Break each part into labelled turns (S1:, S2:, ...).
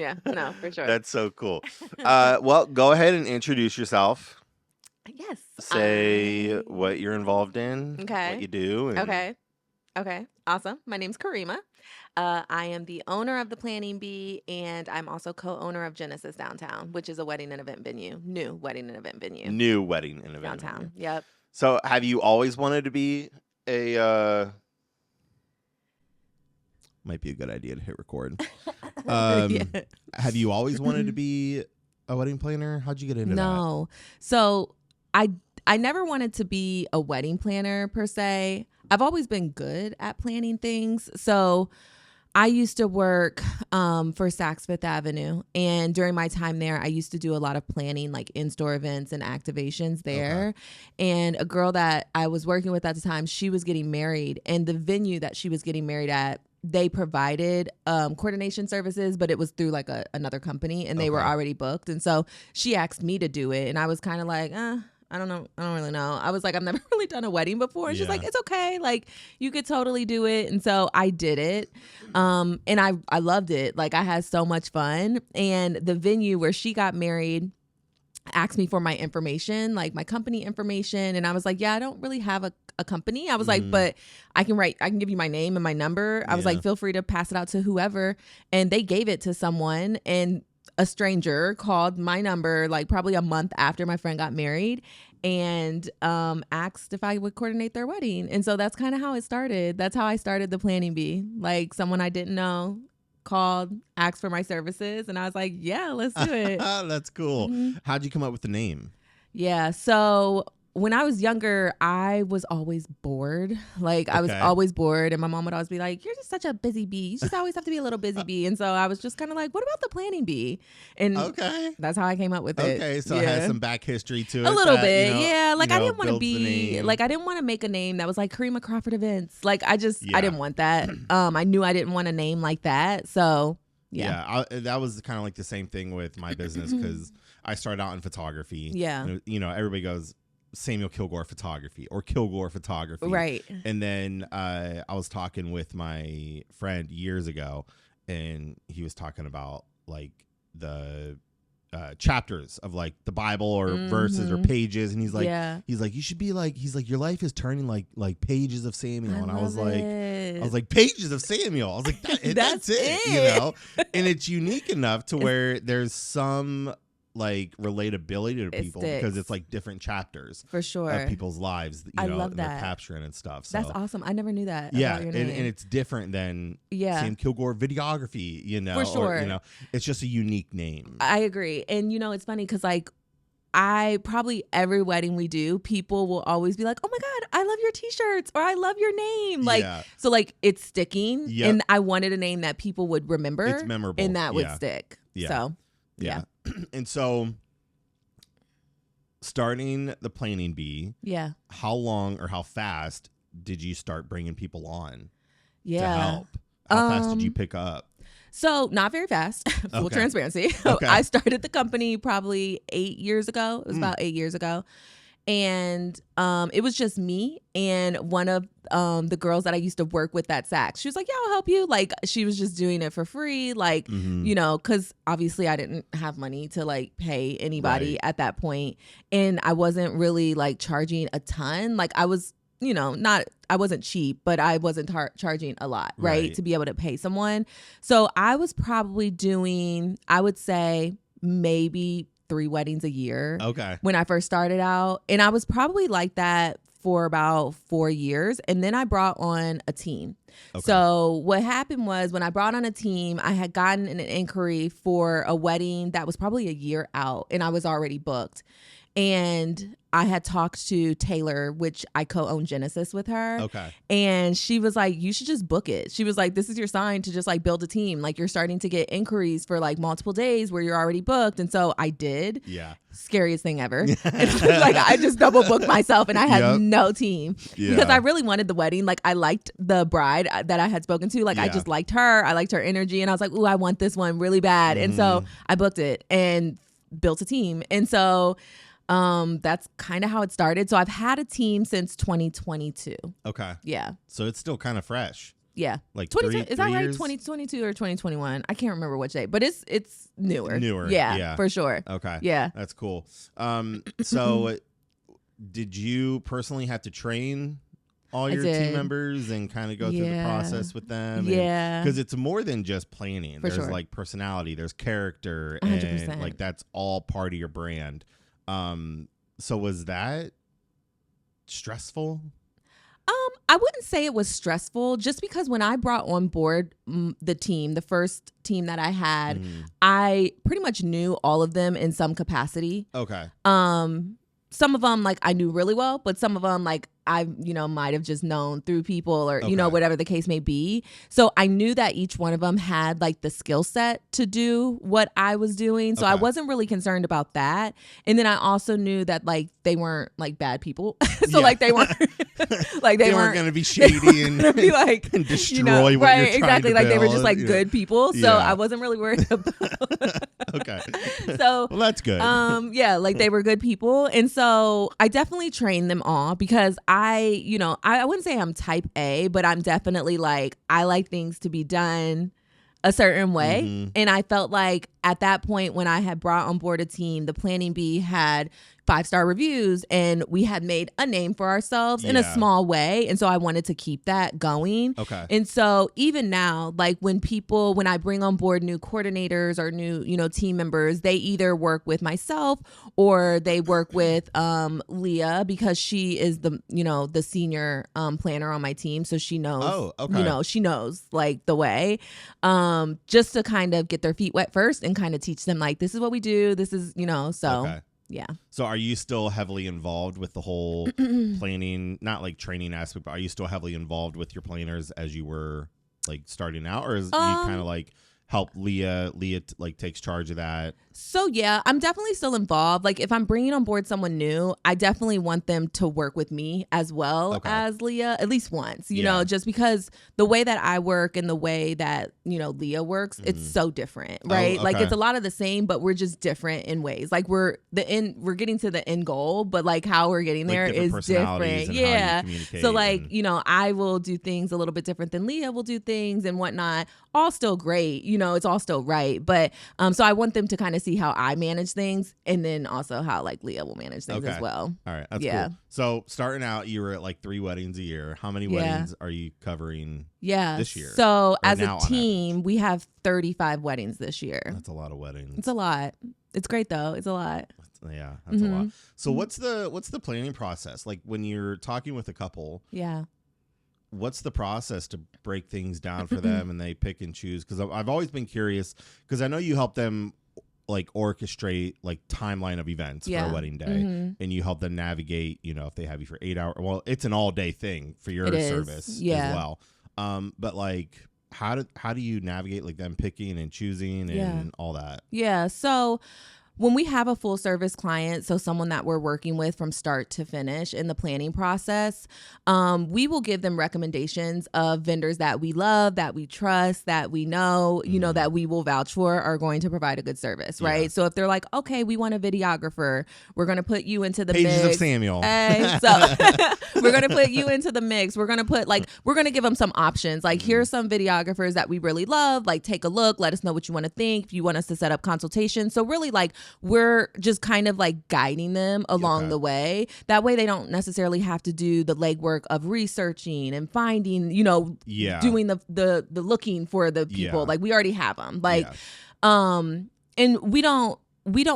S1: Yeah, no, for sure.
S2: That's so cool. Well, go ahead and introduce yourself.
S1: Yes.
S2: Say what you're involved in, what
S1: Okay.
S2: you do, and
S1: Okay. Okay. Awesome. My name's Karima. I am the owner of the Planning Bee, and I'm also co-owner of Genesis Downtown, which is a wedding and event venue, new wedding and event venue
S2: new wedding and event venue.
S1: downtown. Yep.
S2: So, have you always wanted to be a? Might be a good idea to hit record.
S1: Yeah.
S2: Have you always wanted to be a wedding planner? How'd you get into that?
S1: No. So I never wanted to be a wedding planner per se. I've always been good at planning things. So I used to work for Saks Fifth Avenue. And during my time there, I used to do a lot of planning, like in-store events and activations there.
S2: Okay.
S1: And a girl that I was working with at the time, she was getting married. And the venue that she was getting married at, they provided coordination services, but it was through like another company, and they were
S2: Okay.
S1: already booked. And so she asked me to do it. And I was kind of like, I don't know. I don't really know. I was like, I've never really done a wedding before. And she's
S2: Yeah.
S1: like, it's okay. Like, you could totally do it. And so I did it. And I loved it. Like, I had so much fun. And the venue where she got married asked me for my information, like my company information. And I was like, yeah, I don't really have a company. I was like, but I can give you my name and my number. I was
S2: Yeah.
S1: like, feel free to pass it out to whoever. And they gave it to someone, and a stranger called my number like probably a month after my friend got married, and asked if I would coordinate their wedding. And so that's kind of how it started. That's how I started the Planning Bee. Like, someone I didn't know called, asked for my services, and I was like, yeah, let's do it.
S2: That's cool. How'd you come up with the name?
S1: Yeah. So when I was younger, I was always bored. Like, I was
S2: Okay.
S1: always bored. And my mom would always be like, you're just such a busy bee. You just always have to be a little busy bee. And so I was just kind of like, what about the Planning Bee? And
S2: Okay.
S1: that's how I came up with it.
S2: Okay, so it has some back history to it.
S1: A little
S2: that,
S1: bit,
S2: you know,
S1: yeah. Like, I didn't want to
S2: builds the
S1: be
S2: name.
S1: like, I didn't want to make a name that was like Karima Crawford Events. Like, I
S2: Yeah.
S1: didn't want that. I knew I didn't want a name like that. So yeah.
S2: That was kind of like the same thing with my business, because I started out in photography.
S1: Yeah.
S2: And, you know, everybody goes Samuel Kilgore Photography or Kilgore Photography.
S1: Right.
S2: And then I was talking with my friend years ago, and he was talking about like the chapters of like the Bible or verses or pages, and he's like, you should be like, he's like, your life is turning like pages of Samuel. And I was like, pages of Samuel. I was like, that's it, you know. And it's unique enough to where there's some like relatability to people because it's like different chapters
S1: for sure
S2: of people's lives, you know,
S1: love
S2: and
S1: that.
S2: they're capturing and stuff. So
S1: that's awesome. I never knew that.
S2: Yeah,
S1: about your
S2: and
S1: name.
S2: it's different than Sam Kilgore Videography, you know.
S1: For sure.
S2: Or, you know, it's just a unique name.
S1: I agree. And you know, it's funny because like probably every wedding we do, people will always be like, oh my God, I love your t-shirts, or I love your name. Like, so like it's sticking.
S2: Yep.
S1: And I wanted a name that people would remember.
S2: It's memorable.
S1: And that would stick.
S2: Yeah.
S1: So
S2: yeah. And so starting the Planning Bee, how long or how fast did you start bringing people on to help? How fast did you pick up?
S1: So not very fast, full transparency.
S2: Okay.
S1: I started the company probably 8 years ago. It was about 8 years ago. And it was just me and one of the girls that I used to work with at Saks. She was like, yeah, I'll help you. Like, she was just doing it for free. Like, you know, because obviously I didn't have money to like pay anybody at that point. And I wasn't really like charging a ton. Like, I was, you know, I wasn't cheap, but I wasn't charging a lot, right? To be able to pay someone. So I was probably doing, I would say maybe 3 weddings a year.
S2: Okay.
S1: When I first started out. And I was probably like that for about 4 years. And then I brought on a team. Okay. So what happened was when I brought on a team, I had gotten an inquiry for a wedding that was probably a year out, and I was already booked. And I had talked to Taylor, which I co-own Genesis with her.
S2: Okay.
S1: And she was like, you should just book it. She was like, this is your sign to just like build a team. Like, you're starting to get inquiries for like multiple days where you're already booked. And so I did.
S2: Yeah.
S1: Scariest thing ever. Like, I just double booked myself and I had no team because I really wanted the wedding. Like, I liked the bride that I had spoken to. Like, I just liked her. I liked her energy. And I was like, ooh, I want this one really bad. And so I booked it and built a team. And so that's kind of how it started. So I've had a team since 2022.
S2: Okay.
S1: Yeah.
S2: So it's still kind of fresh.
S1: Yeah.
S2: Like
S1: 22,
S2: three,
S1: is that right?
S2: years?
S1: 2022 or 2021? I can't remember which day, but it's newer.
S2: Yeah,
S1: for sure.
S2: Okay.
S1: Yeah.
S2: That's cool. So did you personally have to train all your team members and kind of go through the process with them?
S1: Yeah.
S2: Because it's more than just planning. There's
S1: sure.
S2: like personality, there's character,
S1: 100%.
S2: and like that's all part of your brand. So was that stressful?
S1: I wouldn't say it was stressful, just because when I brought on board the first team that I had, I pretty much knew all of them in some capacity.
S2: Okay.
S1: Some of them like I knew really well, but some of them like I, might have just known through people or, whatever the case may be. So I knew that each one of them had like the skill set to do what I was doing. So I wasn't really concerned about that. And then I also knew that like they weren't like bad people. So like they weren't like they weren't
S2: going to be shady and
S1: be like
S2: and destroy what you're trying
S1: exactly.
S2: to
S1: Like they were
S2: build,
S1: just like good people. So I wasn't really worried about
S2: Okay.
S1: So
S2: well, that's good.
S1: Yeah, like they were good people. And so I definitely trained them all because I wouldn't say I'm type A, but I'm definitely like, I like things to be done a certain way. And I felt like at that point when I had brought on board a team, the Planning Bee had 5-star reviews and we had made a name for ourselves in a small way. And so I wanted to keep that going.
S2: Okay.
S1: And so even now, like when I bring on board new coordinators or new, team members, they either work with myself or they work with Leah, because she is the senior planner on my team. So she knows, she knows like the way, just to kind of get their feet wet first and kind of teach them like, this is what we do. This is, so.
S2: Okay.
S1: Yeah.
S2: So are you still heavily involved with the whole planning, not like training aspect, but are you still heavily involved with your planners as you were like starting out, or is you kind of like help Leah like takes charge of that?
S1: So yeah, I'm definitely still involved. Like if I'm bringing on board someone new, I definitely want them to work with me as well as Leah at least once, you know, just because the way that I work and the way that, Leah works, it's so different, right? Like it's a lot of the same, but we're just different in ways. Like we're getting to the end goal, but like how we're getting there is different. Yeah. So like, I will do things a little bit different than Leah will do things and whatnot. All still great, it's all still right. But so I want them to kind of see how I manage things, and then also how like Leah will manage things as well.
S2: All right, that's cool. So starting out, you were at like 3 weddings a year. How many weddings are you covering this year?
S1: So as a team, we have 35 weddings this year.
S2: That's a lot of weddings.
S1: It's a lot. It's great though. It's a lot.
S2: Yeah, that's a lot. So what's the planning process like when you're talking with a couple?
S1: Yeah.
S2: What's the process to break things down for them and they pick and choose? Because I've always been curious, because I know you help them like orchestrate like timeline of events for a wedding day, and you help them navigate, if they have you for 8 hours. Well, it's an all day thing for your service as well. But like how do you navigate like them picking and choosing and all that? Yeah.
S1: So when we have a full service client, so someone that we're working with from start to finish in the planning process, we will give them recommendations of vendors that we love, that we trust, that we know, that we will vouch for are going to provide a good service, right? So if they're like, okay, we want a videographer, we're going to put you into the
S2: Pages
S1: mix.
S2: of Samuel.
S1: Hey, so we're going to put you into the mix. We're going to put we're going to give them some options. Like here's some videographers that we really love. Like take a look, let us know what you want to think. If you want us to set up consultation. So really like we're just kind of like guiding them along the way. That way they don't necessarily have to do the legwork of researching and finding, doing the looking for the people. Like we already have them. Like, and we don't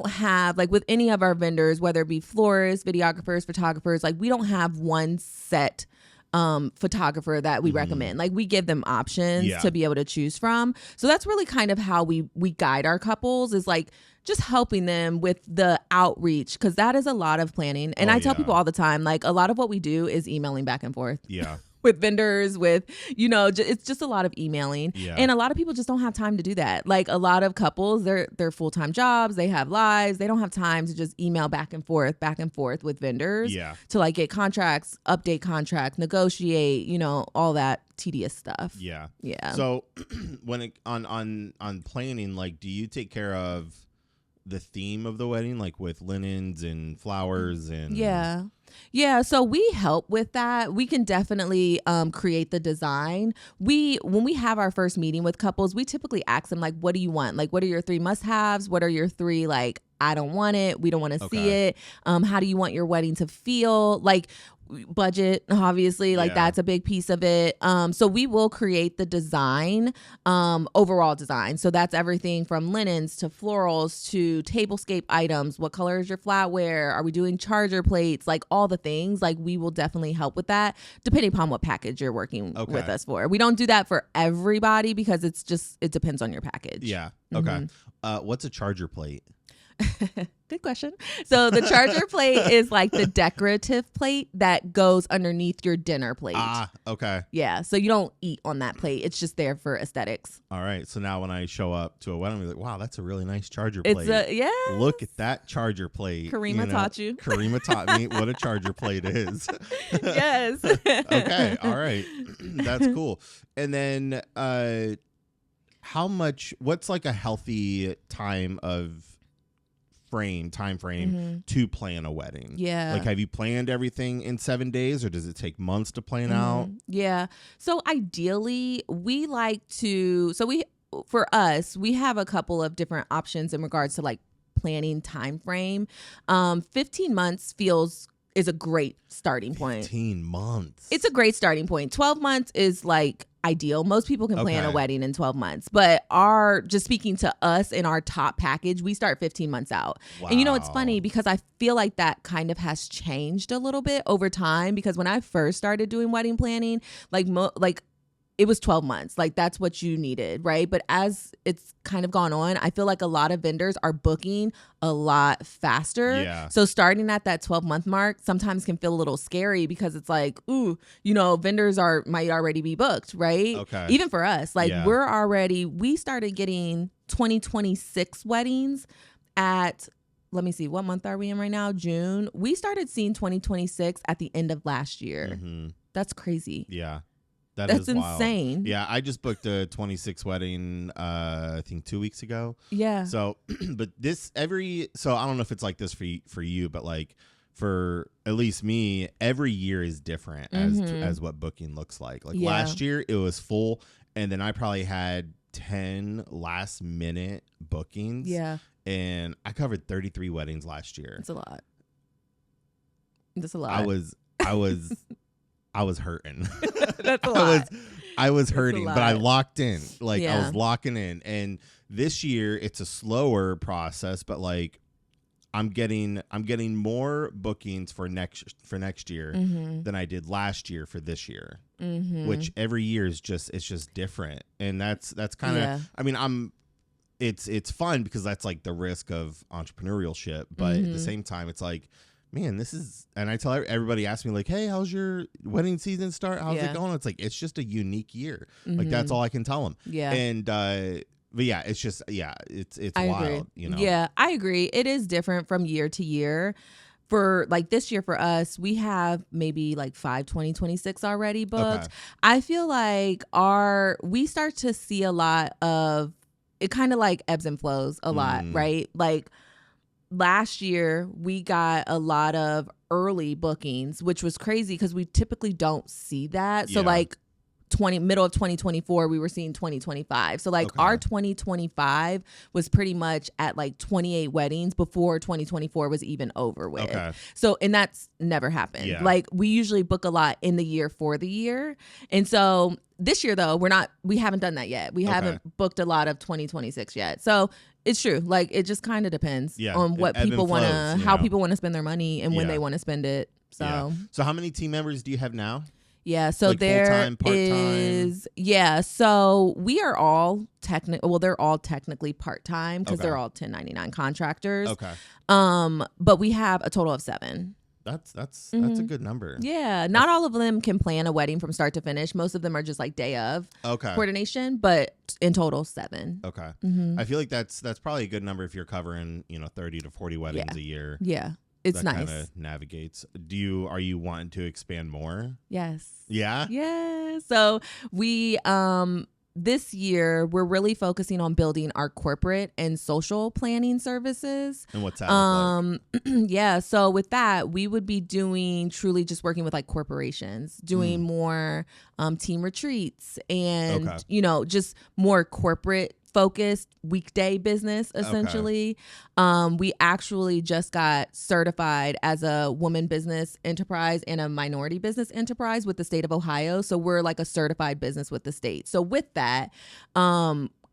S1: have like with any of our vendors, whether it be florists, videographers, photographers, like we don't have one set photographer that we recommend. Like we give them options to be able to choose from. So that's really kind of how we guide our couples, is like just helping them with the outreach, because that is a lot of planning. And I tell people all the time, like a lot of what we do is emailing back and forth.
S2: Yeah.
S1: With vendors, with, it's just a lot of emailing. Yeah. And a lot of people just don't have time to do that. Like a lot of couples, they're full-time jobs, they have lives, they don't have time to just email back and forth with vendors to like get contracts, update contracts, negotiate, all that tedious stuff.
S2: Yeah.
S1: Yeah.
S2: So when on planning, like, do you take care of the theme of the wedding, like with linens and flowers and
S1: Yeah, so we help with that. We can definitely create the design. When we have our first meeting with couples, we typically ask them, like, what do you want? Like, what are your 3 must-haves? What are your 3, like, I don't want it, we don't want to see it? How do you want your wedding to feel? Like, budget, obviously, like that's a big piece of it. So we will create the design, overall design. So that's everything from linens to florals to tablescape items. What color is your flatware? Are we doing charger plates? Like all the things. Like we will definitely help with that, depending upon what package you're working with us for. We don't do that for everybody because it depends on your package.
S2: Yeah. Okay. What's a charger plate?
S1: Good question. So the charger plate is like the decorative plate that goes underneath your dinner plate.
S2: Ah, okay.
S1: Yeah. So you don't eat on that plate. It's just there for aesthetics.
S2: All right. So now when I show up to a wedding, I'm like, wow, that's a really nice charger plate. Look at that charger plate.
S1: Karima taught you.
S2: Karima taught me what a charger plate is.
S1: Yes.
S2: Okay. All right. That's cool. And then what's like a healthy time frame to plan a wedding?
S1: Yeah.
S2: Like, have you planned everything in 7 days, or does it take months to plan out?
S1: Yeah. So ideally we for us, we have a couple of different options in regards to like planning time frame. 15 months is a great starting point.
S2: 15 months.
S1: It's a great starting point. 12 months is like ideal. Most people can plan a wedding in 12 months, but just speaking to us in our top package, we start 15 months out. Wow. And it's funny because I feel like that kind of has changed a little bit over time, because when I first started doing wedding planning, like it was 12 months. Like that's what you needed, right? But as it's kind of gone on, I feel like a lot of vendors are booking a lot faster.
S2: Yeah.
S1: So starting at that 12-month mark sometimes can feel a little scary, because it's like, ooh, vendors might already be booked, right?
S2: Okay.
S1: Even for us, like we started getting 2026 weddings at, let me see, what month are we in right now? June. We started seeing 2026 at the end of last year. Mm-hmm. That's crazy.
S2: Yeah.
S1: That's insane.
S2: Wild. Yeah, I just booked a 26 wedding, I think 2 weeks ago.
S1: Yeah.
S2: So, but so I don't know if it's like this for you, but like for at least me, every year is different as what booking looks like. Like last year, it was full, and then I probably had 10 last minute bookings.
S1: Yeah.
S2: And I covered 33 weddings last year.
S1: That's a lot. That's a lot.
S2: I was hurting.
S1: That's a lot.
S2: I was hurting, but I locked in. Like I was locking in. And this year it's a slower process, but like I'm getting more bookings for next year than I did last year for this year. Which every year is it's just different. And that's kind of I mean, it's fun because that's like the risk of entrepreneurship, but at the same time it's like, man, and I tell everybody, ask me like, hey, how's your wedding season start? How's it going? It's like, it's just a unique year. Like that's all I can tell them.
S1: Yeah.
S2: And, but yeah, it's just, it's wild,
S1: Yeah, I agree. It is different from year to year. For like this year for us, we have maybe like 5 2026 already booked. Okay. I feel like we start to see a lot of, it kind of like ebbs and flows a lot, right? Like, last year, we got a lot of early bookings, which was crazy because we typically don't see that. So like middle of 2024, we were seeing 2025. So like our 2025 was pretty much at like 28 weddings before 2024 was even over with. Okay. So, and that's never happened. Yeah. Like we usually book a lot in the year for the year. And so this year though, we haven't done that yet. We haven't booked a lot of 2026 yet. So it's true. Like it just kind of depends on what people want to, how people want to spend their money and when they want to spend it. So,
S2: so how many team members do you have now?
S1: Yeah, so
S2: like
S1: there
S2: full-time, part-time?
S1: So we are all they're all technically part-time because they're all 1099 contractors.
S2: Okay.
S1: But we have a total of 7.
S2: That's a good number.
S1: Yeah, not all of them can plan a wedding from start to finish. Most of them are just like day of coordination, but in total 7.
S2: Okay. I feel like that's probably a good number if you're covering, 30 to 40 weddings a year.
S1: Yeah. It's
S2: that
S1: nice.
S2: Kind of navigates. Are you wanting to expand more?
S1: Yes.
S2: Yeah.
S1: Yeah. So we this year we're really focusing on building our corporate and social planning services.
S2: And what's that look like?
S1: Yeah, so with that, we would be doing truly just working with like corporations, doing more team retreats and just more corporate focused weekday business essentially. We actually just got certified as a woman business enterprise and a minority business enterprise with the state of Ohio. So we're like a certified business with the state. So with that,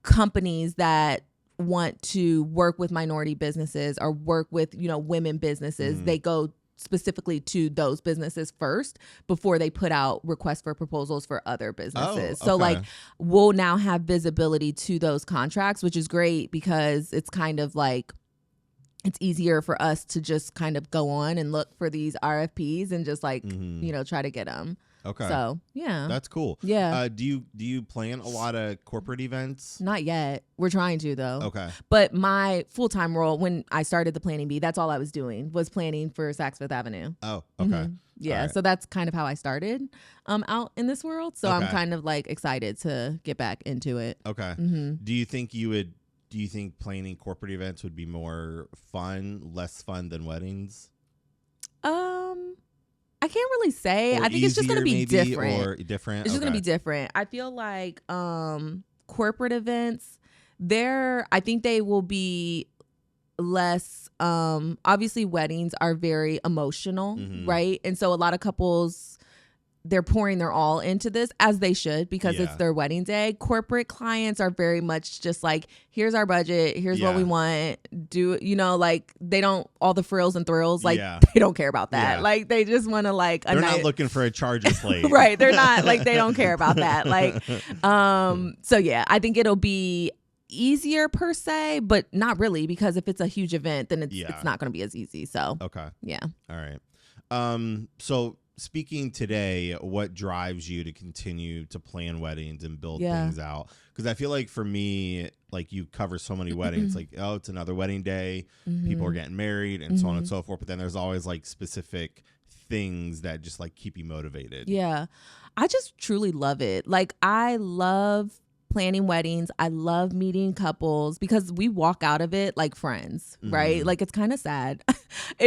S1: companies that want to work with minority businesses or work with, women businesses, they go specifically to those businesses first before they put out requests for proposals for other businesses. So like we'll now have visibility to those contracts, which is great because it's kind of like it's easier for us to just kind of go on and look for these RFPs and just like, try to get them.
S2: Okay.
S1: So, yeah.
S2: That's cool.
S1: Yeah.
S2: Do you plan a lot of corporate events?
S1: Not yet. We're trying to, though.
S2: Okay.
S1: But my full-time role when I started the Planning Bee, that's all I was doing was planning for Saks Fifth Avenue.
S2: Oh, okay.
S1: Yeah. Right. So that's kind of how I started out in this world. So I'm kind of like excited to get back into it.
S2: Okay. Do you think planning corporate events would be more fun, less fun than weddings?
S1: I can't really say. I think it's just going to be different.
S2: Or different.
S1: It's just going to be different. I feel like corporate events, I think they will be less. Obviously, weddings are very emotional, right? And so a lot of couples, they're pouring their all into this, as they should, because it's their wedding day. Corporate clients are very much just like, here's our budget, here's what we want, like they don't, all the frills and thrills, like they don't care about that. Like they just want to like,
S2: they're not looking for a charger plate.
S1: Right. They're not like, they don't care about that. Like, so yeah, I think it'll be easier per se, but not really, because if it's a huge event, then it's not going to be as easy. So, yeah.
S2: All right. So, speaking today, what drives you to continue to plan weddings and build things out? Because I feel like for me, like you cover so many weddings, like, oh, it's another wedding day. People are getting married and so on and so forth. But then there's always like specific things that just like keep you motivated.
S1: Yeah. I just truly love it. Like I love planning weddings. I love meeting couples because we walk out of it like friends, right? Like it's kind of sad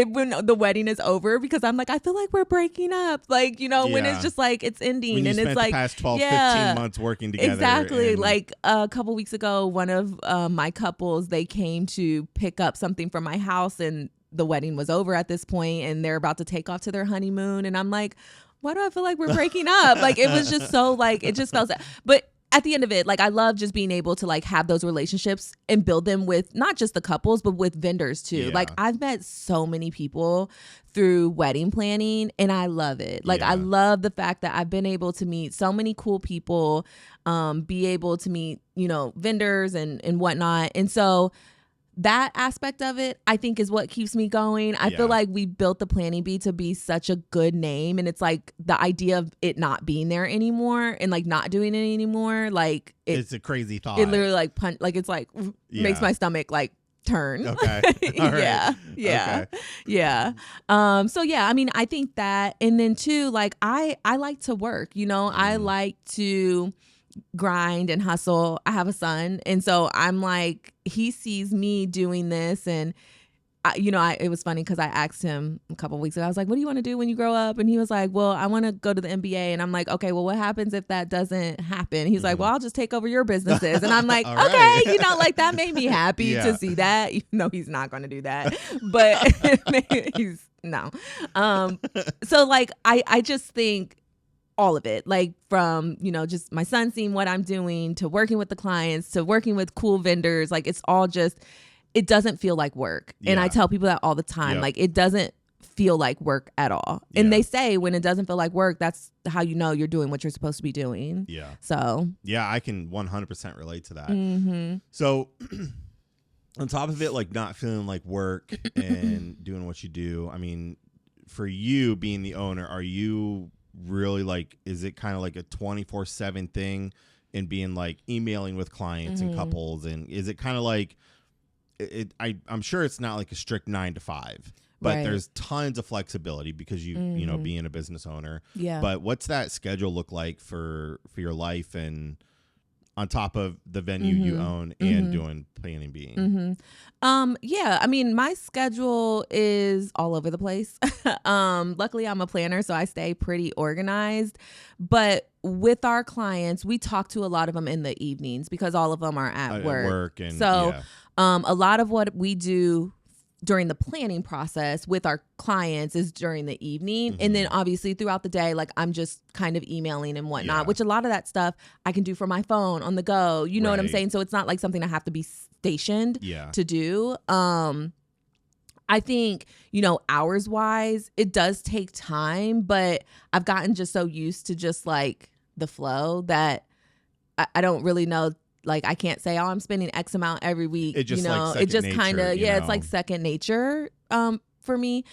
S1: when the wedding is over, because I'm like, I feel like we're breaking up. Like, when it's just like it's ending
S2: when you
S1: and
S2: spent
S1: it's like
S2: the past 12, 15 months working together.
S1: Exactly. Like a couple weeks ago, one of my couples, they came to pick up something from my house and the wedding was over at this point and they're about to take off to their honeymoon. And I'm like, why do I feel like we're breaking up? Like it was just so like, it just felt sad. But at the end of it, like I love just being able to like have those relationships and build them with not just the couples, but with vendors too. Yeah. Like I've met so many people through wedding planning and I love it. Like I love the fact that I've been able to meet so many cool people, be able to meet, vendors and whatnot. And so that aspect of it, I think, is what keeps me going. I feel like we built the Planning Bee to be such a good name. And it's like the idea of it not being there anymore and like not doing it anymore. Like
S2: it's a crazy thought.
S1: It literally like it's like makes my stomach like turn.
S2: Okay. All right.
S1: Yeah. So yeah, I mean, I think that, and then too, like I like to work, I like to grind and hustle. I have a son, and so I'm like, he sees me doing this, and it was funny because I asked him a couple of weeks ago, I was like, what do you want to do when you grow up? And he was like, well, I want to go to the NBA. And I'm like, okay, well, what happens if that doesn't happen? He's like, well, I'll just take over your businesses. And I'm like, okay, like that made me happy to see that, even though he's not going to do that, but he's no. So like, I just think all of it, like from, just my son seeing what I'm doing to working with the clients to working with cool vendors, like it's all just, it doesn't feel like work. And I tell people that all the time, like it doesn't feel like work at all. And they say when it doesn't feel like work, that's how you know you're doing what you're supposed to be doing.
S2: Yeah.
S1: So.
S2: Yeah, I can 100% relate to that. So on top of it, like not feeling like work and doing what you do, I mean, for you being the owner, are you really like, is it kind of like a 24/7 thing and being like emailing with clients and couples, and is it kind of like I'm sure it's not like a strict 9 to 5, but there's tons of flexibility because you being a business owner.
S1: Yeah.
S2: But what's that schedule look like for your life, and on top of the venue you own and doing planning being?
S1: Yeah, I mean, my schedule is all over the place. Luckily I'm a planner, so I stay pretty organized. But with our clients, we talk to a lot of them in the evenings because all of them are at work.
S2: And
S1: so a lot of what we do during the planning process with our clients is during the evening. And then obviously throughout the day, like I'm just kind of emailing and whatnot, which a lot of that stuff I can do from my phone on the go. You know what I'm saying? So it's not like something I have to be stationed to do. I think, you know, hours wise, it does take time, but I've gotten just so used to just like the flow that I don't really know. Like I can't say, oh, I'm spending X amount every week.
S2: It just,
S1: you know,
S2: like,
S1: it just kind of, it's like second nature for me.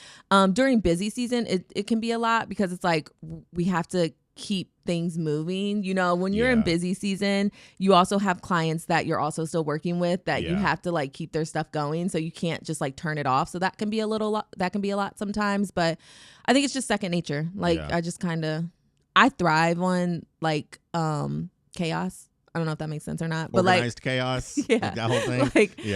S1: During busy season, it can be a lot because it's like we have to keep things moving. You know, when you're in busy season, you also have clients that you're also still working with that you have to like keep their stuff going. So you can't just like turn it off. So that can be a lot sometimes. But I think it's just second nature. Like I just I thrive on like chaos. I don't know if that makes sense or not, but
S2: organized chaos, like that whole thing.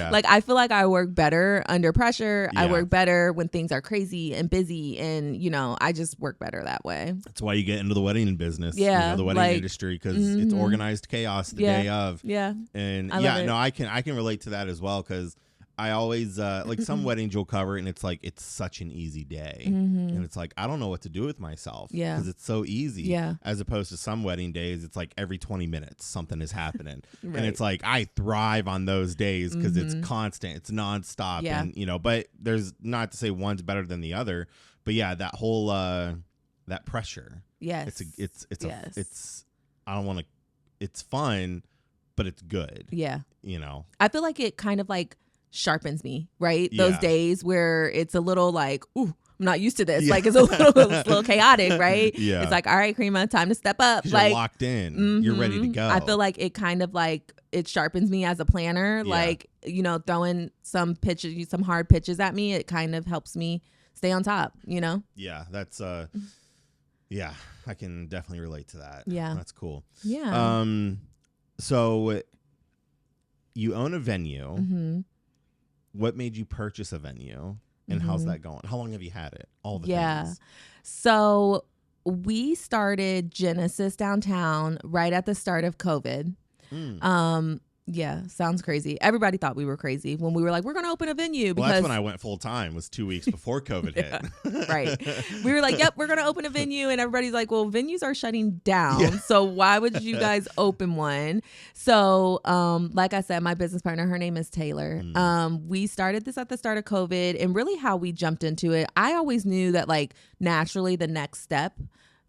S1: Like I feel like I work better under pressure. I work better when things are crazy and busy, and you know, I just work better that way.
S2: That's why you get into the wedding business, the wedding industry, because it's organized chaos the day of. And I can relate to that as well because I always like some weddings you'll cover and it's like it's such an easy day and it's like I don't know what to do with myself because it's so easy as opposed to some wedding days it's like every 20 minutes something is happening and it's like I thrive on those days because it's constant, it's nonstop and you know, but there's not to say one's better than the other, but that whole that pressure, it's I don't want to, it's fun but it's good, you know.
S1: I feel like it kind of like sharpens me, right? Those days where it's a little like, ooh, I'm not used to this. Like it's a little chaotic, right? It's like, all right, Karima, time to step up. Like
S2: you're locked in, you're ready to go.
S1: I feel like it kind of like it sharpens me as a planner. Like, you know, throwing some hard pitches at me, it kind of helps me stay on top, you know?
S2: Yeah, that's I can definitely relate to that.
S1: Yeah.
S2: That's cool.
S1: Yeah.
S2: So you own a venue. What made you purchase a venue and how's that going? How long have you had it? All the things.
S1: So we started Genesis downtown right at the start of COVID. Yeah, sounds crazy. Everybody thought we were crazy when we were like, we're going to open a venue. Because
S2: that's when I went full time, was 2 weeks before COVID hit.
S1: Right. We were like, yep, we're going to open a venue. And everybody's like, well, venues are shutting down. So why would you guys open one? So like I said, my business partner, her name is Taylor. We started this at the start of COVID, and really how we jumped into it, I always knew that like naturally the next step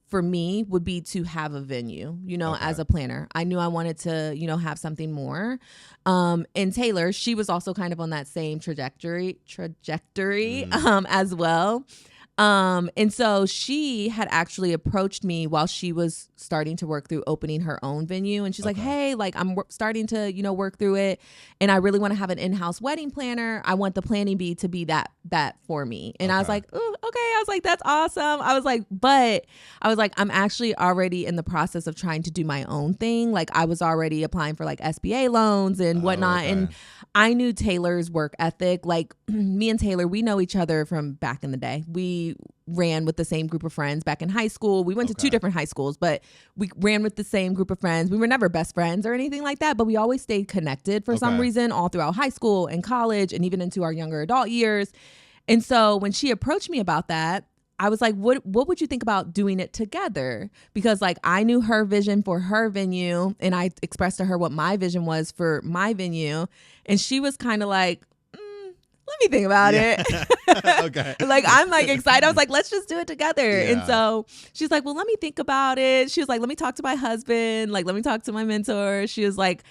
S1: for me would be to have a venue, you know, as a planner. I knew I wanted to, you know, have something more. And Taylor, she was also kind of on that same trajectory as well. And so she had actually approached me while she was starting to work through opening her own venue. And she's like, hey, like I'm starting to, you know, work through it. And I really want to have an in-house wedding planner. I want the planning bee to be that for me. And I was like, ooh, okay. I was like, that's awesome. I was like, I'm actually already in the process of trying to do my own thing. Like I was already applying for like SBA loans and whatnot. And I knew Taylor's work ethic. Like me and Taylor, we know each other from back in the day. We ran with the same group of friends back in high school. We went to two different high schools, but we ran with the same group of friends. We were never best friends or anything like that, but we always stayed connected for some reason all throughout high school and college and even into our younger adult years. And so when she approached me about that, I was like, what would you think about doing it together? Because like I knew her vision for her venue and I expressed to her what my vision was for my venue. And she was kind of like, let me think about it. Like, I'm like excited. I was like, let's just do it together. And so she's like, well, let me think about it. She was like, let me talk to my husband. Like, let me talk to my mentor. She was like,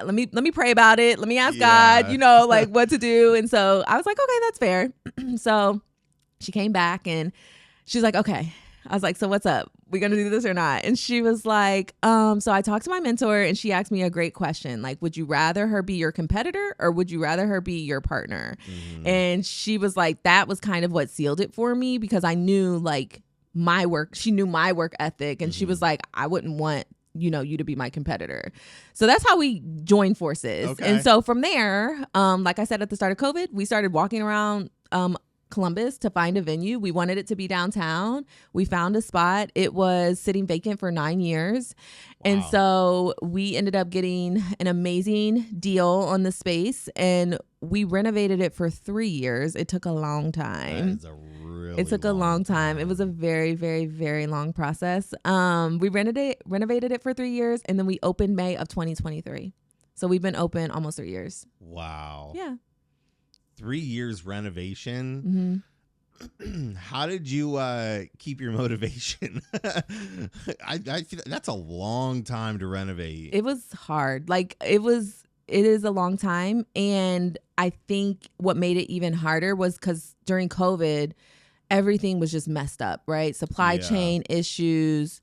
S1: let me pray about it. Let me ask God, you know, like what to do. And so I was like, okay, that's fair. So she came back and she's like, okay. I was like, so what's up? We gonna do this or not? And she was like, so I talked to my mentor and she asked me a great question. Like, would you rather her be your competitor or would you rather her be your partner? And she was like, that was kind of what sealed it for me because I knew like my work, she knew my work ethic. And she was like, I wouldn't want, you to be my competitor. So that's how we joined forces.
S2: Okay.
S1: And so from there, like I said at the start of COVID, we started walking around Columbus to find a venue. We wanted it to be downtown. We found a spot. It was sitting vacant for 9 years.
S2: Wow.
S1: And so we ended up getting an amazing deal on the space, and we renovated it for 3 years. It took a long time.
S2: It
S1: took a long time. It was a very, very, very long process. We renovated it for 3 years, and then we opened May of 2023. So we've been open almost 3 years.
S2: Wow.
S1: Yeah.
S2: 3 years renovation. Mm-hmm. How did you keep your motivation? I feel that's a long time to renovate.
S1: It was hard. It is a long time. And I think what made it even harder was because during COVID, everything was just messed up, right? Supply chain issues,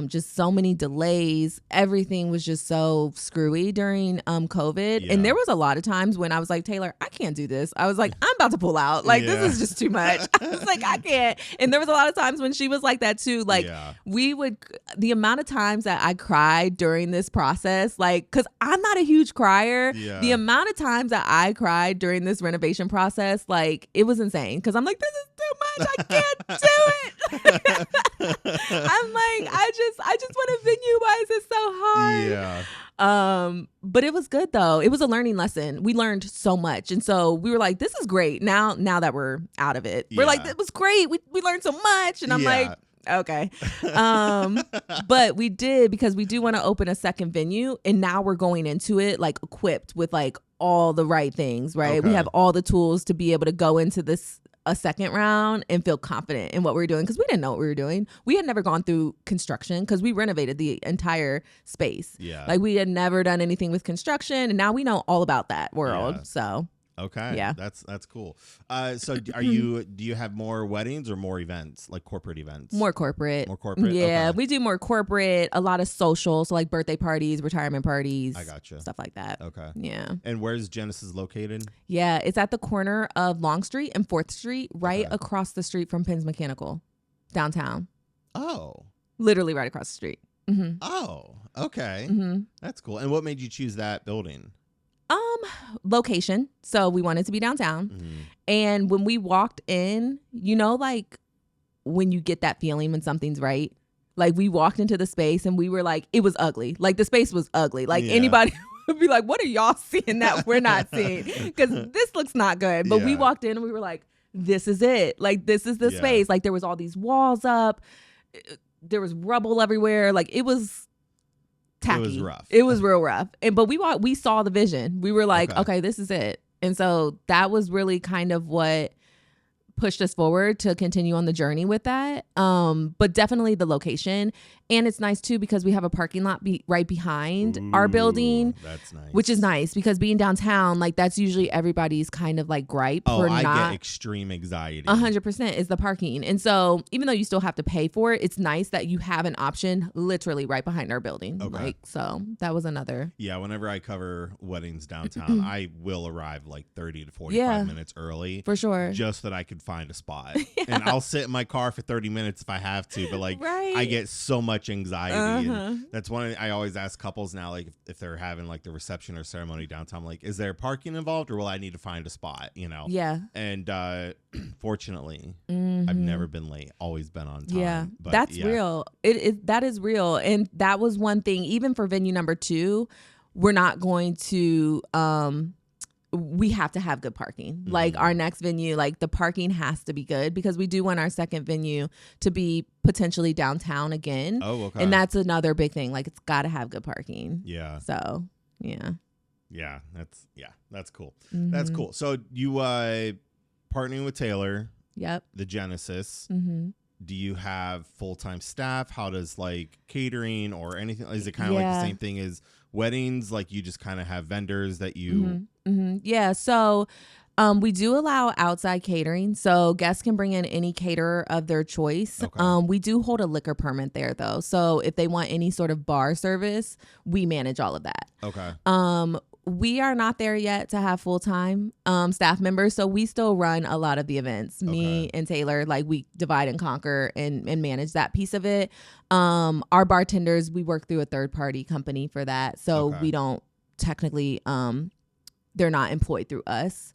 S1: just so many delays. Everything was just so screwy during COVID. Yeah. And there was a lot of times when I was like, Taylor, I can't do this. I was like, I'm about to pull out. This is just too much. I was like, I can't. And there was a lot of times when she was like that too. The amount of times that I cried during this process, because I'm not a huge crier. Yeah. The amount of times that I cried during this renovation process, it was insane. Because I'm like, this is too much. I can't do it. I'm like, I just want a venue. Why is it so hard? Yeah. But it was good though. It was a learning lesson. We learned so much. And so we were like, this is great. Now that we're out of it, we're like, it was great. We learned so much. And I'm like, okay. But we did, because we do want to open a second venue, and now we're going into it equipped with all the right things, right? Okay. We have all the tools to be able to go into this a second round and feel confident in what we were doing, because we didn't know what we were doing. We had never gone through construction because we renovated the entire space. Yeah. We had never done anything with construction, and now we know all about that world. Yeah. So
S2: okay. Yeah. That's cool. So do you have more weddings or more events, corporate events? More corporate.
S1: Yeah. Okay. We do more corporate, a lot of social. So birthday parties, retirement parties.
S2: I gotcha.
S1: Stuff like that.
S2: Okay.
S1: Yeah.
S2: And where's Genesis located?
S1: Yeah. It's at the corner of Long Street and 4th Street, right across the street from Penn's Mechanical, downtown.
S2: Oh.
S1: Literally right across the street. Mm-hmm.
S2: Oh, okay. Mm-hmm. That's cool. And what made you choose that building?
S1: Location. So we wanted to be downtown. Mm-hmm. And when we walked in, when you get that feeling when something's right, we walked into the space and we were it was ugly. The space was ugly. Anybody would be like, what are y'all seeing that we're not seeing? Because this looks not good. But we walked in and we were like, this is it. This is the space. There was all these walls up. There was rubble everywhere. It was tacky.
S2: It was rough.
S1: It was real rough. But we saw the vision. We were like, okay, this is it. And so that was really kind of what pushed us forward to continue on the journey with that. But definitely the location. And it's nice too, because we have a parking lot right behind our building.
S2: That's nice.
S1: Which is nice, because being downtown, that's usually everybody's kind of gripe.
S2: Oh, I get extreme anxiety.
S1: 100% is the parking. And so even though you still have to pay for it, it's nice that you have an option literally right behind our building. Okay. So that was another.
S2: Yeah. Whenever I cover weddings downtown, I will arrive 30 to 45 minutes early.
S1: For sure.
S2: Just that I could find a spot. And I'll sit in my car for 30 minutes if I have to. But I get so much anxiety. And that's one I always ask couples now, if they're having the reception or ceremony downtown, is there parking involved, or will I need to find a spot,
S1: Yeah.
S2: And fortunately, I've never been late, always been on time.
S1: Yeah. But that's real. That is real. And that was one thing, even for venue number 2, we're not going to we have to have good parking. Our next venue, the parking has to be good, because we do want our second venue to be potentially downtown again.
S2: Oh, okay.
S1: And that's another big thing. It's got to have good parking.
S2: Yeah.
S1: So, yeah.
S2: Yeah, that's cool. Mm-hmm. That's cool. So you partnering with Taylor.
S1: Yep.
S2: The Genesis.
S1: Mm-hmm.
S2: Do you have full-time staff? How does catering or anything? Is it kind of the same thing as weddings? You just kind of have vendors that you.
S1: Mm-hmm. Mm-hmm. Yeah. So we do allow outside catering. So guests can bring in any caterer of their choice. Okay. We do hold a liquor permit there though. So if they want any sort of bar service, we manage all of that.
S2: Okay.
S1: we are not there yet to have full-time staff members. So we still run a lot of the events. Me and Taylor, like we divide and conquer and manage that piece of it. Our bartenders, we work through a third-party company for that. So we don't technically, they're not employed through us.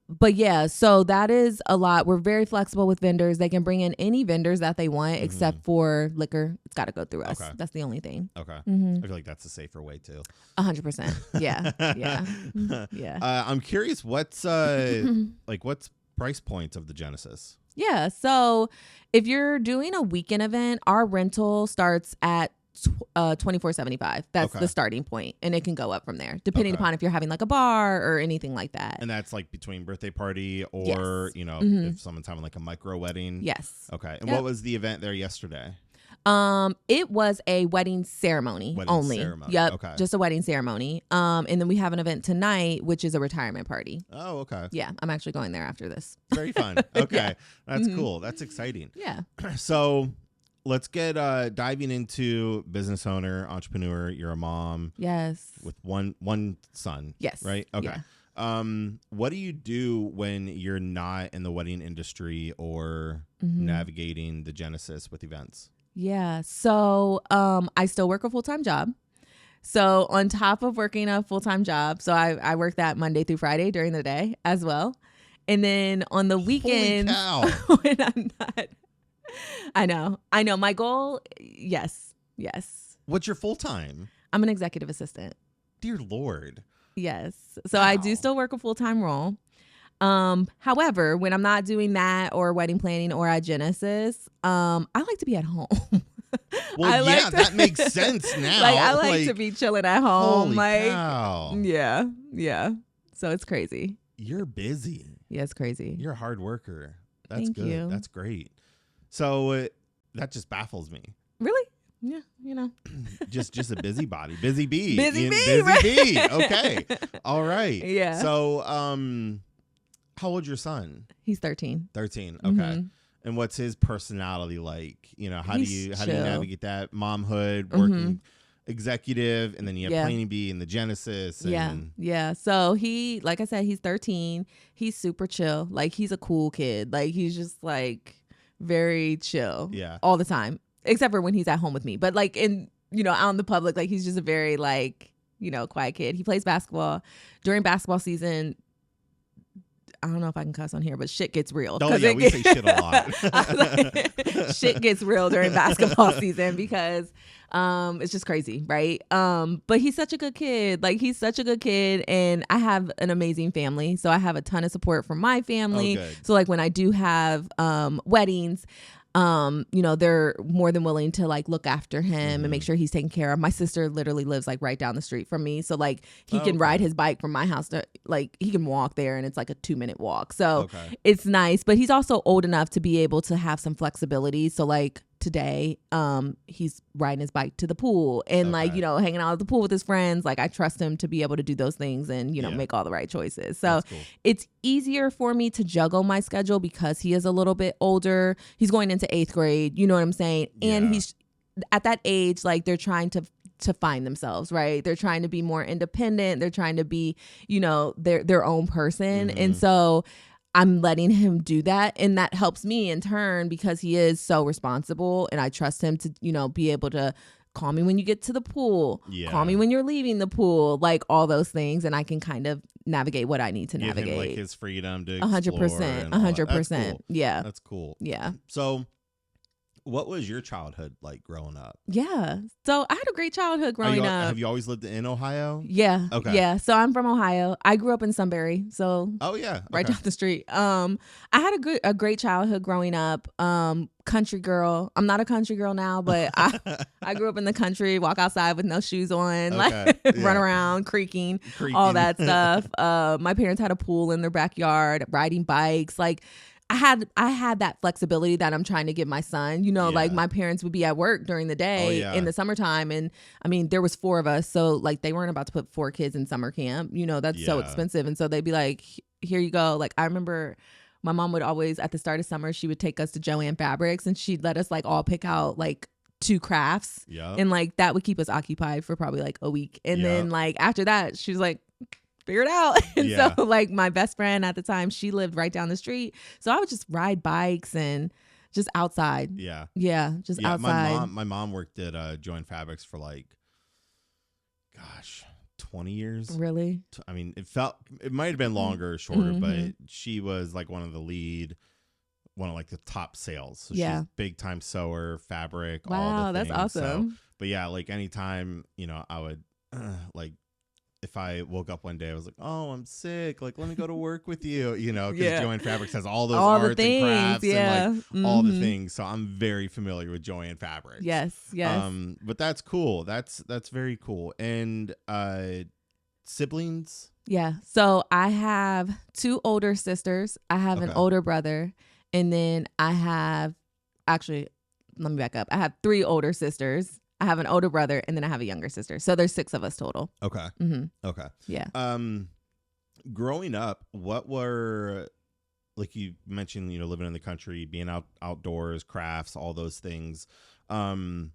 S1: But yeah, so that is a lot. We're very flexible with vendors. They can bring in any vendors that they want, except for liquor. It's got to go through us. That's the only thing.
S2: Okay. I feel like that's a safer way too.
S1: 100%. Yeah. Yeah. Yeah.
S2: I'm curious, what's what's price points of the Genesis?
S1: Yeah. So if you're doing a weekend event, our rental starts at $24.75. That's the starting point, and it can go up from there depending upon if you're having like a bar or anything like that.
S2: And that's like between birthday party or if someone's having like a micro wedding.
S1: Yes.
S2: Okay. And what was the event there yesterday?
S1: It was a wedding ceremony only. Yep. Okay. Just a wedding ceremony. And then we have an event tonight, which is a retirement party.
S2: Oh, okay.
S1: Yeah, I'm actually going there after this.
S2: Very fun. Okay. That's cool. That's exciting.
S1: Yeah.
S2: So let's get diving into business owner, entrepreneur. You're a mom.
S1: Yes.
S2: With one son.
S1: Yes.
S2: Right? Okay. Yeah. What do you do when you're not in the wedding industry or navigating the Genesis with events?
S1: Yeah. So I still work a full-time job. So on top of working a full-time job, so I work that Monday through Friday during the day as well. And then on the weekends, when I'm not, I know. My goal, yes.
S2: What's your full-time?
S1: I'm an executive assistant.
S2: Dear Lord.
S1: Yes. So I do still work a full-time role. However, when I'm not doing that or wedding planning or at Genesis, I like to be at home.
S2: Well, that makes sense now.
S1: I like to be chilling at home.
S2: Holy cow.
S1: Yeah. So it's crazy.
S2: You're busy.
S1: Yeah, it's crazy.
S2: You're a hard worker. That's
S1: Thank
S2: good.
S1: you.
S2: That's great. So that just baffles me.
S1: Really? Yeah,
S2: just a busybody. Busy bee.
S1: Busy
S2: right? Bee. Okay. All right.
S1: Yeah.
S2: So how old's your son?
S1: He's 13.
S2: 13. Okay. And what's his personality like? How do you navigate that momhood, working executive, and then you have Planning Bee and the Genesis. And
S1: yeah. So he, like I said, he's 13. He's super chill. Like he's a cool kid. Like he's just like very chill.
S2: Yeah.
S1: All the time, except for when he's at home with me. But like in out in the public, like he's just a very like quiet kid. He plays basketball during basketball season. I don't know if I can cuss on here, but shit gets real.
S2: Oh, yeah, we say shit a lot.
S1: Shit gets real during basketball season because it's just crazy, right? But he's such a good kid. Like, he's such a good kid, and I have an amazing family. So I have a ton of support from my family. So, like, when I do have weddings, they're more than willing to like look after him and make sure he's taken care of. My sister literally lives like right down the street from me. So like he can ride his bike from my house to like he can walk there and it's like a 2-minute walk. So it's nice, but he's also old enough to be able to have some flexibility. So like today, he's riding his bike to the pool and like, hanging out at the pool with his friends. Like I trust him to be able to do those things and, make all the right choices. So it's easier for me to juggle my schedule because he is a little bit older. He's going into 8th grade. You know what I'm saying? And he's at that age, like they're trying to find themselves, right? They're trying to be more independent. They're trying to be, their own person. And so I'm letting him do that. And that helps me in turn because he is so responsible and I trust him to, be able to call me when you get to the pool, call me when you're leaving the pool, like all those things. And I can kind of navigate what I need to navigate.
S2: Him, like his freedom to
S1: 100%. 100%.
S2: Cool.
S1: Yeah.
S2: That's cool.
S1: Yeah.
S2: So what was your childhood like growing up?
S1: Yeah. So I had a great childhood growing up.
S2: Have you always lived in Ohio?
S1: Yeah.
S2: Okay.
S1: Yeah. So I'm from Ohio. I grew up in Sunbury. So right down the street. I had a great childhood growing up. Country girl. I'm not a country girl now, but I grew up in the country, walk outside with no shoes on, run around, creaking, all that stuff. My parents had a pool in their backyard, riding bikes. Like I had that flexibility that I'm trying to give my son, like my parents would be at work during the day in the summertime. And I mean, there was 4 of us. So like they weren't about to put 4 kids in summer camp, that's so expensive. And so they'd be like, here you go. Like I remember my mom would always at the start of summer, she would take us to Joann Fabrics and she'd let us like all pick out like 2 crafts.
S2: Yeah.
S1: And like that would keep us occupied for probably like a week. And
S2: Yep.
S1: then like after that, she was like, figure it out. And
S2: Yeah.
S1: so like my best friend at the time, she lived right down the street. So I would just ride bikes and just outside.
S2: Yeah.
S1: Yeah. Just
S2: Yeah.
S1: outside.
S2: My mom worked at Joint Fabrics for like, gosh, 20 years.
S1: Really?
S2: I mean, it might have been longer or shorter,
S1: Mm-hmm.
S2: but she was like one of like the top sales. So
S1: Yeah.
S2: she's big time sewer, fabric, all
S1: Wow,
S2: the
S1: that's
S2: things. So,
S1: awesome.
S2: but yeah, like anytime, I would like, if I woke up one day, I was like, oh, I'm sick. Like, let me go to work with you, because
S1: Yeah.
S2: Joanne Fabrics has all those
S1: All
S2: arts
S1: the things,
S2: and crafts
S1: yeah.
S2: and like all the
S1: Mhm.
S2: things. So I'm very familiar with Joanne Fabrics.
S1: Yes. Yes.
S2: But that's cool. That's very cool. And siblings?
S1: Yeah. So I have 2 older sisters. I have an
S2: Okay.
S1: older brother. And then I have, actually, let me back up. I have 3 older sisters. I have an older brother, and then I have a younger sister. So there's 6 of us total.
S2: Okay.
S1: Mm-hmm.
S2: Okay.
S1: Yeah.
S2: Growing up, what were, like you mentioned, living in the country, being outdoors, crafts, all those things. When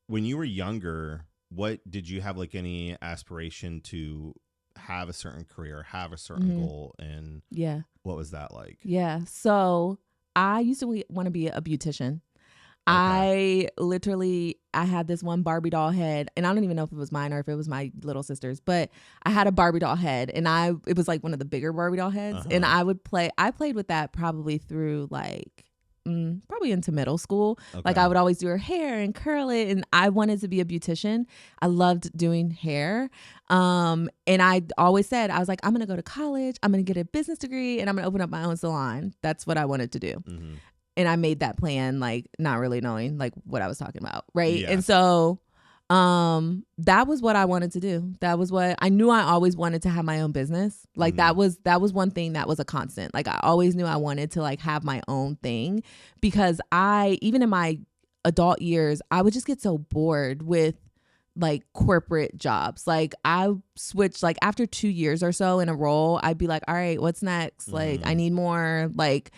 S2: you were younger, what did you have like any aspiration to have a certain career, have a certain
S1: Mhm.
S2: goal, and
S1: Yeah.
S2: what was that like?
S1: Yeah. So I used to want to be a beautician.
S2: Okay.
S1: I had this one Barbie doll head, and I don't even know if it was mine or if it was my little sister's, but I had a Barbie doll head, and it was like one of the bigger Barbie doll heads. And I played with that probably through like, probably into middle school.
S2: Okay.
S1: Like I would always do her hair and curl it, and I wanted to be a beautician. I loved doing hair. And I always said, I was like, I'm going to go to college, I'm going to get a business degree, and I'm going to open up my own salon. That's what I wanted to do.
S2: Mm-hmm.
S1: And I made that plan, like not really knowing like what I was talking about. Right.
S2: Yeah.
S1: And so, that was what I wanted to do. That was what I knew. I always wanted to have my own business. Like that was one thing that was a constant. Like I always knew I wanted to like have my own thing, because even in my adult years, I would just get so bored with like corporate jobs. Like I switched, like after 2 years or so in a role, I'd be like, all right, what's next? Like I need more. Like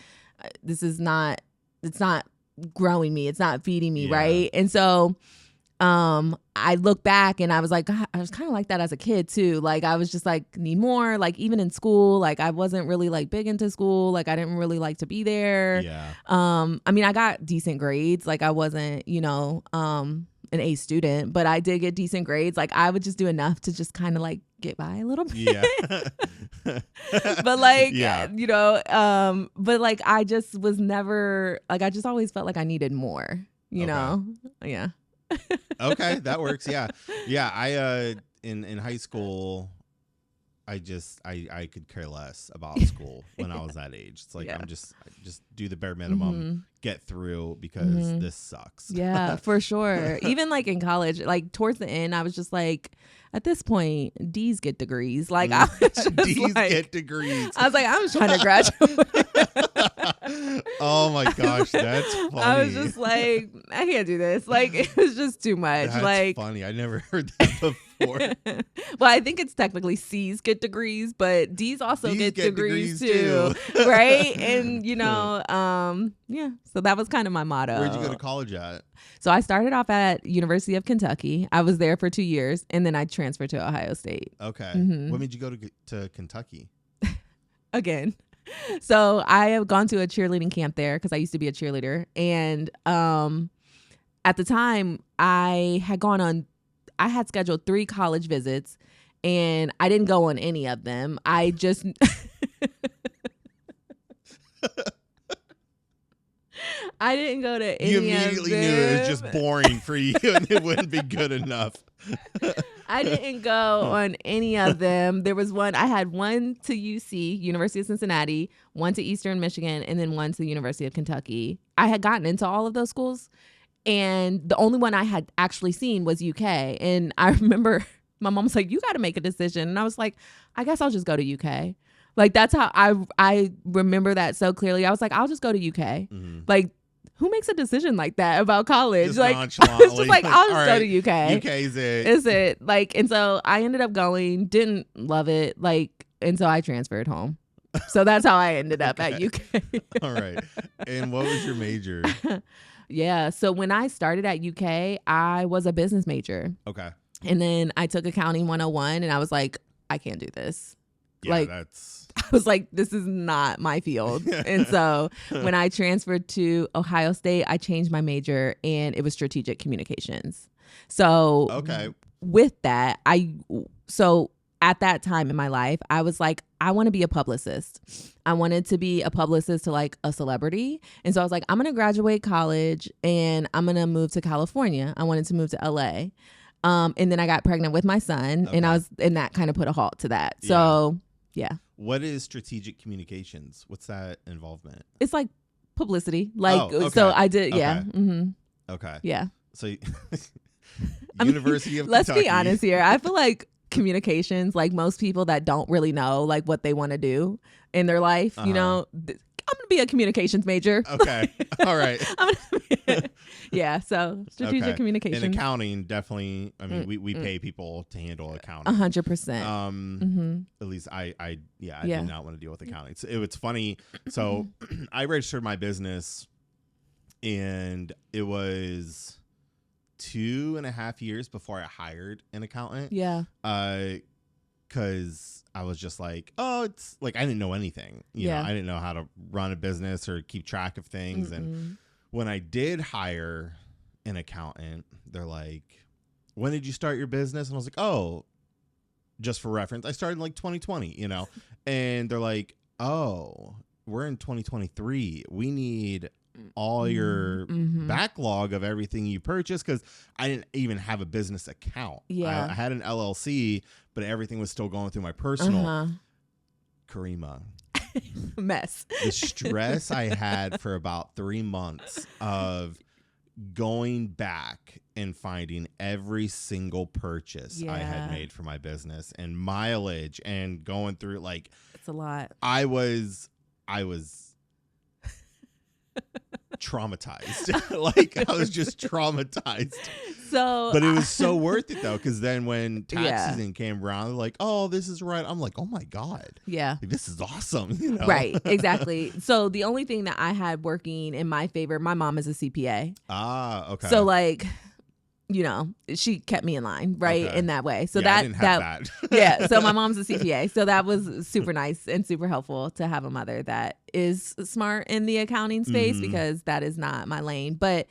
S1: it's not growing me. It's not feeding me.
S2: Yeah.
S1: Right. And so, I look back and I was like, God, I was kind of like that as a kid too. Like I was just like, need more. Like even in school, like I wasn't really like big into school. Like I didn't really like to be there.
S2: Yeah.
S1: I mean, I got decent grades. Like I wasn't, an A student, but I did get decent grades. Like I would just do enough to just kind of like get by a little bit.
S2: Yeah.
S1: But like,
S2: Yeah.
S1: but like I just was never like, I just always felt like I needed more, know? Yeah.
S2: Okay, that works. Yeah. I in high school, I could care less about school when I was that age. It's like
S1: Yeah.
S2: I just do the bare minimum, get through, because this sucks.
S1: Yeah, for sure. Even like in college, like towards the end, I was just like, at this point, D's get degrees. Like I was just
S2: D's
S1: like,
S2: get degrees.
S1: I was like, I'm just trying to graduate.
S2: Oh my gosh, that's funny.
S1: I was just like, I can't do this. Like it was just too much.
S2: That's
S1: like
S2: funny. I never heard that before.
S1: Well, I think it's technically C's get degrees, but D's also
S2: D's
S1: get
S2: get
S1: degrees
S2: degrees
S1: too. Right? And yeah. So that was kind of my motto.
S2: Where'd you go to college at?
S1: So I started off at University of Kentucky. I was there for 2 years, and then I transferred to Ohio State.
S2: Okay.
S1: Mhm.
S2: What made you go to Kentucky?
S1: Again. So I have gone to a cheerleading camp there because I used to be a cheerleader. And at the time, I had scheduled 3 college visits, and I didn't go on any of them. I just... I didn't go to any of them.
S2: You immediately knew it was just boring for you and it wouldn't be good enough.
S1: I didn't go on any of them. There was one, I had one to UC, University of Cincinnati, one to Eastern Michigan, and then one to the University of Kentucky. I had gotten into all of those schools, and the only one I had actually seen was UK. And I remember my mom was like, you got to make a decision. And I was like, I guess I'll just go to UK. Like, that's how I remember that so clearly. I was like, I'll just go to UK.
S2: Mm-hmm.
S1: Like, who makes a decision like that about college?
S2: Just
S1: like,
S2: nonchalantly.
S1: it's just like, I'll just go to UK.
S2: UK's it.
S1: Is it? Like, and so I ended up going, didn't love it. Like, and so I transferred home. So that's how I ended up at UK.
S2: All right. And what was your major?
S1: Yeah. So when I started at UK, I was a business major.
S2: Okay.
S1: And then I took accounting 101 and I was like, I can't do this.
S2: Yeah,
S1: like
S2: that's.
S1: I was like, this is not my field. And so when I transferred to Ohio State, I changed my major and it was strategic communications. So
S2: Okay.
S1: with that, so at that time in my life, I was like, I want to be a publicist. I wanted to be a publicist to like a celebrity. And so I was like, I'm going to graduate college and I'm going to move to California. I wanted to move to LA. And then I got pregnant with my son and that kind of put a halt to that.
S2: Yeah.
S1: So yeah.
S2: What is strategic communications? What's that involvement?
S1: It's like publicity. Like,
S2: okay.
S1: So I did.
S2: Okay.
S1: Yeah. Mm-hmm.
S2: Okay.
S1: Yeah.
S2: So University of
S1: let's
S2: Kentucky.
S1: be honest here. I feel like communications, like most people that don't really know like what they want to do in their life, you know, I'm gonna be a communications major.
S2: Okay. All right.
S1: Yeah. So strategic communications.
S2: And accounting, definitely. I mean, we pay people to handle accounting.
S1: 100%.
S2: At least I did not want to deal with accounting. So it's funny. So I registered my business, and it was 2.5 years before I hired an accountant.
S1: Yeah.
S2: Because I was just like, oh, it's like I didn't know anything. You know, I didn't know how to run a business or keep track of things. And when I did hire an accountant, they're like, when did you start your business? And I was like, oh, just for reference, I started in like 2020, you know. And they're like, oh, we're in 2023. We need all your backlog of everything you purchased, because I didn't even have a business account.
S1: Yeah.
S2: I had an LLC, but everything was still going through my personal. Karima.
S1: Mess.
S2: The stress I had for about 3 months of going back and finding every single purchase I had made for my business and mileage and going through, like,
S1: it's a lot.
S2: I was traumatized. Like, I was just traumatized.
S1: So,
S2: but it was so worth it though, because then when tax season came around, they're like, "Oh, this is right." I'm like, "Oh my god,
S1: yeah,
S2: like, this is awesome." You know?
S1: Right, exactly. So the only thing that I had working in my favor, my mom is a CPA.
S2: Ah, okay.
S1: So like, you know, she kept me in line, right, in that way. So
S2: I didn't have that.
S1: Yeah. So my mom's a CPA, so that was super nice and super helpful to have a mother that is smart in the accounting space, because that is not my lane. But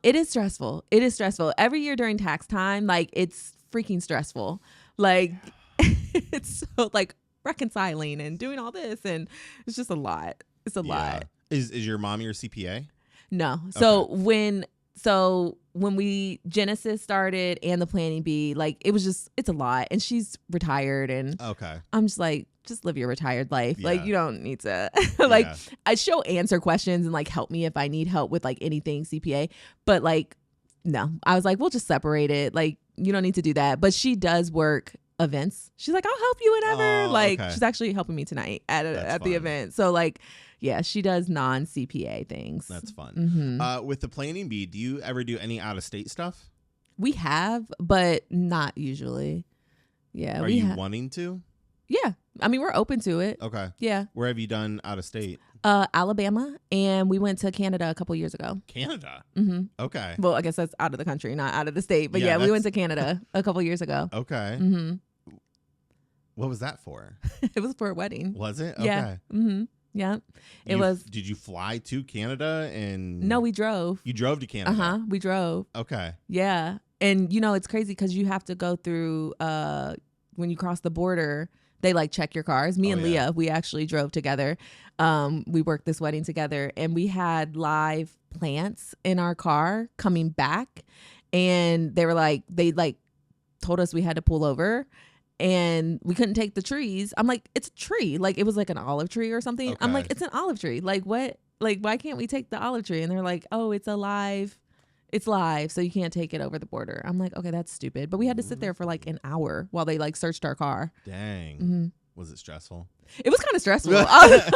S1: it is stressful. It is stressful. Every year during tax time, like, it's freaking stressful. Like, it's so like reconciling and doing all this, and it's just a lot. It's a lot.
S2: Is your mom your CPA?
S1: No. So when we Genesis started and the Planning Bee, like, it's a lot, and she's retired, and I'm just like, just live your retired life. Yeah. Like, you don't need to like, she'll answer questions and like help me if I need help with like anything CPA, but like, no, I was like, we'll just separate it. Like, you don't need to do that. But she does work events. She's like, I'll help you whenever. She's actually helping me tonight at the event. So like, yeah, she does non-CPA things.
S2: That's fun. With the Planning Bee, do you ever do any out-of-state stuff?
S1: We have, but not usually. Yeah.
S2: Are you wanting to?
S1: Yeah. I mean, we're open to it.
S2: Okay.
S1: Yeah.
S2: Where have you done out-of-state?
S1: Alabama, and we went to Canada a couple years ago.
S2: Canada? Okay.
S1: Well, I guess that's out of the country, not out of the state. But yeah, we went to Canada a couple years ago.
S2: Okay. What was that for?
S1: It was for a wedding.
S2: Was it?
S1: Yeah.
S2: Okay.
S1: Yeah. It was.
S2: Did you fly to Canada and?
S1: No, we drove.
S2: You drove to Canada?
S1: We drove.
S2: Okay.
S1: Yeah. And you know, it's crazy because you have to go through, when you cross the border, they like check your cars. Me and Leah, we actually drove together. We worked this wedding together, and we had live plants in our car coming back, and they told us we had to pull over, and we couldn't take the trees. I'm like, it's a tree. Like, it was like an olive tree or something. Okay. I'm like, it's an olive tree. Like, what? Like, why can't we take the olive tree? And they're like, oh, it's live, so you can't take it over the border. I'm like, okay, that's stupid. But we had to sit there for like an hour while they like searched our car.
S2: Dang. Was it stressful?
S1: It was kind of stressful. I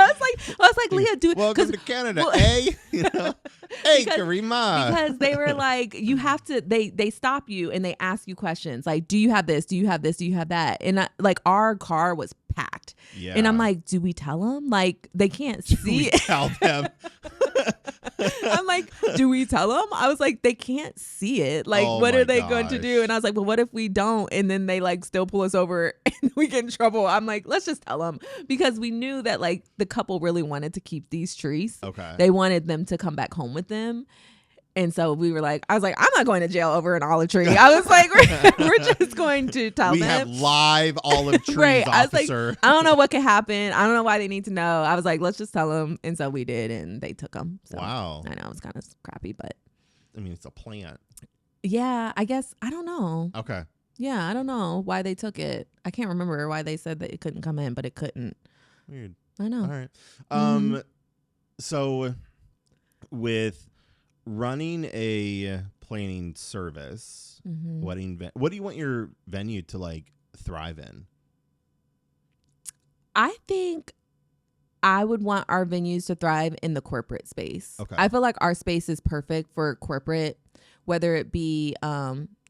S1: was like, Leah, dude.
S2: Welcome to Canada, eh? You know? Hey, Karima.
S1: Because they were like, you have to, they stop you and they ask you questions. Like, do you have this? Do you have this? Do you have that? And like, our car was packed. Yeah. And I'm like, do we tell them? Like, they can't see it.
S2: Tell them.
S1: I'm like, do we tell them? I was like, they can't see it. Like, what are they going to do? And I was like, well, what if we don't? And then they like still pull us over and we get in trouble. I'm like, let's just tell them, because we knew that like the couple really wanted to keep these trees.
S2: Okay.
S1: They wanted them to come back home with them. And so we were like, I was like, I'm not going to jail over an olive tree. I was like, we're just going to tell them.
S2: We have live olive trees,
S1: right.
S2: officer.
S1: I was like, I don't know what could happen. I don't know why they need to know. I was like, let's just tell them. And so we did, and they took them. So,
S2: wow.
S1: I know it was kind of crappy, but.
S2: I mean, it's a plant.
S1: Yeah, I guess. I don't know.
S2: Okay.
S1: Yeah, I don't know why they took it. I can't remember why they said that it couldn't come in, but it couldn't.
S2: Weird.
S1: I know.
S2: All right. So with running a planning service, what do you want your venue to like thrive in?
S1: I think I would want our venues to thrive in the corporate space.
S2: Okay.
S1: I feel like our space is perfect for corporate, whether it be,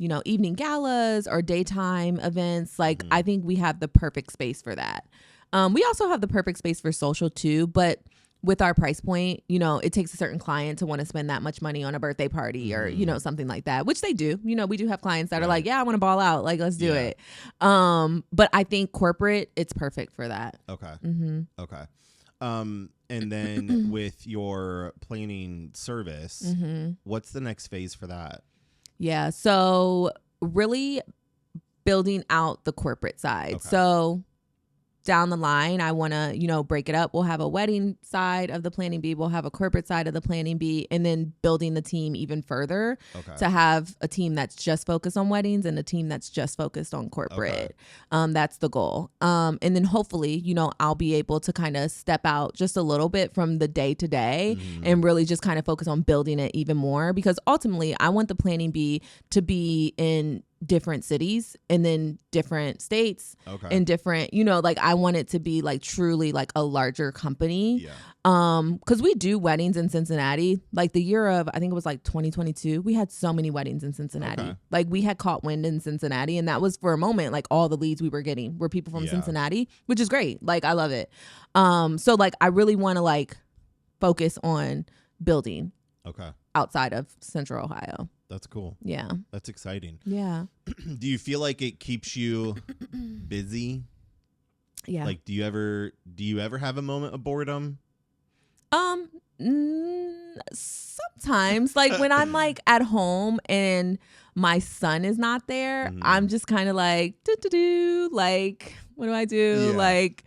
S1: evening galas or daytime events. Like, I think we have the perfect space for that. We also have the perfect space for social too, but with our price point, it takes a certain client to want to spend that much money on a birthday party or, something like that, which they do. We do have clients that are like, yeah, I want to ball out. Like, let's do it. But I think corporate, it's perfect for that.
S2: Okay. Okay. And then with your planning service, what's the next phase for that?
S1: Yeah. So really building out the corporate side.
S2: Okay.
S1: So down the line, I want to, break it up. We'll have a wedding side of the planning bee. We'll have a corporate side of the planning bee, and then building the team even further to have a team that's just focused on weddings and a team that's just focused on corporate. That's the goal. And then hopefully, I'll be able to kind of step out just a little bit from the day to day and really just kind of focus on building it even more, because ultimately I want the planning bee to be in different cities and then different states and different, I want it to be like truly like a larger company. Because we do weddings in Cincinnati. Like the year of, I think it was like 2022, we had so many weddings in Cincinnati. Like we had caught wind in Cincinnati, and that was for a moment, like all the leads we were getting were people from Cincinnati, which is great. Like I love it. So like I really want to like focus on building outside of Central Ohio.
S2: That's cool.
S1: Yeah.
S2: That's exciting.
S1: Yeah.
S2: Do you feel like it keeps you busy?
S1: Yeah.
S2: Like, do you ever have a moment of boredom?
S1: Sometimes, like when I'm like at home and my son is not there, I'm just kind of like, like, what do I do? Like,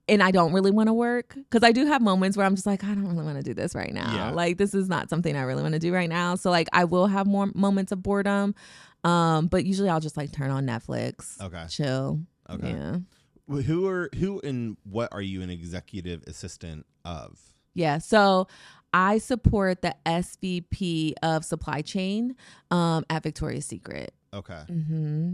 S1: and I don't really want to work, because I do have moments where I'm just like, I don't really want to do this right now. Like, this is not something I really want to do right now. So like, I will have more moments of boredom. But usually I'll just like turn on Netflix. Chill. Yeah.
S2: Who and what are you an executive assistant of?
S1: Yeah. So I support the SVP of supply chain at Victoria's Secret.
S2: Okay.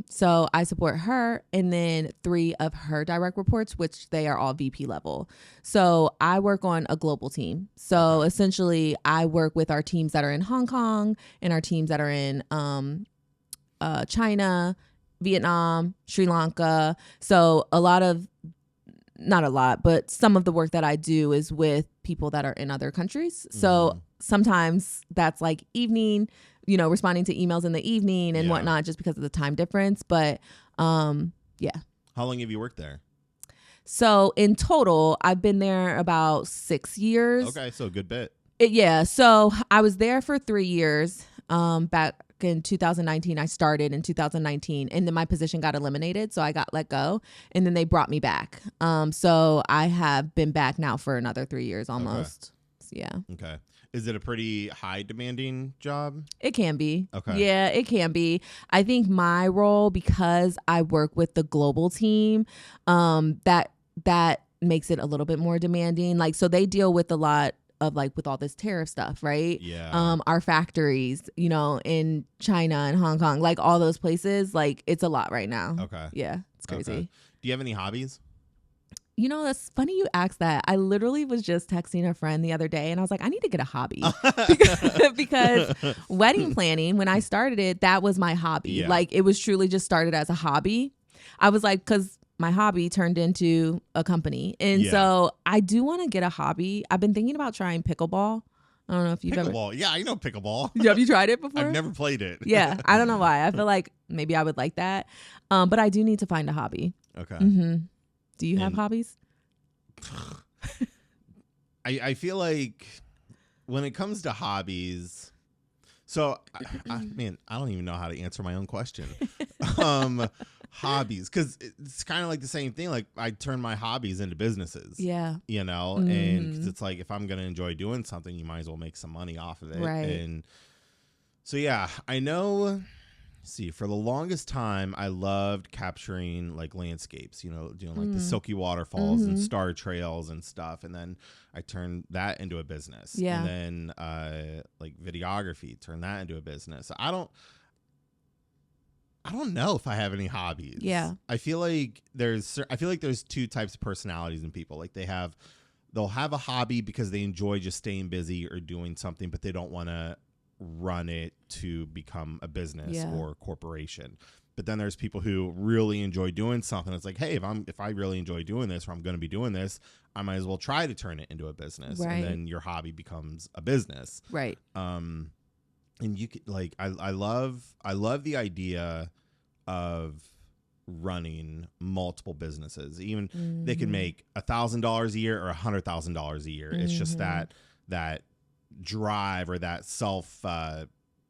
S1: So I support her and then 3 of her direct reports, which they are all VP level. So I work on a global team. So essentially I work with our teams that are in Hong Kong and our teams that are in China, Vietnam, Sri Lanka. So not a lot, but some of the work that I do is with people that are in other countries. So sometimes that's like evening, responding to emails in the evening and whatnot, just because of the time difference. But yeah.
S2: How long have you worked there?
S1: So in total, I've been there about 6 years.
S2: Okay, so a good bit.
S1: So I was there for 3 years. Back in 2019, I started in 2019, and then my position got eliminated, so I got let go, and then they brought me back. So I have been back now for another 3 years almost. Yeah.
S2: Okay. Is it a pretty high demanding job?
S1: It can be.
S2: Okay.
S1: Yeah, it can be. I think my role, because I work with the global team, that makes it a little bit more demanding. Like, so they deal with a lot of like with all this tariff stuff, right?
S2: Yeah.
S1: Our factories, in China and Hong Kong, like all those places, like it's a lot right now.
S2: Okay.
S1: Yeah, it's crazy.
S2: Okay. Do you have any hobbies?
S1: That's funny you asked that. I literally was just texting a friend the other day and I was like, I need to get a hobby because wedding planning, when I started it, that was my hobby.
S2: Yeah.
S1: Like it was truly just started as a hobby. I was like, because my hobby turned into a company. And so I do want to get a hobby. I've been thinking about trying pickleball. I don't know if you've ever.
S2: Pickleball. Yeah, I know pickleball.
S1: Have you tried it before?
S2: I've never played it.
S1: Yeah. I don't know why. I feel like maybe I would like that. But I do need to find a hobby.
S2: Okay.
S1: Mm-hmm. Do you have hobbies?
S2: I feel like when it comes to hobbies, so man, I don't even know how to answer my own question. Hobbies, because it's kind of like the same thing. Like I turn my hobbies into businesses.
S1: Yeah.
S2: You know, and 'cause it's like if I'm gonna enjoy doing something, you might as well make some money off of it.
S1: Right.
S2: And so yeah, I know. See, for the longest time, I loved capturing like landscapes, you know, doing like the silky waterfalls and star trails and stuff. And then I turned that into a business.
S1: Yeah.
S2: And then like videography, turned that into a business. I don't know if I have any hobbies.
S1: Yeah.
S2: I feel like there's two types of personalities in people. Like they'll have a hobby because they enjoy just staying busy or doing something, but they don't want to run it to become a business or a corporation. But then there's people who really enjoy doing something. It's like, hey, if I really enjoy doing this, or I'm going to be doing this, I might as well try to turn it into a business.
S1: Right.
S2: And then your hobby becomes a business.
S1: Right.
S2: And you could like, I love the idea of running multiple businesses. Even they can make $1,000 a year or $100,000 a year. It's just that drive or that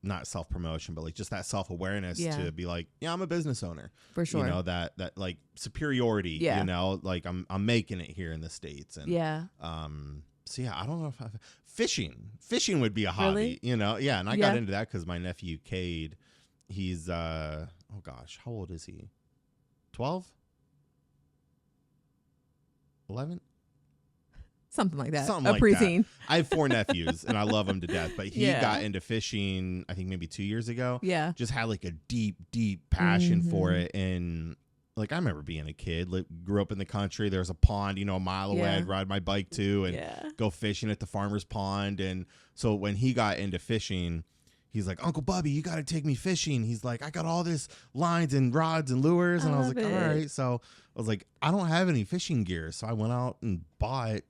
S2: not self-promotion, but like just that self-awareness to be like, yeah, I'm a business owner.
S1: For sure.
S2: You know, that like superiority, you know, like I'm making it here in the States. And so yeah, I don't know if fishing would be a hobby,
S1: really?
S2: You know? Yeah. And I got into that because my nephew Cade, he's oh gosh, how old is he? 12? 11?
S1: Something like that.
S2: Something
S1: a
S2: like
S1: preteen.
S2: that. I have 4 nephews and I love them to death. But he got into fishing, I think maybe 2 years ago.
S1: Yeah.
S2: Just had like a deep, deep passion for it. And like I remember being a kid, like, grew up in the country. There was a pond, you know, a mile away. I'd ride my bike to and go fishing at the farmer's pond. And so when he got into fishing, he's like, Uncle Bubby, you got to take me fishing. He's like, I got all this lines and rods and lures. And I was like, all right. So I was like, I don't have any fishing gear. So I went out and bought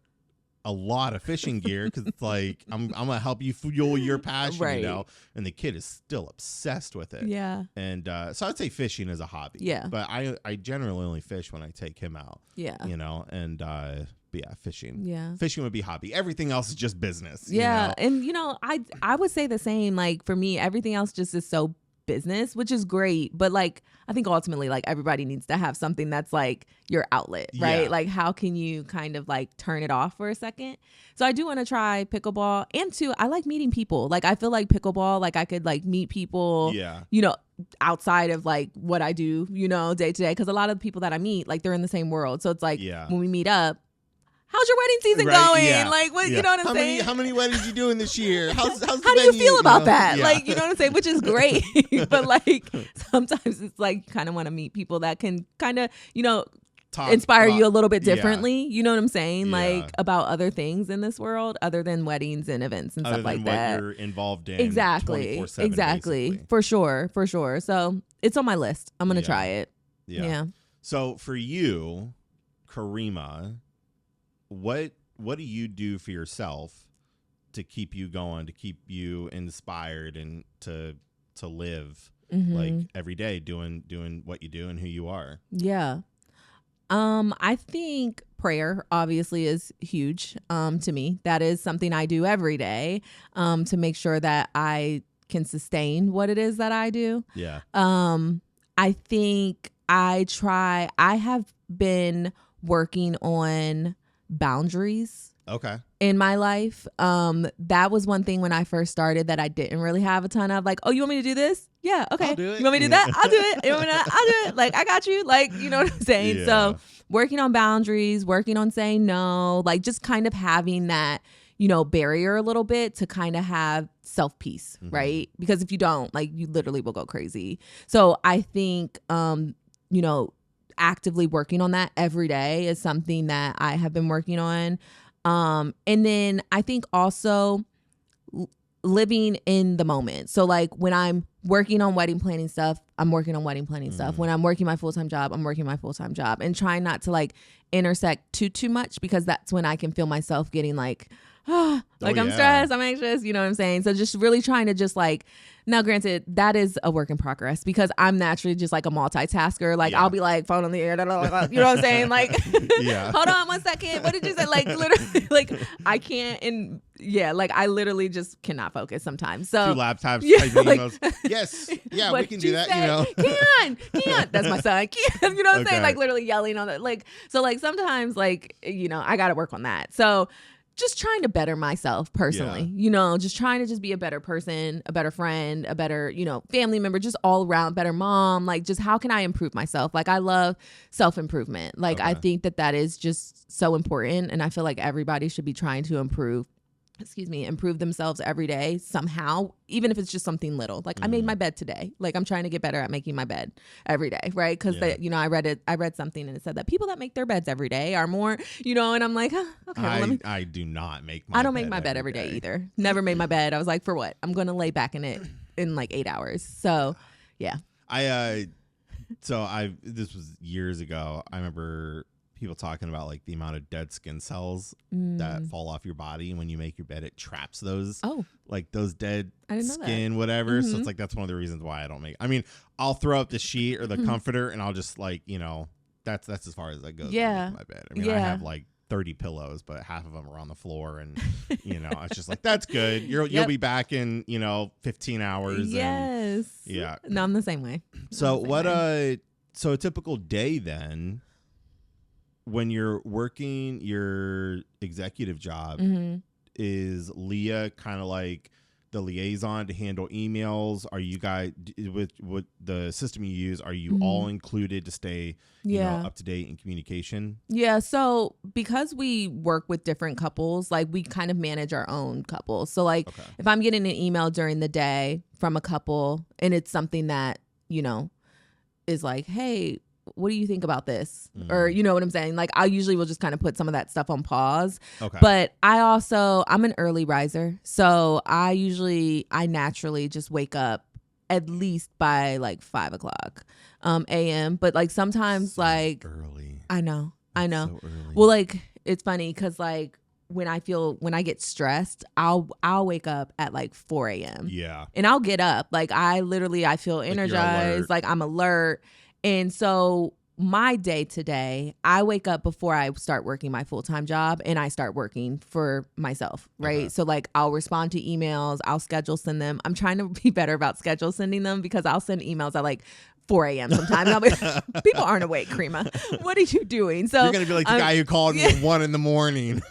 S2: a lot of fishing gear because it's like, I'm going to help you fuel your passion, you know? And the kid is still obsessed with it. Yeah. And so I'd say fishing is a hobby. Yeah. But I generally only fish when I take him out. Yeah. You know, and but yeah, fishing. Yeah. Fishing would be hobby. Everything else is just business.
S1: Yeah.
S2: You know?
S1: And, you know, I would say the same. Like, for me, everything else just is so business, which is great. But, like, I think ultimately, like, everybody needs to have something that's, like, your outlet, right? Yeah. Like, how can you kind of, like, turn it off for a second? So I do want to try pickleball. And, too, I like meeting people. Like, I feel like pickleball, like, I could, like, meet people, you know, outside of, like, what I do, you know, day to day. Because a lot of the people that I meet, like, they're in the same world. So it's like, when we meet up, how's your wedding season going? Yeah. Like, what, you know what I'm saying?
S2: How many weddings you doing this year? How
S1: do you feel about that? Yeah. Like, you know what I'm saying? Which is great. But, like, sometimes it's like you kind of want to meet people that can kind of, you know, inspire you a little bit differently. You know what I'm saying? Like, about other things in this world other than weddings and events and stuff like that.
S2: What you're involved in.
S1: Exactly. Basically. For sure. So it's on my list. I'm going to try it. Yeah.
S2: So for you, Karima, what do you do for yourself to keep you going, to keep you inspired, and to live like every day doing what you do and who you are?
S1: Yeah. I think prayer obviously is huge to me. That is something I do every day to make sure that I can sustain what it is that I do. Yeah. I think I have been working on boundaries in my life. That was one thing when I first started that I didn't really have a ton of. Like, oh, you want me to do this? Yeah, okay. You want me to do that? I'll do it. You want me to? I'll do it. Like, I got you. Like, you know what I'm saying? So working on boundaries, working on saying no, like just kind of having that, you know, barrier a little bit to kind of have self-peace, right? Because if you don't, like, you literally will go crazy. So I think, you know, actively working on that every day is something that I have been working on. And then I think also living in the moment. So like when I'm working on wedding planning stuff, I'm working on wedding planning stuff. When I'm working my full-time job, I'm working my full-time job, and trying not to like intersect too much, because that's when I can feel myself getting like, I'm stressed, I'm anxious, you know what I'm saying? So just really trying to just like, now granted, that is a work in progress, because I'm naturally just like a multitasker. Like I'll be like phone on the air, you know what I'm saying? Like, hold on 1 second. What did you say? Like literally, like I can't, and like I literally just cannot focus sometimes. So
S2: 2 laptops, typing
S1: like,
S2: emails. Yes, we can do that. You know,
S1: Keon, that's my son. Keon, you know what I'm saying? Like literally yelling on it. Like, so like sometimes like, you know, I got to work on that. So just trying to better myself personally, you know, just trying to just be a better person, a better friend, a better, you know, family member, just all around better mom. Like, just how can I improve myself? Like, I love self-improvement. Like, I think that is just so important. And I feel like everybody should be trying to improve themselves every day somehow, even if it's just something little. Like I made my bed today. Like I'm trying to get better at making my bed every day, right? Because you know, I read something and it said that people that make their beds every day are more, you know, and I'm like, okay,
S2: I do not make my
S1: I don't make my bed every day either. Never made my bed. I was like, for what? I'm gonna lay back in it in like 8 hours. So yeah.
S2: This was years ago. I remember people talking about like the amount of dead skin cells that fall off your body when you make your bed. It traps those like those dead skin whatever. So it's like that's one of the reasons why I don't make. I mean, I'll throw up the sheet or the comforter and I'll just like, you know, that's as far as that goes. Yeah, my bed. I mean, I have like 30 pillows, but half of them are on the floor, and you know, it's just like that's good. You'll be back in, you know, 15 hours.
S1: Yes.
S2: And,
S1: no, I'm the same way.
S2: So so a typical day then, when you're working your executive job, is Leah kind of like the liaison to handle emails? Are you guys, with the system you use, are you all included to stay you know, up to date in communication?
S1: Yeah. So because we work with different couples, like we kind of manage our own couples. So like if I'm getting an email during the day from a couple and it's something that, you know, is like, hey, what do you think about this? Or, you know what I'm saying? Like I usually will just kind of put some of that stuff on pause. But I'm an early riser. So I naturally just wake up at least by like 5 o'clock a.m. But like sometimes so like
S2: early.
S1: I know.
S2: So early.
S1: Well, like it's funny because like when I get stressed, I'll wake up at like 4 a.m.
S2: Yeah.
S1: And I'll get up. Like I feel energized. Like I'm alert. And so my day today, I wake up before I start working my full-time job and I start working for myself, right? So like I'll respond to emails, I'll schedule send them. I'm trying to be better about schedule sending them because I'll send emails at like 4 a.m. sometimes. I'll be, people aren't awake, Karima. What are you doing? So
S2: you're going to be like the guy who called me at 1 a.m.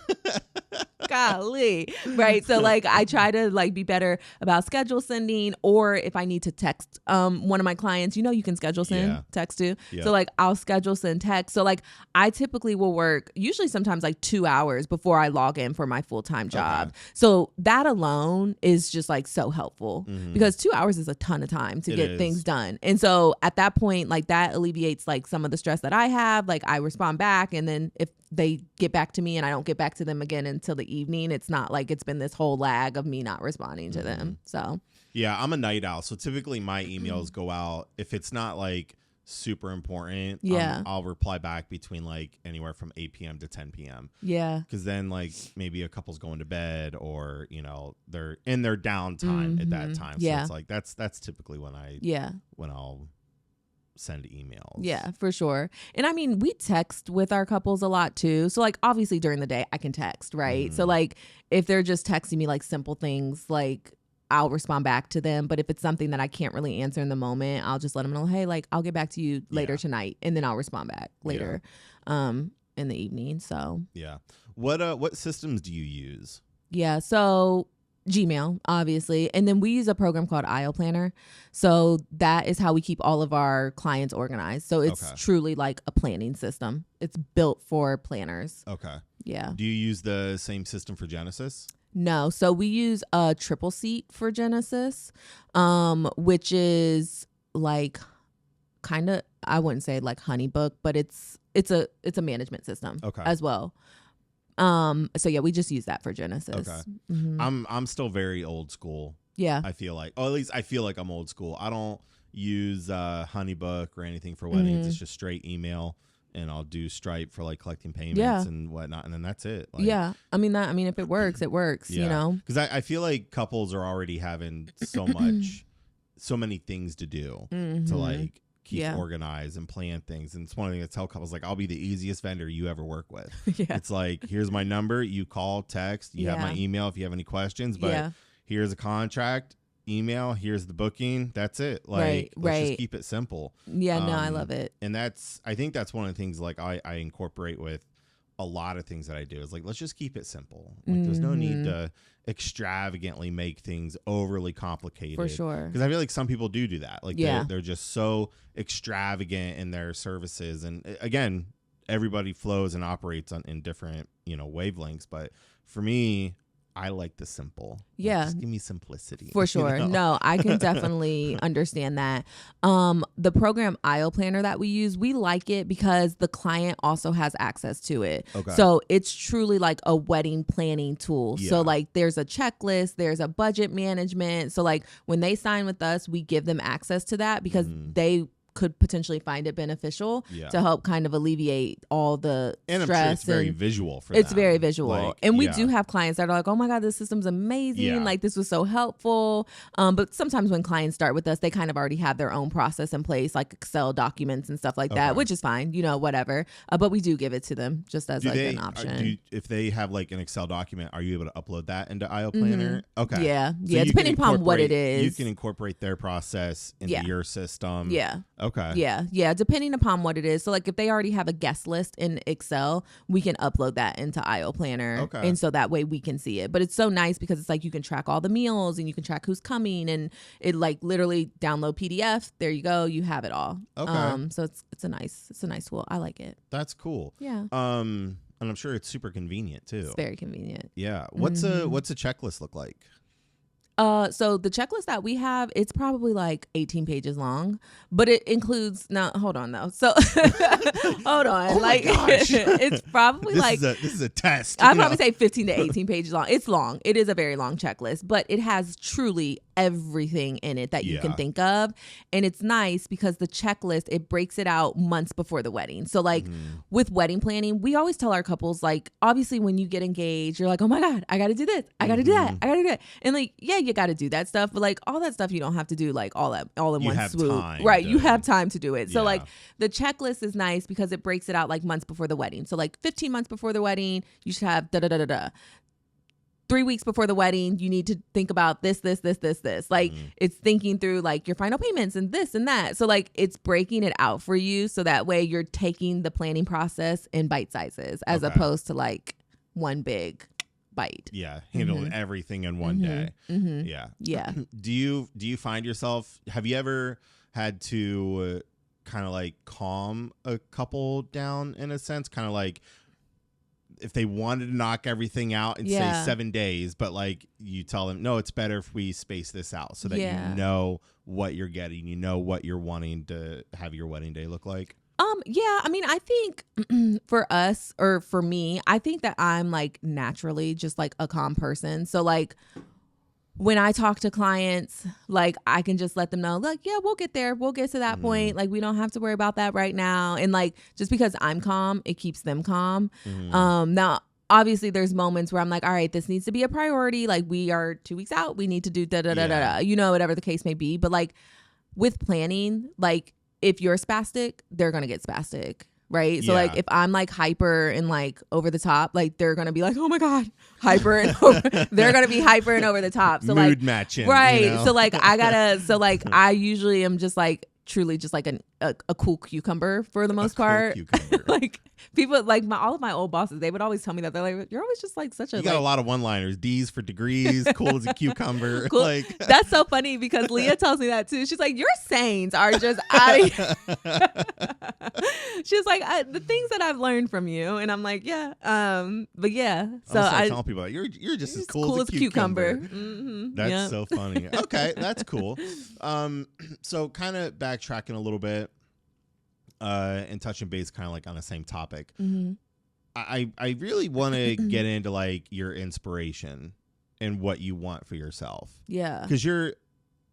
S1: Golly. Right. So like I try to like be better about schedule sending, or if I need to text one of my clients, you know, you can schedule send text too. Yep. So like I'll schedule send text. So like I typically will work usually sometimes like 2 hours before I log in for my full-time job. So that alone is just like so helpful because 2 hours is a ton of time to get things done. And so at that point, like that alleviates like some of the stress that I have. Like I respond back, and then if they get back to me and I don't get back to them again until the evening, it's not like it's been this whole lag of me not responding to them. So
S2: yeah, I'm a night owl, so typically my emails go out if it's not like super important. I'll reply back between like anywhere from 8 p.m. to 10 p.m. Yeah, because then like maybe a couple's going to bed, or you know they're in their downtime at that time. So it's like that's typically when I'll send emails.
S1: Yeah, for sure. And I mean, we text with our couples a lot too. So like obviously during the day I can text, right? So like if they're just texting me like simple things, like I'll respond back to them. But if it's something that I can't really answer in the moment, I'll just let them know, hey, like I'll get back to you later tonight, and then I'll respond back later in the evening. So
S2: yeah. What systems do you use?
S1: Yeah, so Gmail, obviously. And then we use a program called IO Planner. So that is how we keep all of our clients organized. So it's truly like a planning system. It's built for planners.
S2: Okay.
S1: Yeah.
S2: Do you use the same system for Genesis?
S1: No. So we use a triple seat for Genesis, which is like kind of, I wouldn't say like HoneyBook, but it's a management system as well. So yeah, we just use that for Genesis.
S2: Okay.
S1: Mm-hmm.
S2: I'm still very old school.
S1: Yeah.
S2: I feel like, at least I feel like I'm old school. I don't use Honeybook or anything for weddings.
S1: Mm-hmm.
S2: It's just straight email, and I'll do Stripe for like collecting payments and whatnot, and then that's it. Like,
S1: yeah. I mean, if it works, it works.
S2: yeah.
S1: You know,
S2: because I feel like couples are already having so many things to do to like keep organized and plan things. And it's one of the things I tell couples, like, I'll be the easiest vendor you ever work with. It's like, here's my number, you call, text, you have my email if you have any questions, but here's a contract, email, here's the booking, that's it. Like, let's just keep it simple.
S1: No, I love it.
S2: And I think that's one of the things like I incorporate with a lot of things that I do is like, let's just keep it simple. Like, there's no need to extravagantly make things overly complicated.
S1: For sure.
S2: Because I feel like some people do that. Like, they're just so extravagant in their services. And again, everybody flows and operates in different, wavelengths. But for me, I like the simple.
S1: Yeah.
S2: Like, just give me simplicity.
S1: For sure. No, I can definitely understand that. The program Aisle Planner that we use, we like it because the client also has access to it. Okay. So it's truly like a wedding planning tool. Yeah. So like there's a checklist, there's a budget management. So like when they sign with us, we give them access to that because they could potentially find it beneficial to help kind of alleviate all the
S2: and
S1: stress.
S2: I'm sure it's very visual for
S1: It's
S2: them.
S1: very visual.
S2: Like,
S1: and we do have clients that are like, oh my God, this system's amazing. Like, this was so helpful. But sometimes when clients start with us, they kind of already have their own process in place, like Excel documents and stuff like that, which is fine, whatever. But we do give it to them just as an option.
S2: If they have like an Excel document, are you able to upload that into Aisle Planner? Okay.
S1: Yeah.
S2: So
S1: yeah. Depending upon what it is.
S2: You can incorporate their process into your system.
S1: Yeah.
S2: Okay.
S1: Yeah. Yeah. Depending upon what it is. So like if they already have a guest list in Excel, we can upload that into Aisle Planner. Okay. And so that way we can see it. But it's so nice because it's like you can track all the meals and you can track who's coming and it like literally download PDF. There you go. You have it all. Okay. So it's a nice tool. I like it.
S2: That's cool.
S1: Yeah.
S2: And I'm sure it's super convenient too.
S1: It's very convenient.
S2: Yeah. What's a checklist look like?
S1: So the checklist that we have, it's probably like 18 pages long, but it includes hold on though. So hold on.
S2: Oh
S1: like it's probably
S2: this is a test.
S1: I'd probably say 15 to 18 pages long. It's long. It is a very long checklist, but it has truly everything in it that you can think of. And it's nice because the checklist, it breaks it out months before the wedding. So like with wedding planning, we always tell our couples, like, obviously when you get engaged, you're like, oh my God, I got to do this. I got to do that. I got to do that. And like, yeah, you got to do that stuff. But like all that stuff, you don't have to do like all in one swoop. Right. You have time to do it. So like the checklist is nice because it breaks it out like months before the wedding. So like 15 months before the wedding, you should have 3 weeks before the wedding, you need to think about this. Like it's thinking through like your final payments and this and that. So like it's breaking it out for you. So that way you're taking the planning process in bite sizes as opposed to like one big bite.
S2: Yeah. Handling everything in one day. Yeah.
S1: Yeah.
S2: Do you find yourself, have you ever had to kind of like calm a couple down in a sense? Kind of like, if they wanted to knock everything out in say 7 days, but like you tell them, no, it's better if we space this out so that you know what you're getting, you know what you're wanting to have your wedding day look like.
S1: Yeah, I mean, I think for us or for me, I think that I'm like naturally just like a calm person. So like when I talk to clients, like I can just let them know, like, yeah, we'll get there. We'll get to that point. Like we don't have to worry about that right now. And like, just because I'm calm, it keeps them calm. Now, obviously there's moments where I'm like, all right, this needs to be a priority. Like we are 2 weeks out. We need to do whatever the case may be. But like with planning, like if you're spastic, they're going to get spastic. Right. So like if I'm like hyper and like over the top, like they're going to be like, oh my God, hyper and they're going to be hyper and over the top. So
S2: mood
S1: like
S2: matching.
S1: Right.
S2: You know?
S1: So like I usually am just like truly just like a cool cucumber for the most part. Like people like all of my old bosses, they would always tell me that. They're like, you're always just like such a,
S2: you got a lot of one-liners. D's for degrees, cool as a cucumber.
S1: Cool.
S2: Like
S1: that's so funny because Leah tells me that too. She's like, your sayings are just out of here. She's like, the things that I've learned from you, and I'm like, yeah, but yeah. So I
S2: tell people that you're just as cool as a cucumber. That's so funny. Okay, that's cool. So kind of backtracking a little bit, and touching base kind of like on the same topic. I really want to get into like your inspiration and what you want for yourself.
S1: Yeah.
S2: Because you're a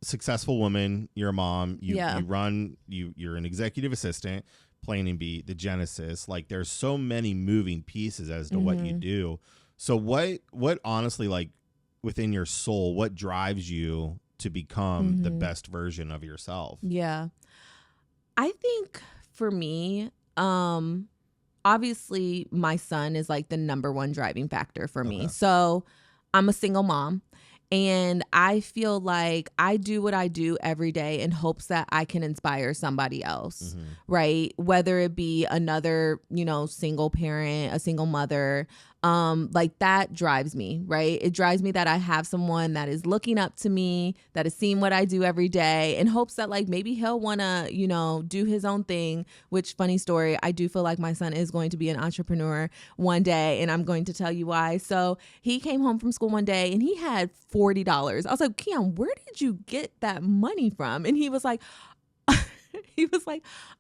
S2: successful woman, you're a mom, you
S1: Yeah.
S2: you're an executive assistant, Plain and B, the Genesis. Like there's so many moving pieces as to what you do. So what honestly, like within your soul, what drives you to become the best version of yourself?
S1: Yeah. I think for me, obviously my son is like the number one driving factor for me. So I'm a single mom, and I feel like I do what I do every day in hopes that I can inspire somebody else, right? Whether it be another, single parent, a single mother, like that drives me, right? It drives me that I have someone that is looking up to me, that is seeing what I do every day, in hopes that like maybe he'll want to, do his own thing, which, funny story, I do feel like my son is going to be an entrepreneur one day, and I'm going to tell you why. So he came home from school one day and he had $40. I was like, Keon, where did you get that money from? And he was like,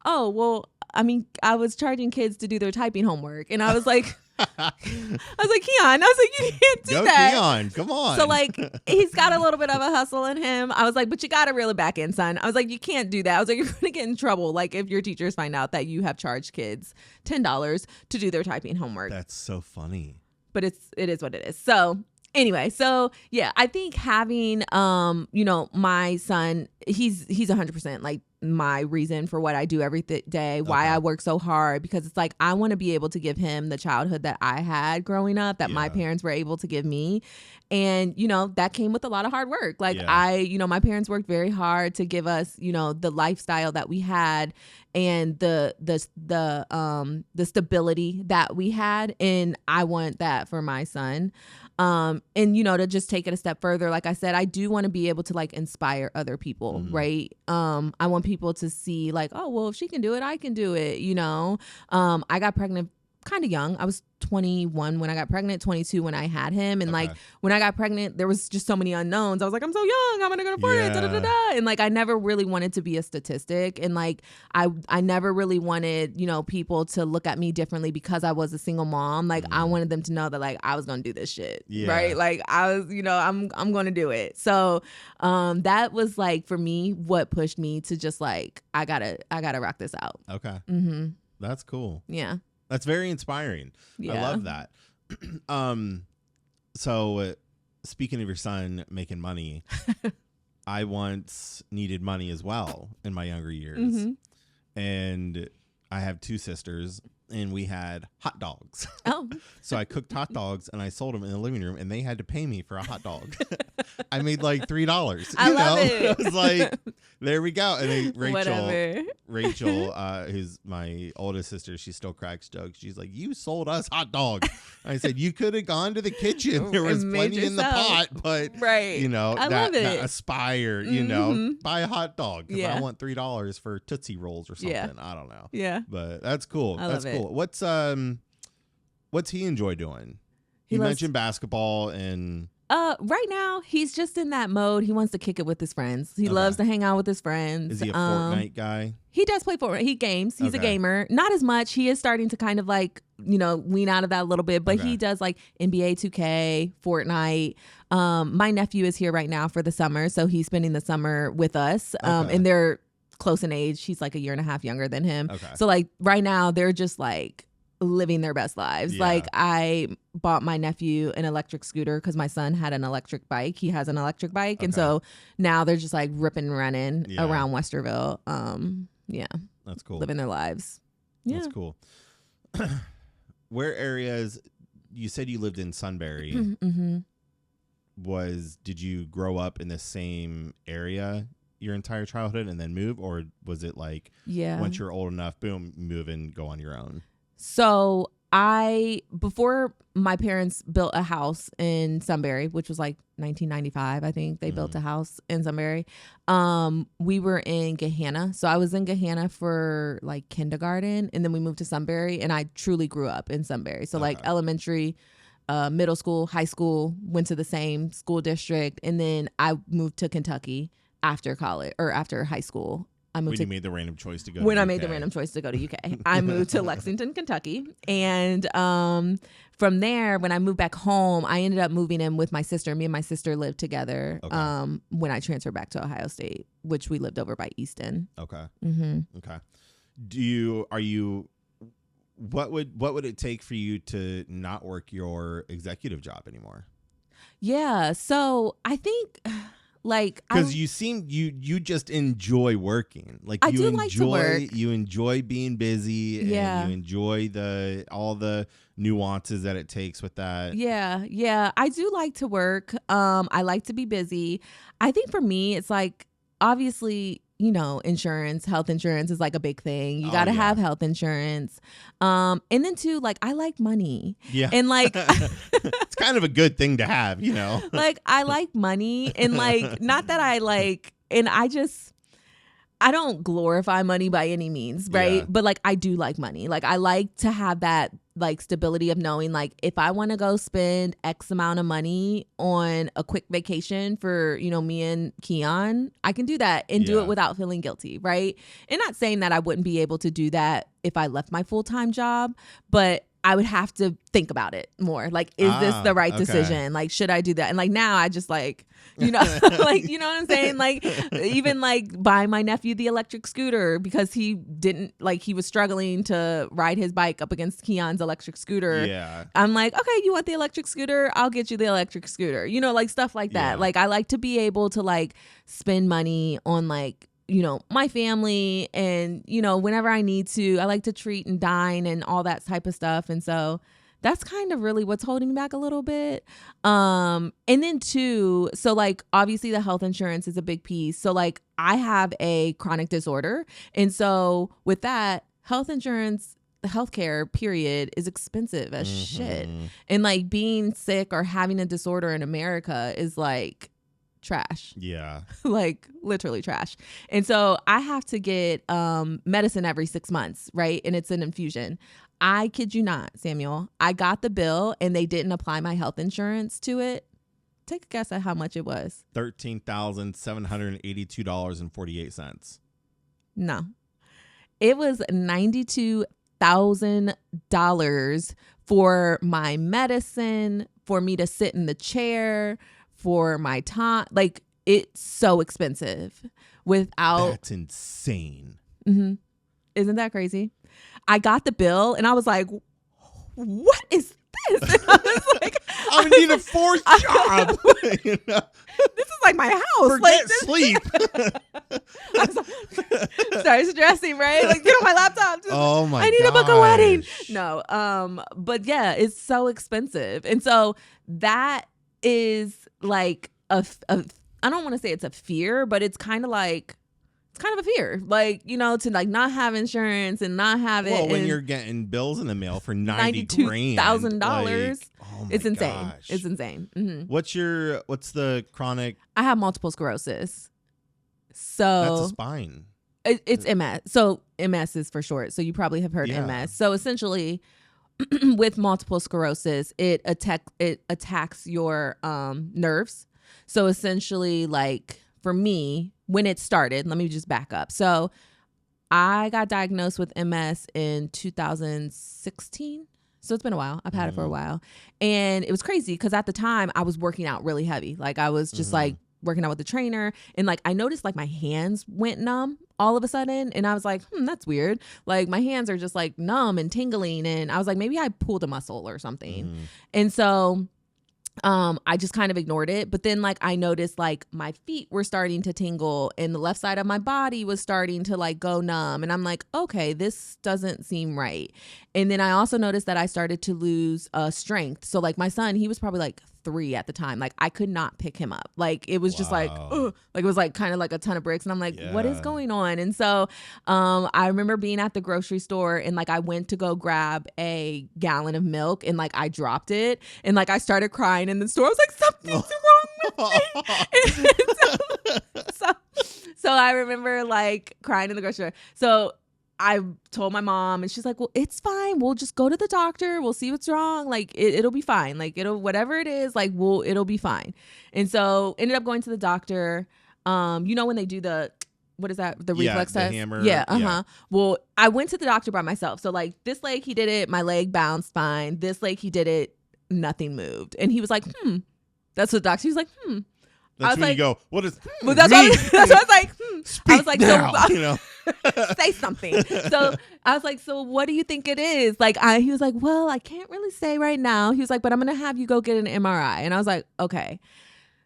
S1: oh, well, I mean, I was charging kids to do their typing homework. And I was like, Keon, you can't do that.
S2: Keon, come on.
S1: So like, he's got a little bit of a hustle in him. I was like, but you got to reel it back in, son. I was like, you can't do that. I was like, you're going to get in trouble. Like if your teachers find out that you have charged kids $10 to do their typing homework.
S2: That's so funny.
S1: But it is what it is. So anyway, so yeah, I think having, my son, he's 100% like my reason for what I do every day, why I work so hard, because it's like, I want to be able to give him the childhood that I had growing up, that my parents were able to give me. And, that came with a lot of hard work. Like my parents worked very hard to give us, the lifestyle that we had and the stability that we had. And I want that for my son. And, to just take it a step further, like I said, I do want to be able to like inspire other people, right? I want people to see like, oh, well, if she can do it, I can do it. I got pregnant kind of young. I was 21 when I got pregnant, 22 when I had him. And like when I got pregnant, there was just so many unknowns. I was like, I'm so young, I'm gonna afford it, da, da, da, da. And like I never really wanted to be a statistic. And like I never really wanted, people to look at me differently because I was a single mom. Like I wanted them to know that like I was gonna do this shit. Right. Like I was, I'm gonna do it. So that was like for me what pushed me to just like I gotta rock this out.
S2: Okay. That's cool.
S1: Yeah.
S2: That's very inspiring. I love that. So speaking of your son making money, I once needed money as well in my younger years. And I have two sisters, and we had hot dogs.
S1: Oh.
S2: So I cooked hot dogs and I sold them in the living room, and they had to pay me for a hot dog. I made like $3.
S1: I love it.
S2: I was like, there we go. And then
S1: Whatever.
S2: Rachel, who's my oldest sister, she still cracks jokes. She's like, you sold us hot dogs. I said, you could have gone to the kitchen. There was plenty in the pot, but
S1: right.
S2: I love it. That aspire, buy a hot dog because I want $3 for Tootsie Rolls or something.
S1: Yeah.
S2: I don't know.
S1: Yeah.
S2: But that's cool. That's cool. What's he enjoy doing? He mentioned basketball and
S1: right now he's just in that mode. He wants to kick it with his friends. He loves to hang out with his friends.
S2: Is he a Fortnite guy?
S1: He does play Fortnite. He games. He's a gamer. Not as much. He is starting to kind of like, wean out of that a little bit, but he does like NBA 2K, Fortnite. My nephew is here right now for the summer, so he's spending the summer with us. And they're close in age. He's like a year and a half younger than him. So like right now they're just like living their best lives. Like I bought my nephew an electric scooter because my son had an electric bike. He has an electric bike. And so now they're just like ripping and running around Westerville.
S2: That's cool.
S1: Living their lives. Yeah.
S2: That's cool. Where areas, you said you lived in Sunbury. Did you grow up in the same area your entire childhood and then move, or was it like once you're old enough, boom, move and go on your own?
S1: So before my parents built a house in Sunbury, which was like 1995, I think they built a house in Sunbury. We were in Gahanna. So I was in Gahanna for like kindergarten, and then we moved to Sunbury, and I truly grew up in Sunbury. So like elementary, middle school, high school, went to the same school district. And then I moved to Kentucky after college or after high school. I moved
S2: when
S1: to
S2: you made the random choice to go
S1: when
S2: to
S1: I
S2: UK.
S1: made the random choice to go to UK. I moved to Lexington, Kentucky. And from there, when I moved back home, I ended up moving in with my sister. Me and my sister lived together when I transferred back to Ohio State, which we lived over by Easton.
S2: Okay.
S1: Mm-hmm.
S2: Okay. What would it take for you to not work your executive job anymore?
S1: Yeah. So I think
S2: because you just enjoy working. Like
S1: I
S2: you
S1: do
S2: enjoy
S1: like to work.
S2: You enjoy being busy
S1: Yeah.
S2: and you enjoy all the nuances that it takes with that.
S1: Yeah. Yeah. I do like to work. I like to be busy. I think for me, it's like, obviously, insurance, health insurance is like a big thing. You got to have health insurance. And then too, like, I like money.
S2: Yeah.
S1: And like,
S2: it's kind of a good thing to have,
S1: Like, I like money, and like, not that I like, and I don't glorify money by any means, right?
S2: Yeah.
S1: But like, I do like money. Like, I like to have that like stability of knowing, like, if I want to go spend X amount of money on a quick vacation for, me and Keon, I can do that and do it without feeling guilty, right? And not saying that I wouldn't be able to do that if I left my full-time job, but I would have to think about it more. Like, is this the right decision? Like, should I do that? And like, now I just like, like, you know what I'm saying? Like, even like buying my nephew the electric scooter because he was struggling to ride his bike up against Keon's electric scooter.
S2: Yeah.
S1: I'm like, okay, you want the electric scooter? I'll get you the electric scooter. Like stuff like that.
S2: Yeah.
S1: Like, I like to be able to like spend money on like, my family, and, whenever I need to, I like to treat and dine and all that type of stuff. And so that's kind of really what's holding me back a little bit. And then too, so like, obviously the health insurance is a big piece. So like, I have a chronic disorder. And so with that, health insurance, the healthcare period is expensive as shit. And like, being sick or having a disorder in America is like trash.
S2: Yeah.
S1: Like, literally trash. And so I have to get medicine every 6 months, right? And it's an infusion. I kid you not, Samuel. I got the bill and they didn't apply my health insurance to it. Take a guess at how much it was.
S2: $13,782.48.
S1: No. It was $92,000 for my medicine, for me to sit in the chair, for my time. Like, it's so expensive without.
S2: That's insane.
S1: Mm-hmm. Isn't that crazy? I got the bill and I was like, what is this? And I was like,
S2: I need a fourth job.
S1: This is like my house.
S2: Forget sleep.
S1: Started stressing, right? Like, get on my laptop.
S2: Oh my!
S1: I need to book a wedding. No, but yeah, it's so expensive, and so that is like a I don't want to say it's a fear, but it's kind of a fear, like, to like not have insurance and not have it.
S2: Well, when you're getting bills in the mail for $92,000, oh
S1: it's insane.
S2: Gosh.
S1: It's insane. Mm-hmm.
S2: What's the chronic?
S1: I have multiple sclerosis. So
S2: that's a spine.
S1: It's MS. So MS is for short. So you probably have heard MS. So essentially, with multiple sclerosis, it attacks your nerves. So essentially, like, for me, when it started, let me just back up. So I got diagnosed with MS in 2016. So it's been a while. I've had it for a while. And it was crazy because at the time I was working out really heavy. Like, I was just like working out with the trainer, and like, I noticed like my hands went numb all of a sudden. And I was like, that's weird. Like, my hands are just like numb and tingling. And I was like, maybe I pulled a muscle or something. And so I just kind of ignored it. But then like, I noticed like my feet were starting to tingle and the left side of my body was starting to like go numb. And I'm like, okay, this doesn't seem right. And then I also noticed that I started to lose strength. So like, my son, he was probably like 3 at the time. Like, I could not pick him up. Like, it was just like, ugh. Like, it was like kind of like a ton of bricks. And I'm like, what is going on? And so I remember being at the grocery store and like, I went to go grab a gallon of milk and like, I dropped it and like, I started crying in the store. I was like, something's wrong with me. So I remember like crying in the grocery store. So I told my mom and she's like, well, it's fine. We'll just go to the doctor. We'll see what's wrong. Like, it'll be fine. Like, whatever it is, like, it'll be fine. And so ended up going to the doctor. When they do the what is that? The
S2: Yeah,
S1: reflex
S2: the
S1: test?
S2: hammer.
S1: Yeah.
S2: Yeah.
S1: Well, I went to the doctor by myself. So like this leg, he did it. My leg bounced fine. This leg, he did it. Nothing moved. And he was like, That's what the doctor, he was like, I
S2: That's
S1: was
S2: when
S1: like,
S2: you go, what is
S1: well, that's what I was like,
S2: Speak
S1: I was like,
S2: now,
S1: so
S2: you know?
S1: say something. So I was like, so what do you think it is? Like, he was like, well, I can't really say right now. He was like, but I'm going to have you go get an MRI. And I was like, okay.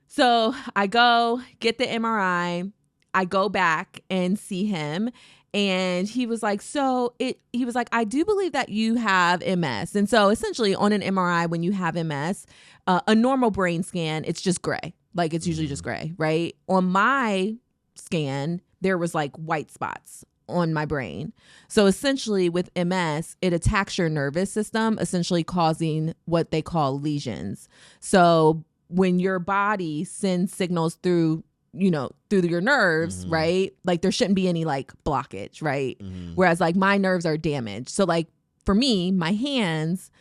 S1: So I go get the MRI. I go back and see him. And he was like, he was like, I do believe that you have MS. And so essentially on an MRI, when you have MS, a normal brain scan, it's just gray. Like it's usually just gray, right? On my scan, there was like white spots on my brain. So essentially with MS, it attacks your nervous system, essentially causing what they call lesions. So when your body sends signals through your nerves, right? Like there shouldn't be any like blockage, right? Whereas like my nerves are damaged. So like for me, my hands,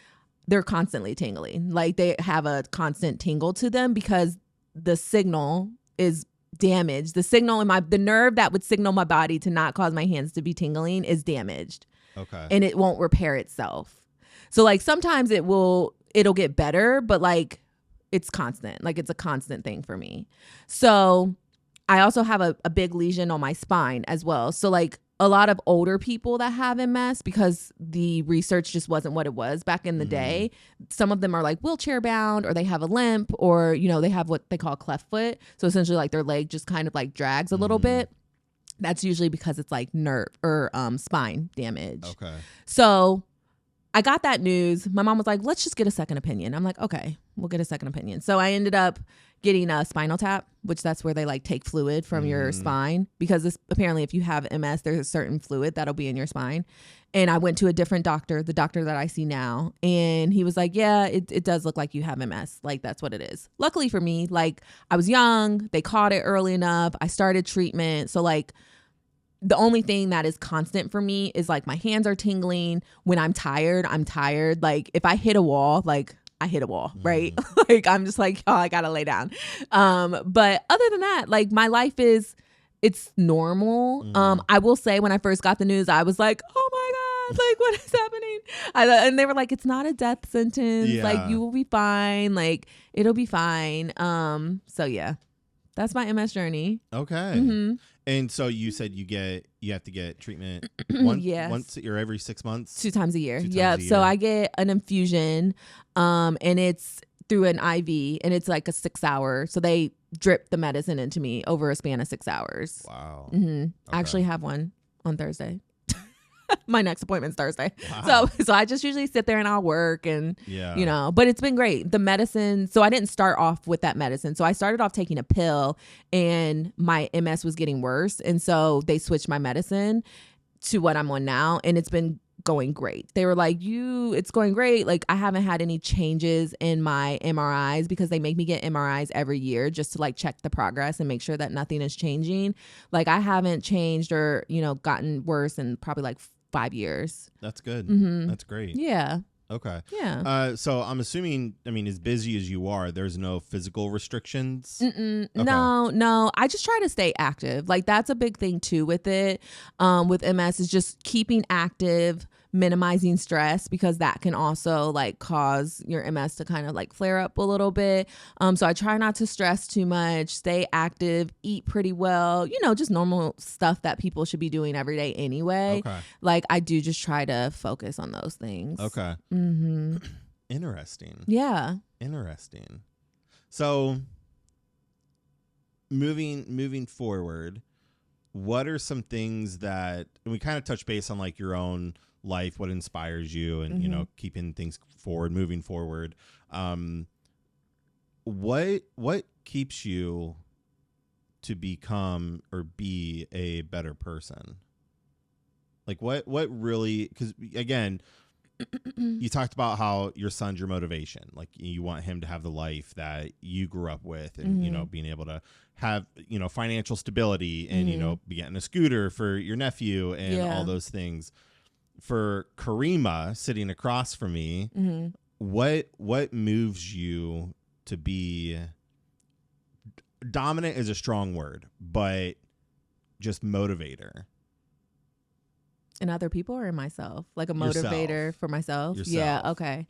S1: they're constantly tingling. Like they have a constant tingle to them because the signal is damaged. The signal in the nerve that would signal my body to not cause my hands to be tingling is damaged.
S2: Okay.
S1: And it won't repair itself. So like sometimes it'll get better, but like it's constant. Like it's a constant thing for me. So I also have a big lesion on my spine as well. So like a lot of older people that have MS, because the research just wasn't what it was back in the day, some of them are like wheelchair bound, or they have a limp, or, they have what they call cleft foot. So essentially like their leg just kind of like drags a little bit. That's usually because it's like nerve or spine damage.
S2: Okay.
S1: So I got that news. My mom was like, let's just get a second opinion. I'm like, okay, we'll get a second opinion. So I ended up getting a spinal tap, which that's where they like take fluid from your spine, because apparently if you have MS, there's a certain fluid that'll be in your spine. And I went to a different doctor, the doctor that I see now. And he was like, yeah, it does look like you have MS. Like that's what it is. Luckily for me, like I was young, they caught it early enough. I started treatment. So like, the only thing that is constant for me is like my hands are tingling. When I'm tired, I'm tired. Like if I hit a wall, like I hit a wall, right? Like I'm just like, oh, I gotta lay down. But other than that, like my life it's normal. I will say when I first got the news, I was like, oh my God, like what is happening? And they were like, it's not a death sentence.
S2: Yeah.
S1: Like you will be fine. Like it'll be fine. So yeah, that's my MS journey.
S2: Okay. And so you said you have to get treatment once or every 6 months?
S1: 2 times a year. Yep. So I get an infusion, and it's through an IV, and it's like a 6-hour. So they drip the medicine into me over a span of 6 hours.
S2: Wow.
S1: Okay. I actually have one on Thursday. My next appointment's Thursday.
S2: Wow.
S1: So I just usually sit there and I'll work and, but it's been great. The medicine. So I didn't start off with that medicine. So I started off taking a pill and my MS was getting worse. And so they switched my medicine to what I'm on now. And it's been going great. They were like, it's going great. Like I haven't had any changes in my MRIs, because they make me get MRIs every year just to like check the progress and make sure that nothing is changing. Like I haven't changed or, gotten worse in probably like 5 years.
S2: That's good. That's great.
S1: Yeah.
S2: Okay.
S1: Yeah.
S2: So I'm assuming, as busy as you are, there's no physical restrictions?
S1: Okay. No. I just try to stay active. Like that's a big thing too with it. With MS is just keeping active, minimizing stress, because that can also like cause your MS to kind of like flare up a little bit. So I try not to stress too much, stay active, eat pretty well, just normal stuff that people should be doing every day anyway.
S2: Okay.
S1: Like I do just try to focus on those things.
S2: Okay. Interesting.
S1: Yeah.
S2: Interesting. So moving forward, what are some things that, and we kind of touch base on like your own life, what inspires you, and keeping things moving forward. What keeps you to become or be a better person? Like what really, because again, you talked about how your son's your motivation. Like you want him to have the life that you grew up with, and being able to have financial stability, and be getting a scooter for your nephew and all those things. For Karima sitting across from me, what moves you to be dominant is a strong word, but just motivator?
S1: In other people or in myself? Like a
S2: Yourself.
S1: motivator for myself?
S2: Yourself.
S1: Yeah, okay.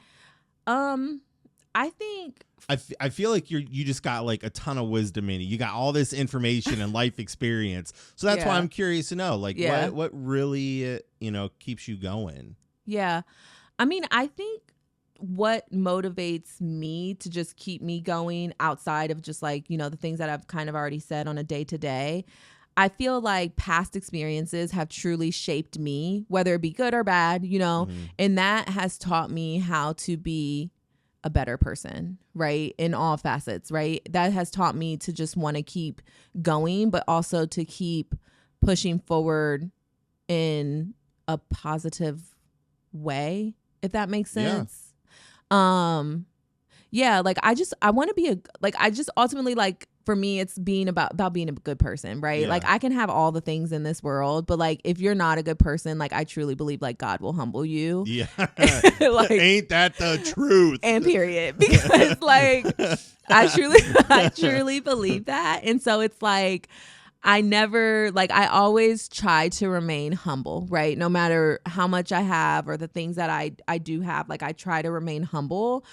S1: I think
S2: I feel like you just got like a ton of wisdom in you. You got all this information and life experience. So that's why I'm curious to know, like, what really, keeps you going?
S1: Yeah. I mean, I think what motivates me to just keep me going outside of just like, the things that I've kind of already said on a day to day, I feel like past experiences have truly shaped me, whether it be good or bad, and that has taught me how to be a better person, right? In all facets, right? That has taught me to just want to keep going, but also to keep pushing forward in a positive way, if that makes sense. Yeah. Like I want to be I just ultimately, like, for me, it's being about being a good person, right?
S2: Yeah.
S1: Like, I can have all the things in this world, but like, if you're not a good person, like, I truly believe like God will humble you.
S2: Yeah.
S1: Like,
S2: ain't that the truth?
S1: And period. Because like, I truly believe that. And so it's like, I always try to remain humble, right? No matter how much I have or the things that I do have, like, I try to remain humble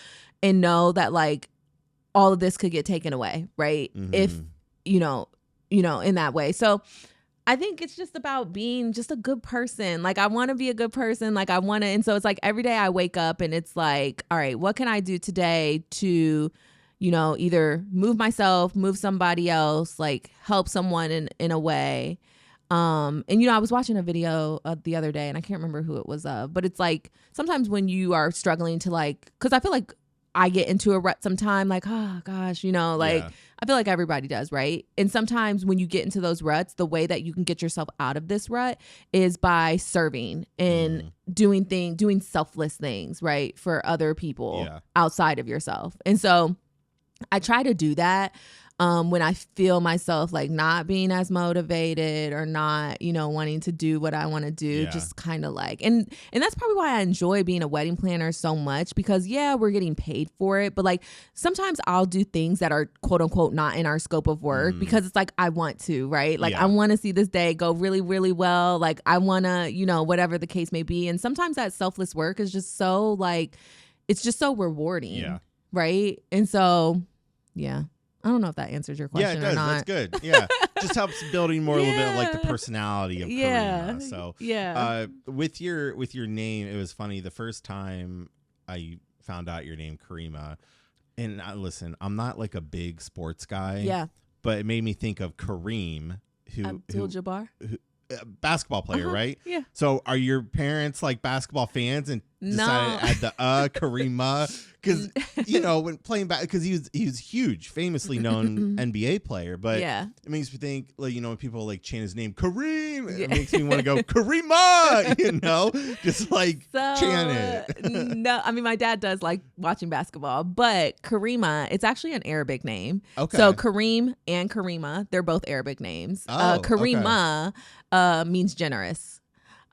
S1: and know that like all of this could get taken away, right?
S2: Mm-hmm.
S1: If, in that way. So I think it's just about being just a good person. Like, I want to be a good person. Like, and so it's like every day I wake up and it's like, all right, what can I do today to, either move myself, move somebody else, like help someone in a way. And I was watching a video the other day and I can't remember who it was of, but it's like sometimes when you are struggling to like, cause I feel like I get into a rut sometime, like, oh gosh, I feel like everybody does, right? And sometimes when you get into those ruts, the way that you can get yourself out of this rut is by serving and doing selfless things, right? For other people outside of yourself. And so I try to do that when I feel myself like not being as motivated or not, wanting to do what I want to do, just kind of like, and that's probably why I enjoy being a wedding planner so much, because we're getting paid for it. But like, sometimes I'll do things that are quote unquote not in our scope of work because it's like, I want to, right? Like, I want to see this day go really, really well. Like, I want to, whatever the case may be. And sometimes that selfless work is just so like, it's just so rewarding.
S2: Yeah.
S1: Right. And so, yeah. I don't know if that answers your question or not.
S2: That's good. Yeah. Just helps building more a little bit of like the personality of Karima. So with your name, it was funny. The first time I found out your name, Karima, and listen, I'm not like a big sports guy. Yeah. But it made me think of Kareem,
S1: Abdul-Jabbar.
S2: Basketball player, right?
S1: Yeah.
S2: So are your parents like basketball fans and decided to add the Karima? Because when playing back, because he was huge, famously known NBA player, but it makes me think like when people like chant his name Kareem, it makes me want to go Karima, just like chant it.
S1: No, I mean my dad does like watching basketball, but Karima, it's actually an Arabic name. Okay. So Kareem and Karima, they're both Arabic names. Karima means generous.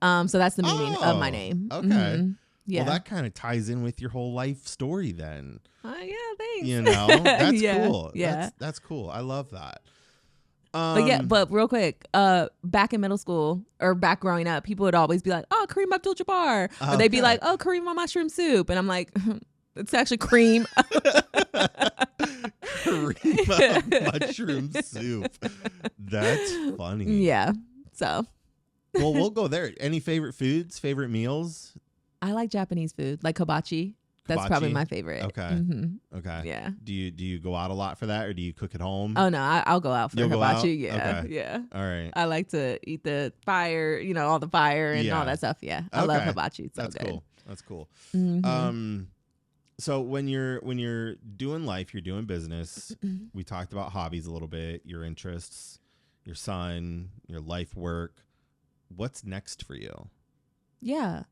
S1: So that's the meaning of my name.
S2: Okay. Mm-hmm. Yeah. Well, that kind of ties in with your whole life story then.
S1: Yeah, thanks.
S2: That's cool. Yeah. That's cool. I love that.
S1: But real quick, back in middle school or back growing up, people would always be like, oh, Kareem Abdul-Jabbar. Or they'd be like, oh, Kareem mushroom soup. And I'm like, it's actually cream.
S2: Kareem mushroom soup. That's funny.
S1: Yeah. So.
S2: Well, we'll go there. Any favorite foods, favorite meals?
S1: I like Japanese food, like hibachi. That's probably my favorite.
S2: Okay.
S1: Mm-hmm.
S2: Okay.
S1: Yeah.
S2: Do you go out a lot for that, or do you cook at home?
S1: Oh no, I'll go out for hibachi. Yeah.
S2: Okay.
S1: Yeah.
S2: All right.
S1: I like to eat the fire, all the fire and all that stuff. Yeah. I love hibachi. It's so
S2: That's
S1: good.
S2: cool. That's cool.
S1: Mm-hmm.
S2: So when you're doing life, you're doing business. We talked about hobbies a little bit, your interests, your son, your life work. What's next for you?
S1: Yeah.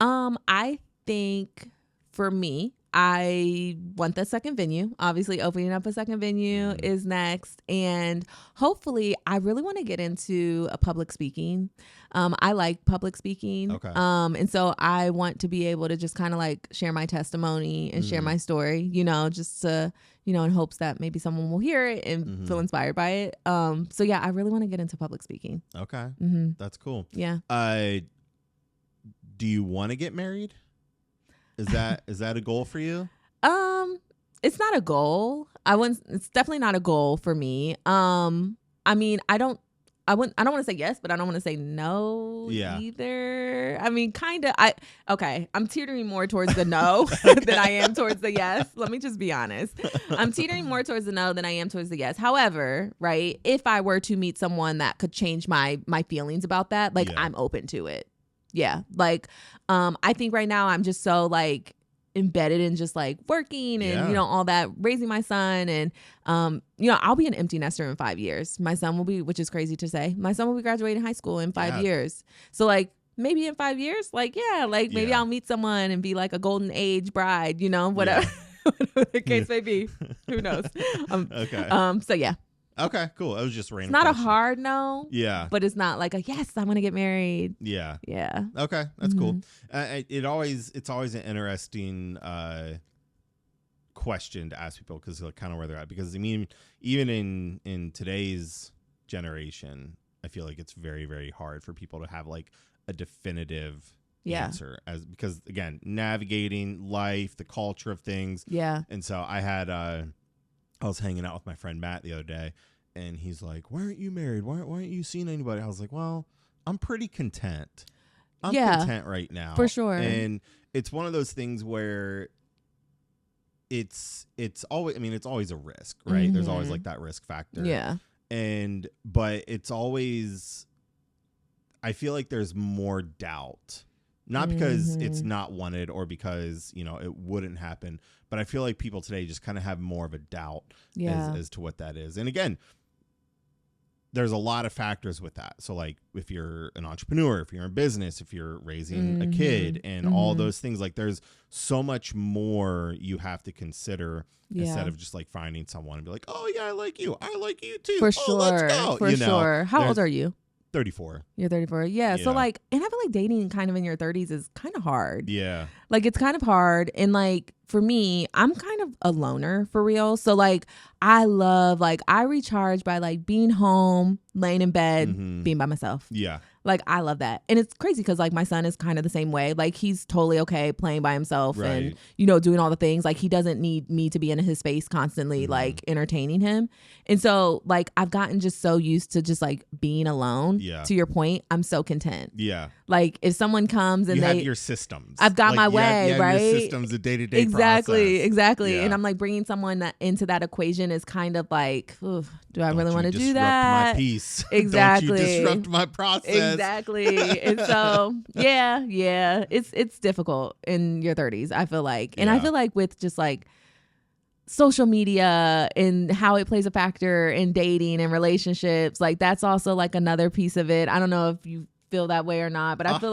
S1: I think for me, I want the second venue. Obviously, opening up a second venue is next. And hopefully, I really want to get into a public speaking. I like public speaking.
S2: Okay.
S1: And so I want to be able to just kind of like share my testimony and share my story, you know, just to, you know, in hopes that maybe someone will hear it and feel inspired by it. So yeah, I really want to get into public speaking.
S2: Okay. That's cool.
S1: Yeah.
S2: Do you want to get married? Is that a goal for you?
S1: It's not a goal. It's definitely not a goal for me. I mean, I don't want to say yes, but I don't want to say no either. I mean, kind of. I'm teetering more towards the no than I am towards the yes. Let me just be honest. I'm teetering more towards the no than I am towards the yes. However, right, if I were to meet someone that could change my feelings about that, like I'm open to it. Yeah. Like, I think right now I'm just so like embedded in just like working and, you know, all that, raising my son. And, you know, I'll be an empty nester in 5 years. My son will be, which is crazy to say, my son will be graduating high school in 5 years. So like maybe in 5 years, like, like maybe I'll meet someone and be like a golden age bride, you know, whatever, whatever the case may be. Who knows?
S2: Okay.
S1: So yeah.
S2: Okay, cool. It was just random.
S1: It's not
S2: question.
S1: a hard no.
S2: Yeah.
S1: But it's not like a yes, I want to get married.
S2: Yeah.
S1: Yeah.
S2: Okay, that's cool. It's always an interesting question to ask people because like kind of where they're at. Because I mean, even in today's generation, I feel like it's very, very hard for people to have like a definitive answer because again, navigating life, the culture of things.
S1: Yeah.
S2: And so I was hanging out with my friend Matt the other day, and he's like, "Why aren't you married? Why aren't you seeing anybody?" I was like, "Well, I'm pretty content. I'm content right now,
S1: for sure."
S2: And it's one of those things where it's always, I mean, it's always a risk, right? There's always like that risk factor, but it's always, I feel like there's more doubt. Not because it's not wanted or because, you know, it wouldn't happen, but I feel like people today just kind of have more of a doubt as to what that is. And again, there's a lot of factors with that. So like if you're an entrepreneur, if you're in business, if you're raising a kid and all those things, like there's so much more you have to consider instead of just like finding someone and be like, "Oh yeah, I like you too.
S1: For
S2: sure. Let's go."
S1: For sure. How old are you?
S2: 34.
S1: You're 34. Yeah. So like, and I feel like dating kind of in your 30s is kind of hard.
S2: Yeah.
S1: Like it's kind of hard. And like for me, I'm kind of a loner for real. So like I recharge by like being home, laying in bed, being by myself.
S2: Yeah.
S1: Like I love that. And it's crazy because like my son is kind of the same way. Like he's totally okay playing by himself and, you know, doing all the things. Like he doesn't need me to be in his space constantly, like entertaining him. And so like I've gotten just so used to just like being alone. Yeah. To your point, I'm so content.
S2: Yeah.
S1: Like if someone comes and
S2: you have your systems.
S1: I've got my way,
S2: you have
S1: right?
S2: Your systems, the day-to-day
S1: Exactly.
S2: Yeah.
S1: And I'm like bringing someone into that equation is kind of like, do I really want to do
S2: that?
S1: My
S2: peace.
S1: Exactly.
S2: Don't you disrupt my process.
S1: Exactly. And so, yeah, it's difficult in your 30s, I feel like. And I feel like with just like social media and how it plays a factor in dating and relationships, like that's also like another piece of it. I don't know if you feel that way or not, but I feel
S2: 100%.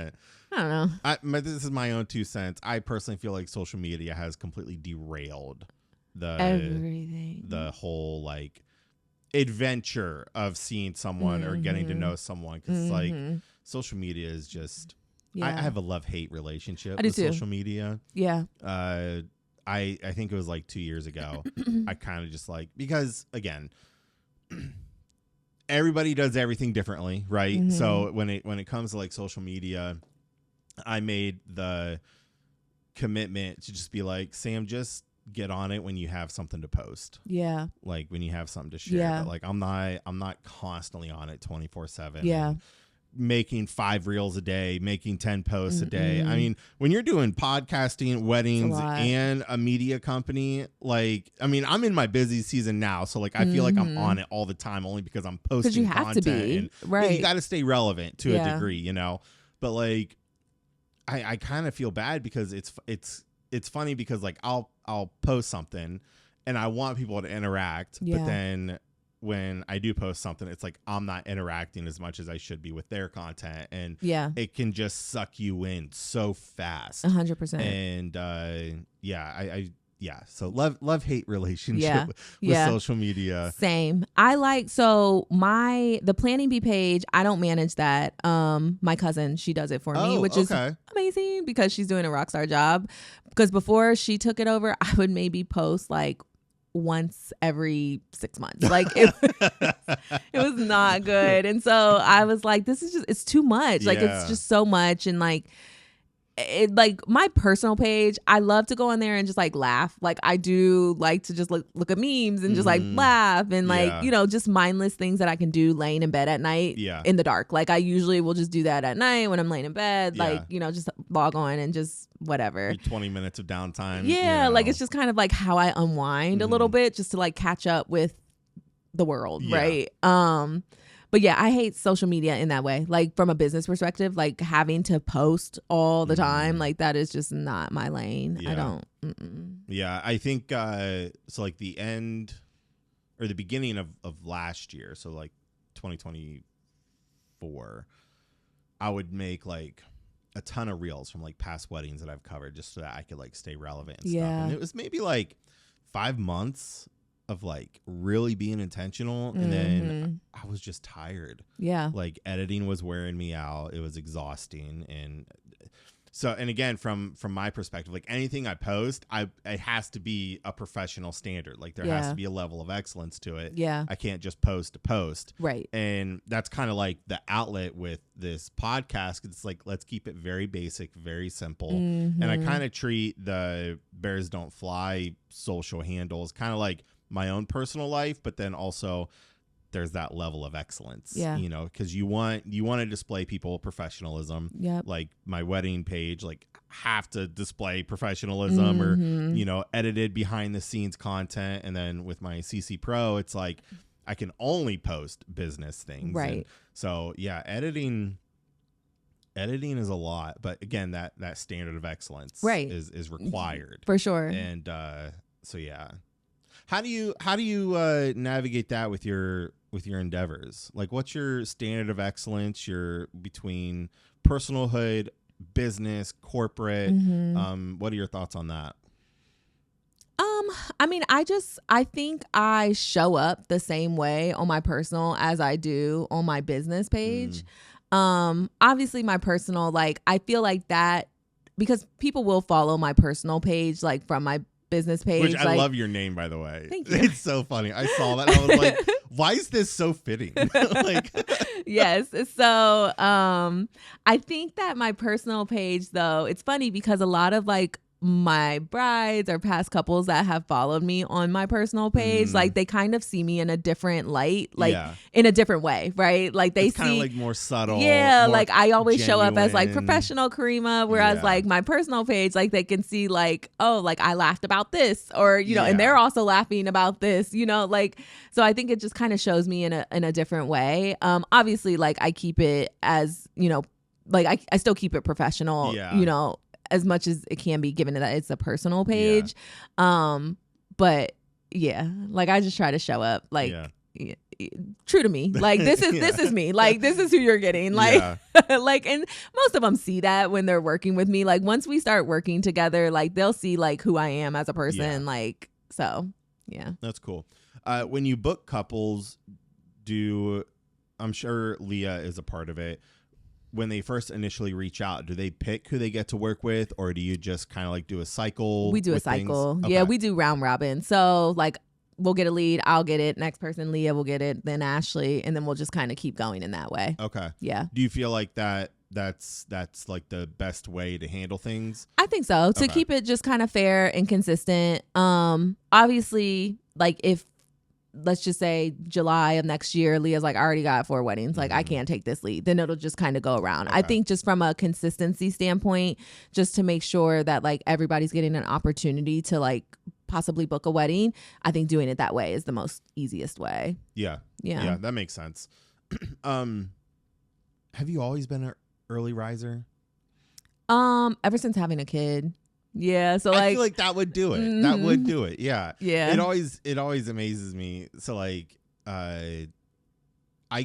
S1: Like I don't know.
S2: This is my own 2 cents. I personally feel like social media has completely derailed
S1: everything.
S2: The whole like adventure of seeing someone or getting to know someone, because like social media is just I have a love-hate relationship with social media.
S1: Yeah.
S2: I think it was like 2 years ago. I kind of just like, because again, everybody does everything differently, right? So when it comes to like social media, I made the commitment to just be like, Sam, just get on it when you have something to post.
S1: Yeah.
S2: Like when you have something to share.
S1: Yeah.
S2: But like I'm not constantly on it 24/7.
S1: Yeah.
S2: Making 5 reels a day, making 10 posts a day. I mean, when you're doing podcasting, weddings, and a media company, like, I mean, I'm in my busy season now, so like I feel like I'm on it all the time only because I'm posting
S1: you have
S2: content.
S1: to be.
S2: And,
S1: right.
S2: You got to stay relevant to a degree, you know. But like, I kind of feel bad because it's funny because like I'll post something and I want people to interact, but then when I do post something, it's like I'm not interacting as much as I should be with their content, and it can just suck you in so fast.
S1: 100%.
S2: And so love-hate relationship with social media.
S1: Same. I like, so the Planning Bee page, I don't manage that. My cousin, she does it for me, which is amazing because she's doing a rock star job. Because before she took it over, I would maybe post like once every 6 months. Like it was not good. And so I was like, this is just, it's too much. Like it's just so much. And like, like my personal page, I love to go on there and just like laugh. Like I do like to just look at memes and just like laugh and like, you know, just mindless things that I can do laying in bed at night in the dark. Like I usually will just do that at night when I'm laying in bed, like, you know, just log on and just whatever.
S2: 20 minutes of downtime.
S1: Yeah. Like it's just kind of like how I unwind a little bit just to like catch up with the world. Right. But yeah, I hate social media in that way. Like from a business perspective, like having to post all the time, like that is just not my lane. I don't.
S2: Yeah, I think so. Like the end or the beginning of last year, so like 2024, I would make like a ton of reels from like past weddings that I've covered just so that I could like stay relevant and stuff. And it was maybe like 5 months of like really being intentional, and then I was just tired. Like editing was wearing me out. It was exhausting. And so, and again, from my perspective, like anything I post, it has to be a professional standard. Like there has to be a level of excellence to it. I can't just post to post.
S1: Right.
S2: And that's kind of like the outlet with this podcast. It's like, let's keep it very basic, very simple. And I kind of treat the Bears Don't Fly social handles kind of like my own personal life, but then also there's that level of excellence, you know, because you want to display people professionalism. Like my wedding page, like have to display professionalism or, you know, edited behind the scenes content. And then with my CC Pro, it's like I can only post business things.
S1: Right.
S2: And so yeah, editing is a lot, but again, that standard of excellence is required
S1: for sure.
S2: And so yeah. How do you navigate that with your endeavors? Like, what's your standard of excellence? Your between personalhood, business, corporate. What are your thoughts on that?
S1: I mean, I think I show up the same way on my personal as I do on my business page. Obviously, my personal, like I feel like that because people will follow my personal page, like from my business page.
S2: Which I love your name, by the way.
S1: Thank you.
S2: It's so funny. I saw that and I was like, why is this so fitting? Like
S1: yes. So I think that my personal page though, it's funny because a lot of like my brides or past couples that have followed me on my personal page, like they kind of see me in a different light, like in a different way, right? Like they
S2: it's
S1: see
S2: kind of like more subtle.
S1: Yeah,
S2: more
S1: like I always
S2: genuine.
S1: show up as like professional Karima, whereas like my personal page, like they can see like, oh, like I laughed about this, or you know, and they're also laughing about this, you know, like so I think it just kind of shows me in a different way. Obviously, like I keep it as, you know, like I still keep it professional, you know, as much as it can be, given that it's a personal page. But yeah, like I just try to show up like true to me. Like this is me. Like this is who you're getting. Like like, and most of them see that when they're working with me. Like once we start working together, like they'll see like who I am as a person. Like so yeah.
S2: That's cool. When you book couples, I'm sure Leah is a part of it. When they first initially reach out, do they pick who they get to work with, or do you just kind of like do a cycle?
S1: We do a cycle. Okay. Yeah, we do round robin. So like we'll get a lead, I'll get it, next person, Leah will get it, then Ashley, and then we'll just kind of keep going in that way. Okay. Yeah.
S2: Do you feel like that's like the best way to handle things?
S1: I think so. To keep it just kind of fair and consistent. Obviously, like if let's just say July of next year, Leah's like, I already got 4 weddings. Like, I can't take this lead. Then it'll just kind of go around. Okay. I think just from a consistency standpoint, just to make sure that like everybody's getting an opportunity to like possibly book a wedding, I think doing it that way is the most easiest way.
S2: Yeah. Yeah, that makes sense. Have you always been an early riser?
S1: Ever since having a kid. Yeah, so like
S2: I feel like that would do it. That would do it. Yeah. Yeah. It always amazes me. So like I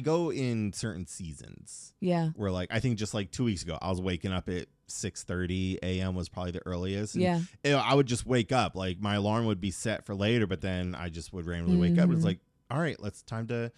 S2: go in certain seasons.
S1: Yeah.
S2: Where like I think just like 2 weeks ago, I was waking up at 6:30 a.m. was probably the earliest. And,
S1: Yeah.
S2: I would just wake up. Like my alarm would be set for later, but then I just would randomly wake up. It's like, all right, let's time to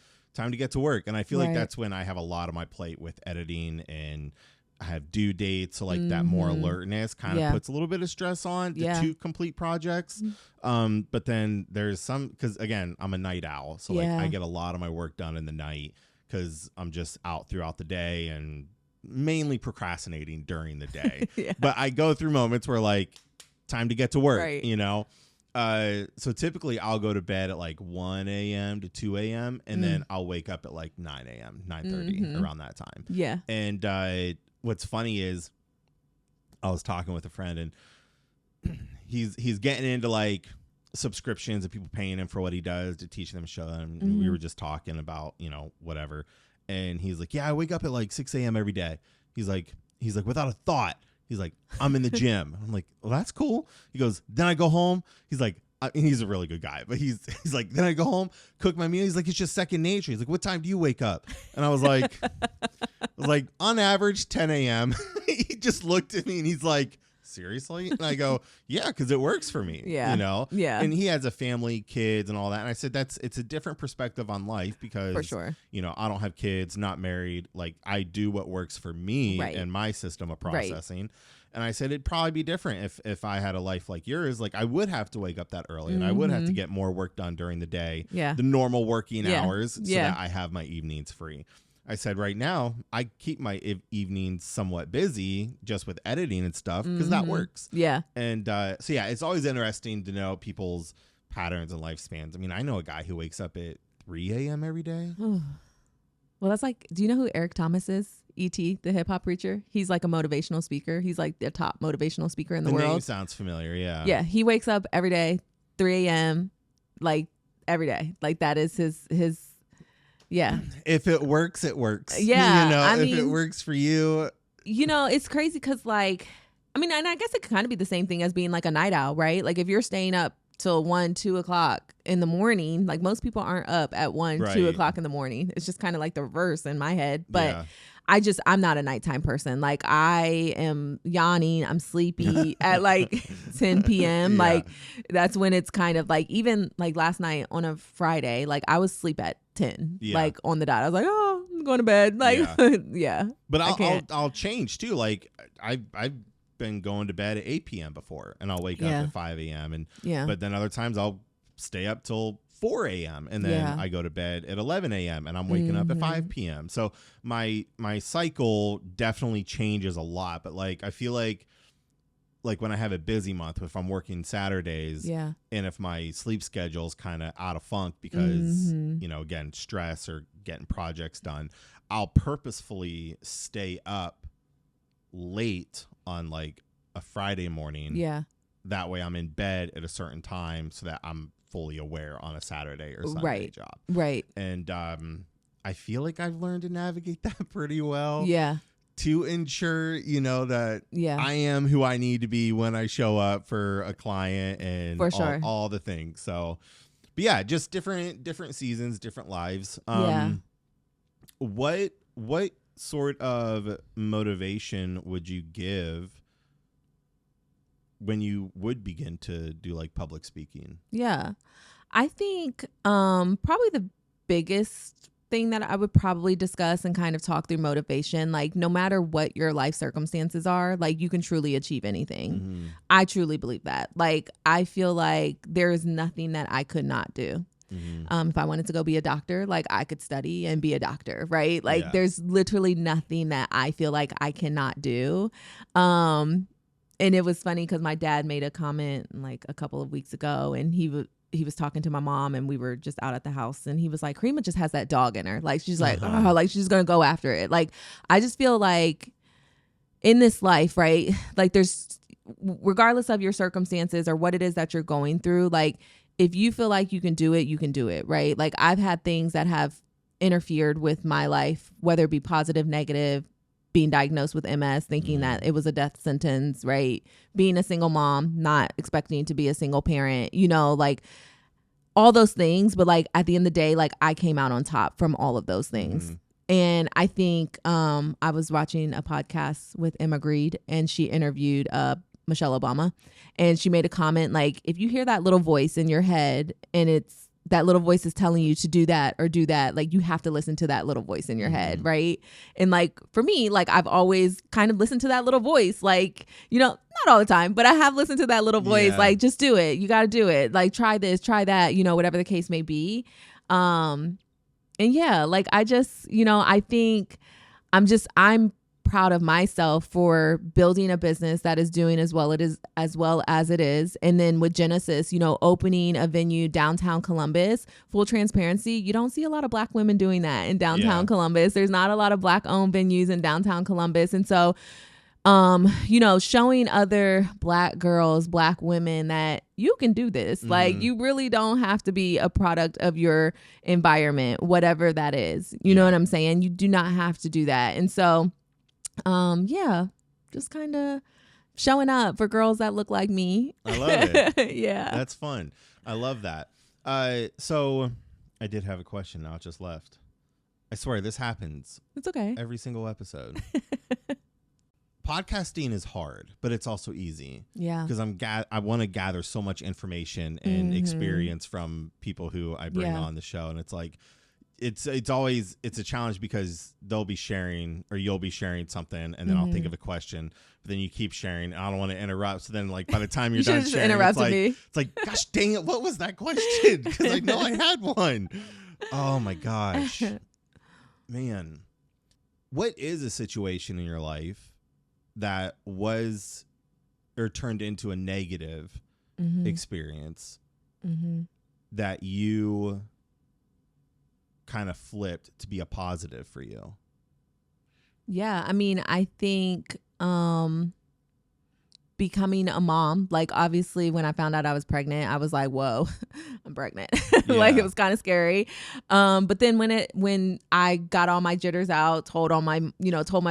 S2: get to work. And I feel like that's when I have a lot on my plate with editing, and I have due dates. So like that more alertness kind of puts a little bit of stress on the two complete projects. But then there's some, because again, I'm a night owl. So like I get a lot of my work done in the night because I'm just out throughout the day and mainly procrastinating during the day. But I go through moments where like time to get to work, you know? So typically I'll go to bed at like 1 a.m. to 2 a.m. and then I'll wake up at like 9 a.m., 9:30 around that time.
S1: Yeah.
S2: And what's funny is I was talking with a friend, and he's getting into like subscriptions and people paying him for what he does to teach them, show them. We were just talking about, you know, whatever. And he's like, yeah, I wake up at like 6 a.m. every day. He's like, without a thought. He's like, I'm in the gym. I'm like, well, that's cool. He goes, then I go home. He's like, and he's a really good guy, but he's like, then I go home, cook my meal. He's like, it's just second nature. He's like, what time do you wake up? And I was like, on average, 10 a.m. He just looked at me and he's like, seriously? And I go, yeah, because it works for me.
S1: Yeah.
S2: You know?
S1: Yeah.
S2: And he has a family, kids, and all that. And I said, it's a different perspective on life because,
S1: for sure,
S2: you know, I don't have kids, not married. Like, I do what works for me and my system of processing. And I said, it'd probably be different if I had a life like yours. Like, I would have to wake up that early and I would have to get more work done during the day.
S1: Yeah.
S2: The normal working hours so that I have my evenings free. I said, right now, I keep my evenings somewhat busy just with editing and stuff because that works. Yeah. And so, yeah, it's always interesting to know people's patterns and lifespans. I mean, I know a guy who wakes up at 3 a.m. every day.
S1: Well, that's like, do you know who Eric Thomas is? E.T., the hip hop preacher. He's like a motivational speaker. He's like the top motivational speaker in the world.
S2: The name sounds familiar, yeah.
S1: Yeah, he wakes up every day, 3 a.m., like every day. Like that is his yeah.
S2: If it works, it works.
S1: Yeah.
S2: You know,
S1: I
S2: if
S1: mean,
S2: it works for you.
S1: You know, it's crazy because like, I mean, and I guess it could kind of be the same thing as being like a night owl, right? Like if you're staying up till 1, 2 o'clock in the morning, like most people aren't up at 1, 2 o'clock in the morning. It's just kind of like the reverse in my head. But I'm not a nighttime person. Like I am yawning, I'm sleepy at like 10 p.m. Like that's when it's kind of like, even like last night on a Friday, like I was asleep at 10, like on the dot. I was like, oh, I'm going to bed. Like,
S2: But I'll change too. Like I've been going to bed at 8 p.m. before and I'll wake up at 5 a.m. And but then other times I'll stay up till 4 a.m. and then I go to bed at 11 a.m. and I'm waking up at 5 p.m. So my cycle definitely changes a lot. But like I feel like when I have a busy month, if I'm working Saturdays and if my sleep schedule's kind of out of funk because, you know, again, stress or getting projects done, I'll purposefully stay up late on like a Friday morning. Yeah. That way I'm in bed at a certain time so that I'm fully aware on a Saturday or Sunday job. Right. And I feel like I've learned to navigate that pretty well. Yeah. To ensure, you know, that I am who I need to be when I show up for a client and for sure. all the things. So, but yeah, just different seasons, different lives. What sort of motivation would you give when you would begin to do like public speaking? Yeah, I think probably the biggest thing that I would probably discuss and kind of talk through motivation, like no matter what your life circumstances are, like you can truly achieve anything. I truly believe that. Like I feel like there is nothing that I could not do. If I wanted to go be a doctor, like I could study and be a doctor, right? Like there's literally nothing that I feel like I cannot do. And it was funny because my dad made a comment like a couple of weeks ago, and he was talking to my mom, and we were just out at the house, and he was like, Karima just has that dog in her. Like she's like, oh, like she's gonna go after it. Like I just feel like in this life, right? Like there's, regardless of your circumstances or what it is that you're going through, like if you feel like you can do it, you can do it, right? Like I've had things that have interfered with my life, whether it be positive, negative, being diagnosed with MS, thinking that it was a death sentence, right? Being a single mom, not expecting to be a single parent, you know, like
S1: all those things. But like at the end of the day, like I came out on top from all of those things.
S2: Mm-hmm.
S1: And I think I was watching a podcast with Emma Greed, and she interviewed Michelle Obama, and she made a comment like, if you hear that little voice in your head and it's that little voice is telling you to do that or do that, like you have to listen to that little voice in your head, right? And like for me, like I've always kind of listened to that little voice, like, you know, not all the time, but I have listened to that little voice, like just do it, you got to do it, like try this, try that, you know, whatever the case may be. And yeah, like I just, you know, I think I'm proud of myself for building a business that is doing as well as it is. And then with Genesis, you know, opening a venue downtown Columbus, full transparency, you don't see a lot of Black women doing that in downtown Columbus. There's not a lot of Black owned venues in downtown Columbus. And so, you know, showing other Black girls, Black women that you can do this. Like you really don't have to be a product of your environment, whatever that is. You know what I'm saying? You do not have to do that. And so, just kind of showing up for girls that look like me.
S2: I love it.
S1: Yeah.
S2: That's fun. I love that. So I did have a question. Now it just left. I swear this happens.
S1: It's okay.
S2: Every single episode. Podcasting is hard, but it's also easy.
S1: Yeah.
S2: Because I want to gather so much information and experience from people who I bring on the show. And it's like, it's always a challenge because they'll be sharing or you'll be sharing something and then I'll think of a question, but then you keep sharing and I don't want to interrupt. So then like by the time you're done sharing, it's like, gosh dang it, what was that question? Because I know I had one. Oh my gosh. Man. What is a situation in your life that was or turned into a negative experience that you kind of flipped to be a positive for you?
S1: Yeah, I mean, I think becoming a mom, like obviously when I found out I was pregnant, I was like, whoa, I'm pregnant. Like it was kind of scary. But then when I got all my jitters out, told my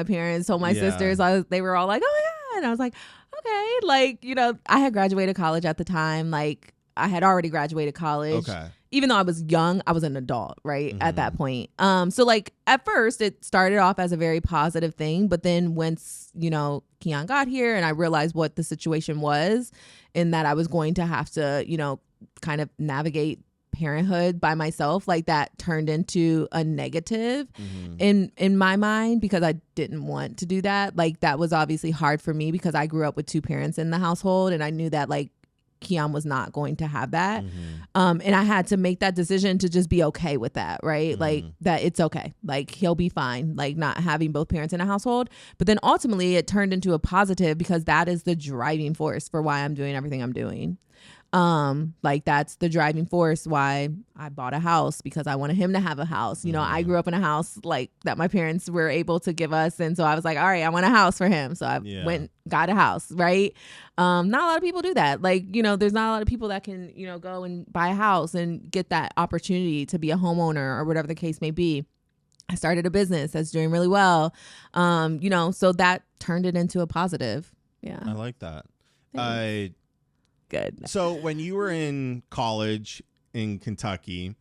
S1: parents, told my sisters, they were all like, oh yeah. And I was like, okay. Like, you know, I had graduated college at the time. Like I had already graduated college.
S2: Okay.
S1: Even though I was young, I was an adult, right? At that point. So like at first it started off as a very positive thing, but then once, you know, Keon got here and I realized what the situation was and that I was going to have to, you know, kind of navigate parenthood by myself, like that turned into a negative in my mind because I didn't want to do that. Like that was obviously hard for me because I grew up with two parents in the household and I knew that like Keon was not going to have that. And I had to make that decision to just be okay with that, right? Like that it's okay. Like he'll be fine, like not having both parents in a household. But then ultimately it turned into a positive because that is the driving force for why I'm doing everything I'm doing. Like that's the driving force why I bought a house because I wanted him to have a house. You know, I grew up in a house like that my parents were able to give us. And so I was like, all right, I want a house for him. So I went, got a house. Right. Not a lot of people do that. Like, you know, there's not a lot of people that can, you know, go and buy a house and get that opportunity to be a homeowner or whatever the case may be. I started a business that's doing really well. You know, so that turned it into a positive. Yeah.
S2: I like that.
S1: Good.
S2: So when you were in college in Kentucky,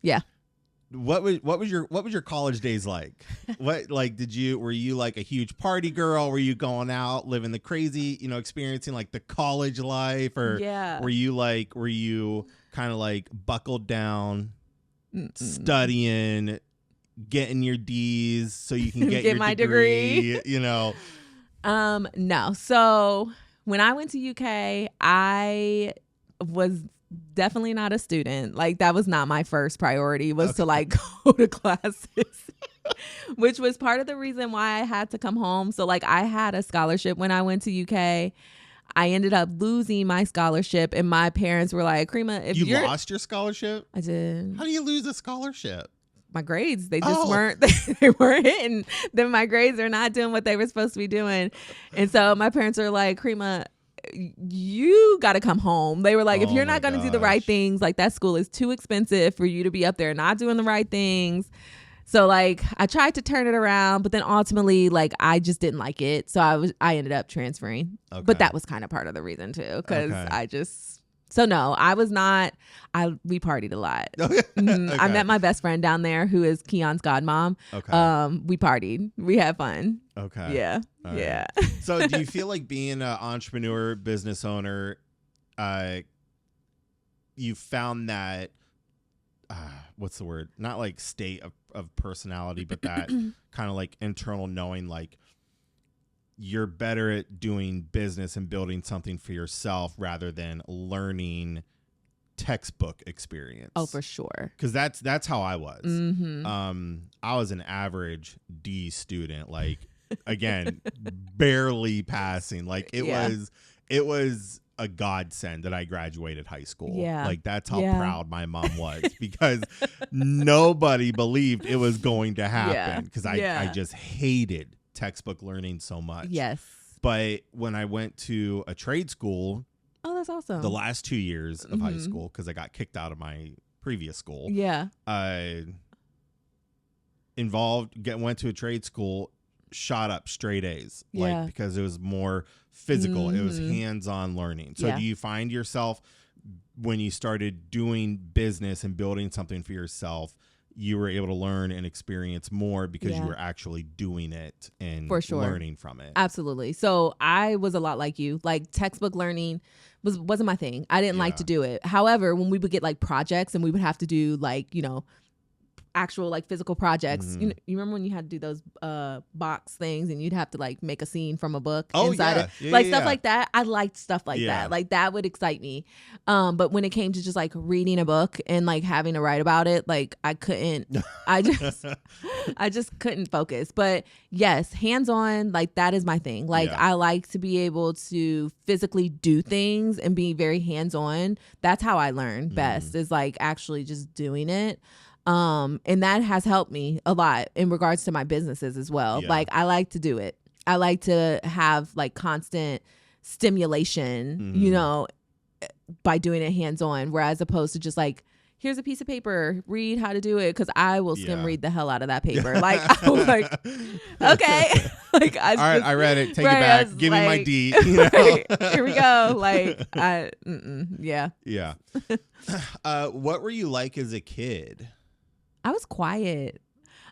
S2: what was your college days like? What like were you like a huge party girl? Were you going out living the crazy, you know, experiencing like the college life, or were you kind of like buckled down, studying, getting your D's so you can get your
S1: my
S2: degree, you know?
S1: No. So when I went to UK, I was definitely not a student. Like that was not my first priority, was to like go to classes, which was part of the reason why I had to come home. So like I had a scholarship when I went to UK. I ended up losing my scholarship and my parents were like, Karima, if you
S2: lost your scholarship?
S1: I did.
S2: How do you lose a scholarship?
S1: My grades, they just weren't hitting. Then my grades are not doing what they were supposed to be doing. And so my parents are like, Karima, you got to come home. They were like, if you're not going to do the right things, like that school is too expensive for you to be up there not doing the right things. So like I tried to turn it around, but then ultimately like I just didn't like it. So I ended up transferring. But that was kind of part of the reason too, because I just So no, I was not. We partied a lot.
S2: Okay.
S1: I met my best friend down there, who is Keon's godmom.
S2: Okay.
S1: We partied. We had fun.
S2: Okay.
S1: Yeah.
S2: All
S1: yeah.
S2: Right. So do you feel like being an entrepreneur, business owner, you found that, what's the word? Not like state of personality, but that kind of like internal knowing, like you're better at doing business and building something for yourself rather than learning textbook experience.
S1: Oh, for sure.
S2: Because that's how I was.
S1: Mm-hmm.
S2: I was an average D student, like again, barely passing. Like it was a godsend that I graduated high school.
S1: Yeah.
S2: Like that's how proud my mom was, because nobody believed it was going to happen, because I just hated textbook learning so much.
S1: Yes.
S2: But when I went to a trade school,
S1: oh, that's awesome.
S2: the last 2 years of high school, because I got kicked out of my previous school.
S1: Yeah.
S2: Went to a trade school, shot up straight A's, like because it was more physical. It was hands-on learning. So do you find yourself, when you started doing business and building something for yourself, you were able to learn and experience more because you were actually doing it and
S1: for sure.
S2: learning from it?
S1: Absolutely. So I was a lot like you. Like textbook learning wasn't my thing. I didn't like to do it. However, when we would get like projects and we would have to do like, actual like physical projects. You remember when you had to do those box things and you'd have to like make a scene from a book inside it? Stuff like that. I liked stuff like that. Like that would excite me. But when it came to just like reading a book and like having to write about it, like I just couldn't focus. But yes, hands-on, like that is my thing. Like I like to be able to physically do things and be very hands-on. That's how I learn best, is like actually just doing it. And that has helped me a lot in regards to my businesses as well. Like I like to do it. I like to have like constant stimulation, by doing it hands-on, whereas opposed to just like, here's a piece of paper, read how to do it. Cause I will skim read the hell out of that paper. Like, I'm like, okay. Like, all
S2: right, I read it. Take it back. Give me my D. Right,
S1: here we go. Like, yeah.
S2: Yeah. What were you like as a kid?
S1: I was quiet.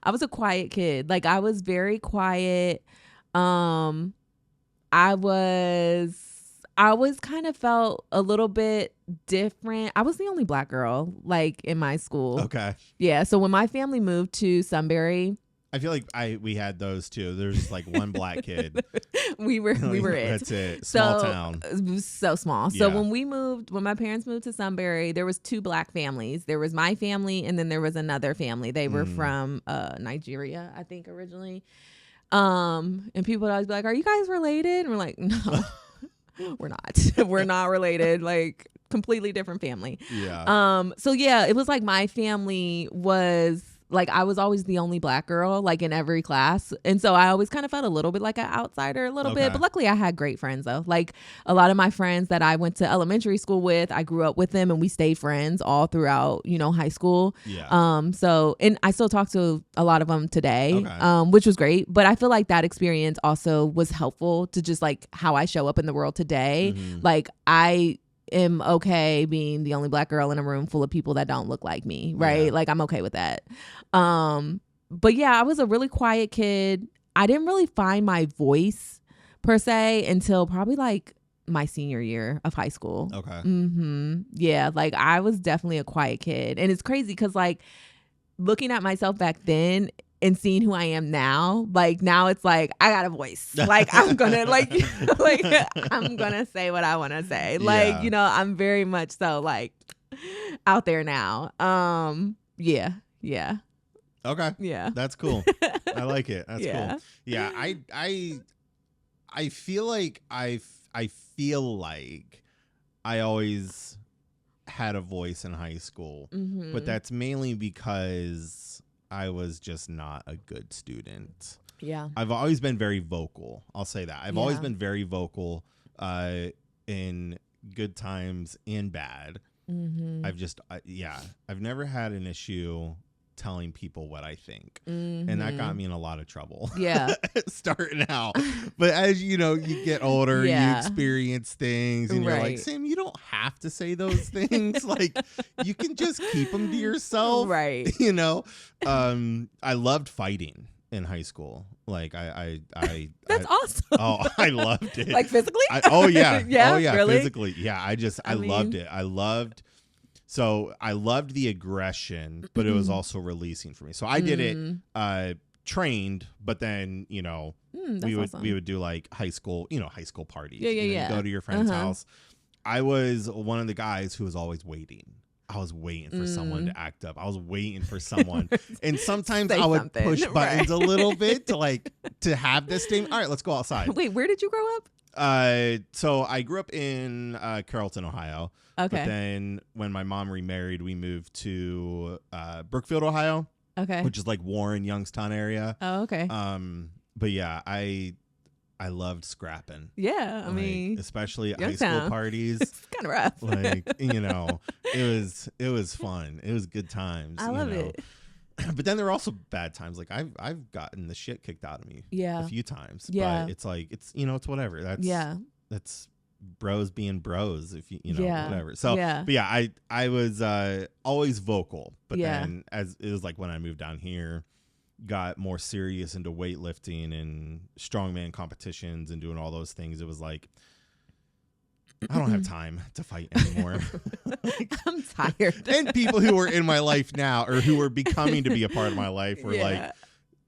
S1: I was a quiet kid. Like I was very quiet. I always kind of felt a little bit different. I was the only Black girl like in my school.
S2: Okay.
S1: Yeah. So when my family moved to Sunbury,
S2: I feel like we had those too. There's just like one Black kid.
S1: we were it.
S2: That's it. Small town.
S1: So small. So when my parents moved to Sunbury, there was 2 Black families. There was my family and then there was another family. They were from Nigeria, I think, originally. And people would always be like, "Are you guys related?" And we're like, "No, we're not. We're not related." Like completely different family.
S2: Yeah.
S1: So yeah, it was like my family was like, I was always the only Black girl, like in every class. And so I always kind of felt a little bit like an outsider a little bit. But luckily I had great friends though. Like a lot of my friends that I went to elementary school with, I grew up with them and we stayed friends all throughout, high school.
S2: Yeah.
S1: So, and I still talk to a lot of them today, which was great. But I feel like that experience also was helpful to just like how I show up in the world today. Like I am okay being the only Black girl in a room full of people that don't look like me, right? Like I'm okay with that. But yeah, I was a really quiet kid. I didn't really find my voice per se until probably like my senior year of high school.
S2: Okay.
S1: Yeah, like I was definitely a quiet kid. And it's crazy because like looking at myself back then and seeing who I am now, like now it's like I got a voice. Like I'm gonna like I'm gonna say what I want to say. Like I'm very much so like out there now. Yeah.
S2: Okay.
S1: Yeah.
S2: That's cool. I like it. That's cool. Yeah. I feel like I feel like I always had a voice in high school, but that's mainly because I was just not a good student.
S1: Yeah.
S2: I've always been very vocal. I'll say that. I've always been very vocal in good times and bad. I've never had an issue telling people what I think. And that got me in a lot of trouble.
S1: Yeah.
S2: Starting out. But as you know, you get older, you experience things, and you're like, Sam, you don't have to say those things. Like, you can just keep them to yourself.
S1: Right.
S2: You know? I loved fighting in high school. Like
S1: That's awesome.
S2: Oh, I loved it.
S1: Like physically?
S2: Yeah,
S1: really?
S2: Physically. Yeah, I loved it. I loved the aggression, but it was also releasing for me. So I did it trained, but then, you know, we would do like high school parties. You go to your friend's house. I was one of the guys who was always waiting. I was waiting for someone to act up. I was waiting for someone. And sometimes I would push buttons a little bit to have this thing. All right, let's go outside.
S1: Wait, where did you grow up?
S2: So I grew up in Carrollton, Ohio.
S1: Okay.
S2: But then when my mom remarried, we moved to Brookfield, Ohio.
S1: Okay.
S2: Which is like Warren, Youngstown area.
S1: Oh, okay.
S2: But yeah, I loved scrapping.
S1: Yeah, I mean,
S2: especially at
S1: Youngstown.
S2: high school parties.
S1: It's kind of rough.
S2: Like, you know, it was fun. It was good times.
S1: I love it.
S2: But then there are also bad times. Like I've gotten the shit kicked out of me a few times.
S1: Yeah.
S2: But it's like it's whatever. That's bros being bros, if you know, whatever. So but yeah, I was always vocal. But then as it was like when I moved down here, got more serious into weightlifting and strongman competitions and doing all those things, it was like, I don't have time to fight anymore.
S1: I'm tired.
S2: And people who were in my life now, or who were becoming to be a part of my life, were like,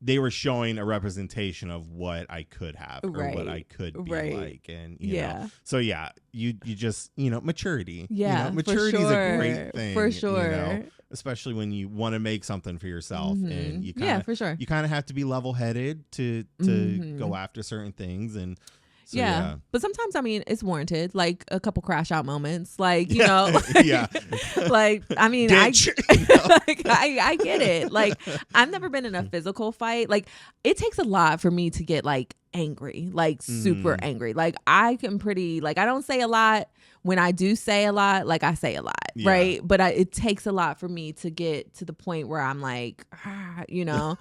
S2: they were showing a representation of what I could have or what I could be like. And, you know, so yeah, you just, you know, maturity.
S1: Yeah.
S2: You know, maturity is a great thing.
S1: For sure.
S2: You know, especially when you want to make something for yourself, and you kind of,
S1: for sure.
S2: You kind of have to be level headed to go after certain things. And so,
S1: but sometimes, I mean, it's warranted, like a couple crash out moments, like, you know, like, I mean,
S2: Ditch,
S1: I get it. Like, I've never been in a physical fight. Like, it takes a lot for me to get like angry, like super angry. Like, I can I don't say a lot. When I do say a lot, like I say a lot, right? But it takes a lot for me to get to the point where I'm like, you know.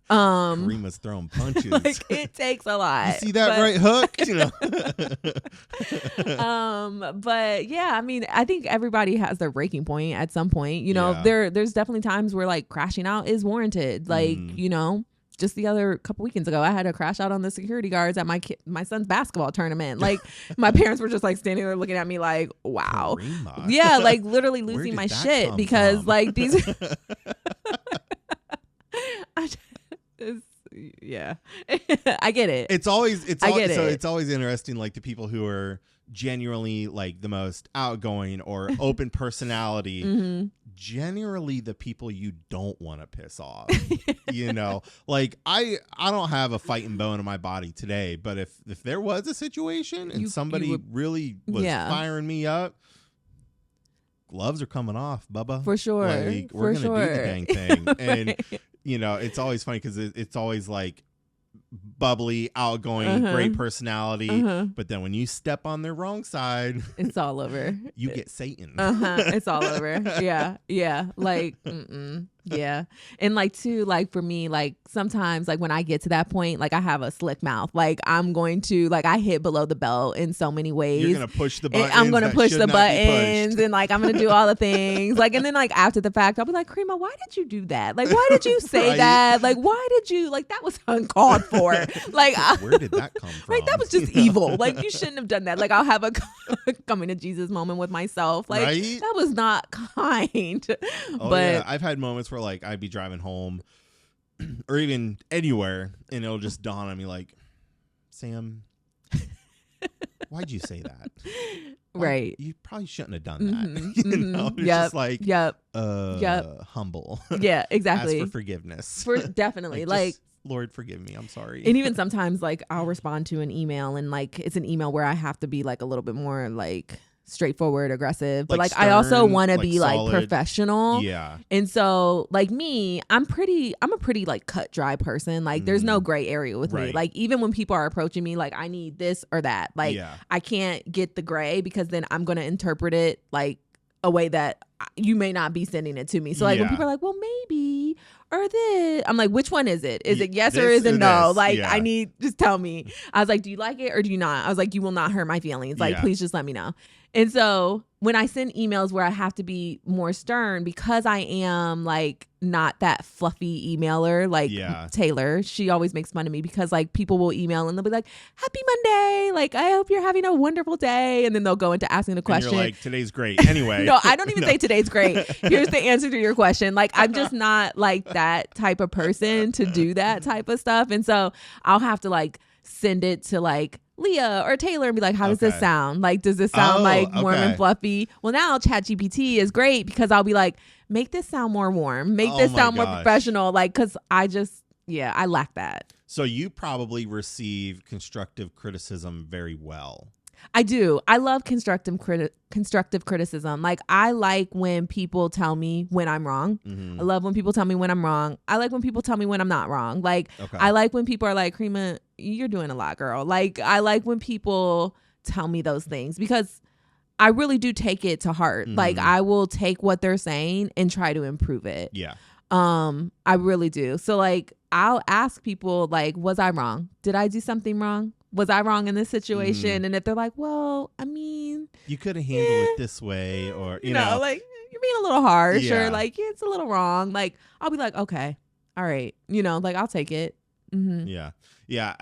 S2: Karima's throwing punches.
S1: Like, it takes a lot.
S2: You see that right hook? You
S1: know. But yeah, I mean, I think everybody has their breaking point at some point. You know, there's definitely times where like crashing out is warranted. Like, you know, just the other couple weekends ago, I had to crash out on the security guards at my son's basketball tournament. Like, my parents were just like standing there looking at me like, wow.
S2: Karima.
S1: Yeah, like literally losing my shit because from? Like these. I get it.
S2: It's always interesting, like the people who are genuinely like the most outgoing or open personality. Generally the people you don't want to piss off. You know, like I don't have a fighting bone in my body today, but if there was a situation and somebody really was firing me up, gloves are coming off, Bubba.
S1: For sure.
S2: Like, we're gonna do the dang thing. And you know, it's always funny because it's always like bubbly, outgoing, great personality. But then when you step on their wrong side,
S1: it's all over.
S2: You get Satan.
S1: It's all over. Yeah. Like, yeah. And like too, like for me, like sometimes like when I get to that point, like I have a slick mouth. Like I'm going to, like I hit below the belt in so many ways.
S2: You're gonna push the buttons.
S1: I'm gonna push the buttons and like I'm gonna do all the things. Like, and then like after the fact, I'll be like, Karima, why did you do that? Like, why did you say that? Like, why did you, like, that was uncalled for. Like,
S2: where did that come from?
S1: Like, that was just evil. Like, you shouldn't have done that. Like, I'll have a coming to Jesus moment with myself. Like, that was not kind.
S2: Oh,
S1: but
S2: yeah. I've had moments where like I'd be driving home or even anywhere and it'll just dawn on me like, Sam, why'd you say that?
S1: Right.
S2: You probably shouldn't have done that. You know, it's just like, humble.
S1: Yeah, exactly.
S2: Ask for forgiveness.
S1: Definitely.
S2: Like, Lord, forgive me. I'm sorry.
S1: And even sometimes like I'll respond to an email and like it's an email where I have to be like a little bit more like straightforward, aggressive, but like stern, I also want to be solid, like professional.
S2: Yeah.
S1: And so like me, I'm a pretty like cut dry person. Like there's no gray area with me. Like even when people are approaching me, like I need this or that, like I can't get the gray because then I'm going to interpret it like, a way that you may not be sending it to me. So like when
S2: Yeah.
S1: people are like, well, maybe, or this, I'm like, which one is it? Is it yes or
S2: This
S1: is it
S2: or
S1: no?
S2: this?
S1: Like,
S2: Yeah.
S1: I need, just tell me. I was like, do you like it or do you not? I was like, you will not hurt my feelings. Like,
S2: Yeah.
S1: please just let me know. And so when I send emails where I have to be more stern, because I am like not that fluffy emailer, like
S2: Yeah.
S1: Taylor, she always makes fun of me because like people will email and they'll be like, happy Monday. Like, I hope you're having a wonderful day. And then they'll go into asking the question.
S2: And you're like, today's great. Anyway.
S1: No, I don't even say today's great. Here's the answer to your question. Like, I'm just not like that type of person to do that type of stuff. And so I'll have to like send it to like Leah or Taylor and be like, how does this sound? Like, does this sound like warm and fluffy? Well, now ChatGPT is great because I'll be like, make this sound more warm. Make this sound more professional. Like, because I lack that.
S2: So you probably receive constructive criticism very well.
S1: I do. I love constructive criticism. Like, I like when people tell me when I'm wrong.
S2: Mm-hmm.
S1: I love when people tell me when I'm wrong. I like when people tell me when I'm not wrong. Like, I like when people are like, Karima, you're doing a lot, girl. Like, I like when people tell me those things because I really do take it to heart.
S2: Mm-hmm.
S1: Like, I will take what they're saying and try to improve it.
S2: Yeah.
S1: I really do. So like, I'll ask people like, was I wrong? Did I do something wrong? Was I wrong in this situation? And if they're like, well, I mean,
S2: you could have handled it this way, or you know,
S1: like you're being a little harsh, or like it's a little wrong. Like, I'll be like, okay, all right, like I'll take it. Mm-hmm.
S2: Yeah.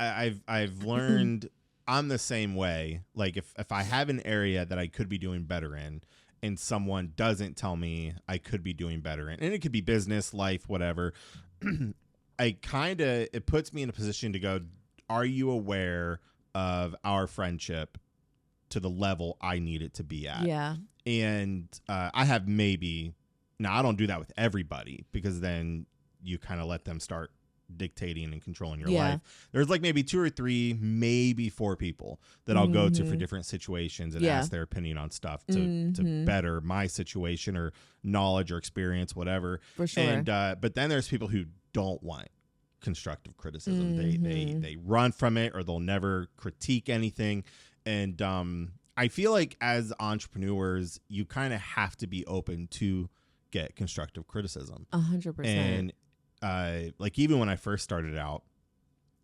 S2: I've learned I'm the same way. Like if I have an area that I could be doing better in, and someone doesn't tell me I could be doing better in, and it could be business, life, whatever. It puts me in a position to go, are you aware of our friendship to the level I need it to be at?
S1: Yeah.
S2: And I have now I don't do that with everybody because then you kind of let them start dictating and controlling your life. There's like maybe 2 or 3, maybe 4 people that I'll go to for different situations and ask their opinion on stuff to better my situation or knowledge or experience, whatever. For sure. And but then there's people who don't want constructive criticism. They run from it, or they'll never critique anything. And I feel like as entrepreneurs, you kind of have to be open to get constructive criticism.
S1: 100%.
S2: And like even when I first started out,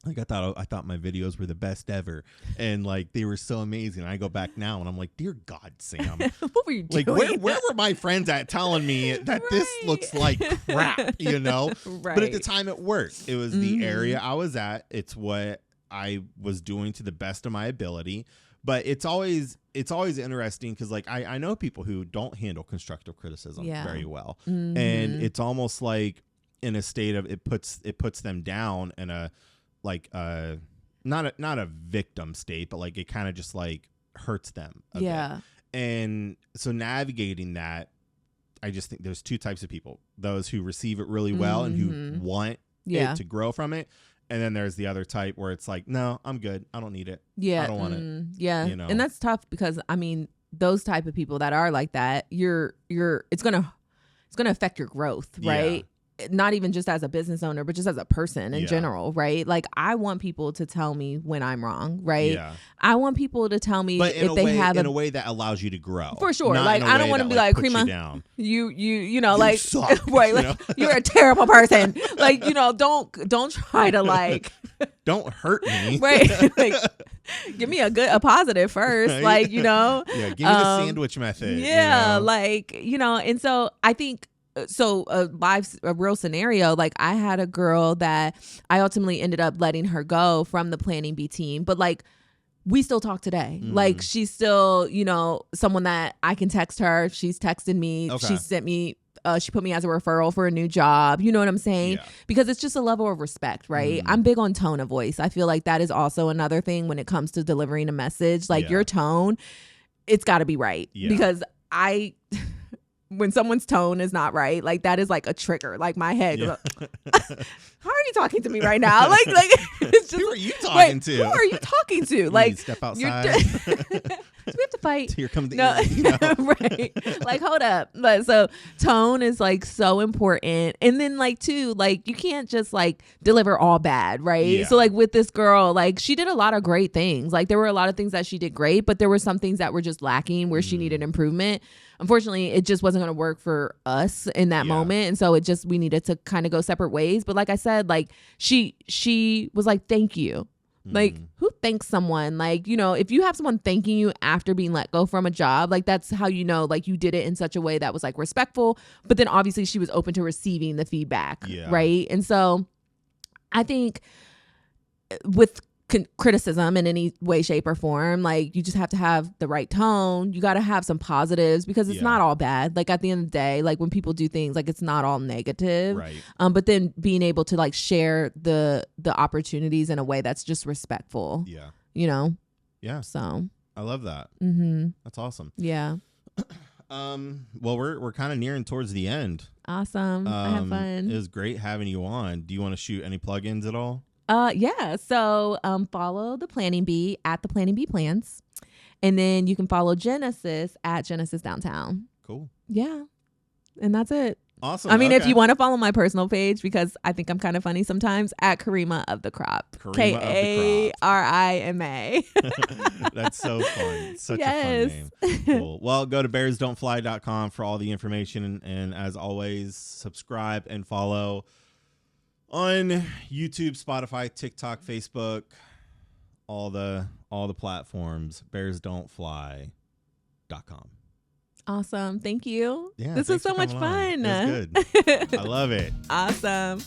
S2: like I thought my videos were the best ever, and like they were so amazing. And I go back now and I'm like, dear God, Sam,
S1: what were you doing?
S2: Like where were my friends at telling me that this looks like crap, Right. But at the time it worked. It was the area I was at. It's what I was doing to the best of my ability. But it's always interesting because like I know people who don't handle constructive criticism very well, and it's almost like in a state of it puts them down in a like not a victim state, but like it kind of just like hurts them a bit. And so navigating that, I just think there's 2 types of people: those who receive it really well and who want it to grow from it. And then there's the other type where it's like, no, I'm good. I don't need it. I don't want it.
S1: Yeah. And that's tough because I mean, those type of people that are like that, it's gonna affect your growth, right? Not even just as a business owner, but just as a person in general, right? Like, I want people to tell me when I'm wrong, right? Yeah. I want people to tell me if they have
S2: in a way that allows you to grow.
S1: For sure. Like, I don't want to be like, Karima, you know, like,
S2: suck,
S1: right? Like, you're a terrible person. Like, don't try to like,
S2: don't hurt me,
S1: right? Like, give me a positive first, like,
S2: Yeah, give me the sandwich method.
S1: Yeah, like, and so I think. So a real scenario, like I had a girl that I ultimately ended up letting her go from the Planning B team, but like we still talk today. Like she's still, someone that I can text her. She's texted me. Okay. She sent me, she put me as a referral for a new job. You know what I'm saying? Yeah. Because it's just a level of respect, right? I'm big on tone of voice. I feel like that is also another thing when it comes to delivering a message. Like your tone, it's got to be right. Yeah. Because when someone's tone is not right, like that is like a trigger. Like my head goes, how are you talking to me right now? Like it's just,
S2: who are you talking to?
S1: Who are you talking to?
S2: You
S1: Like,
S2: step outside.
S1: We have to fight.
S2: Here comes the
S1: right. Like, hold up. But so tone is like so important. And then like too, like you can't just like deliver all bad, right?
S2: Yeah.
S1: So like with this girl, like she did a lot of great things. Like there were a lot of things that she did great, but there were some things that were just lacking where she needed improvement. Unfortunately, it just wasn't going to work for us in that moment. And so we needed to kind of go separate ways. But like I said, like she was like, thank you. Like, who thanks someone? Like, you know, if you have someone thanking you after being let go from a job, like that's how you know, like you did it in such a way that was like respectful. But then obviously she was open to receiving the feedback. Right. And so I think with criticism in any way, shape, or form, like you just have to have the right tone. You got to have some positives because it's not all bad. Like at the end of the day, like when people do things, like it's not all negative.
S2: Right.
S1: But then being able to like share the opportunities in a way that's just respectful. Yeah. You know. Yeah. So
S2: I love that. That's awesome.
S1: Yeah.
S2: Well, we're kind of nearing towards the end.
S1: Awesome. I had fun.
S2: It was great having you on. Do you want to shoot any plugins at all?
S1: Yeah. So follow the Planning Bee at the Planning Bee Plans. And then you can follow Genesis at Genesis Downtown.
S2: Cool.
S1: Yeah. And that's it.
S2: Awesome.
S1: I mean, if you want to follow my personal page, because I think I'm kind of funny sometimes, at Karima of the Crop. Karima Karima.
S2: That's so fun. Such a fun name. Cool. Well, go to bearsdon'tfly.com for all the information. And as always, subscribe and follow on YouTube, Spotify, TikTok, Facebook, all the platforms. bearsdon'tfly.com.
S1: Awesome. Thank you.
S2: Yeah,
S1: this was so much fun.
S2: It was good. I love it.
S1: Awesome.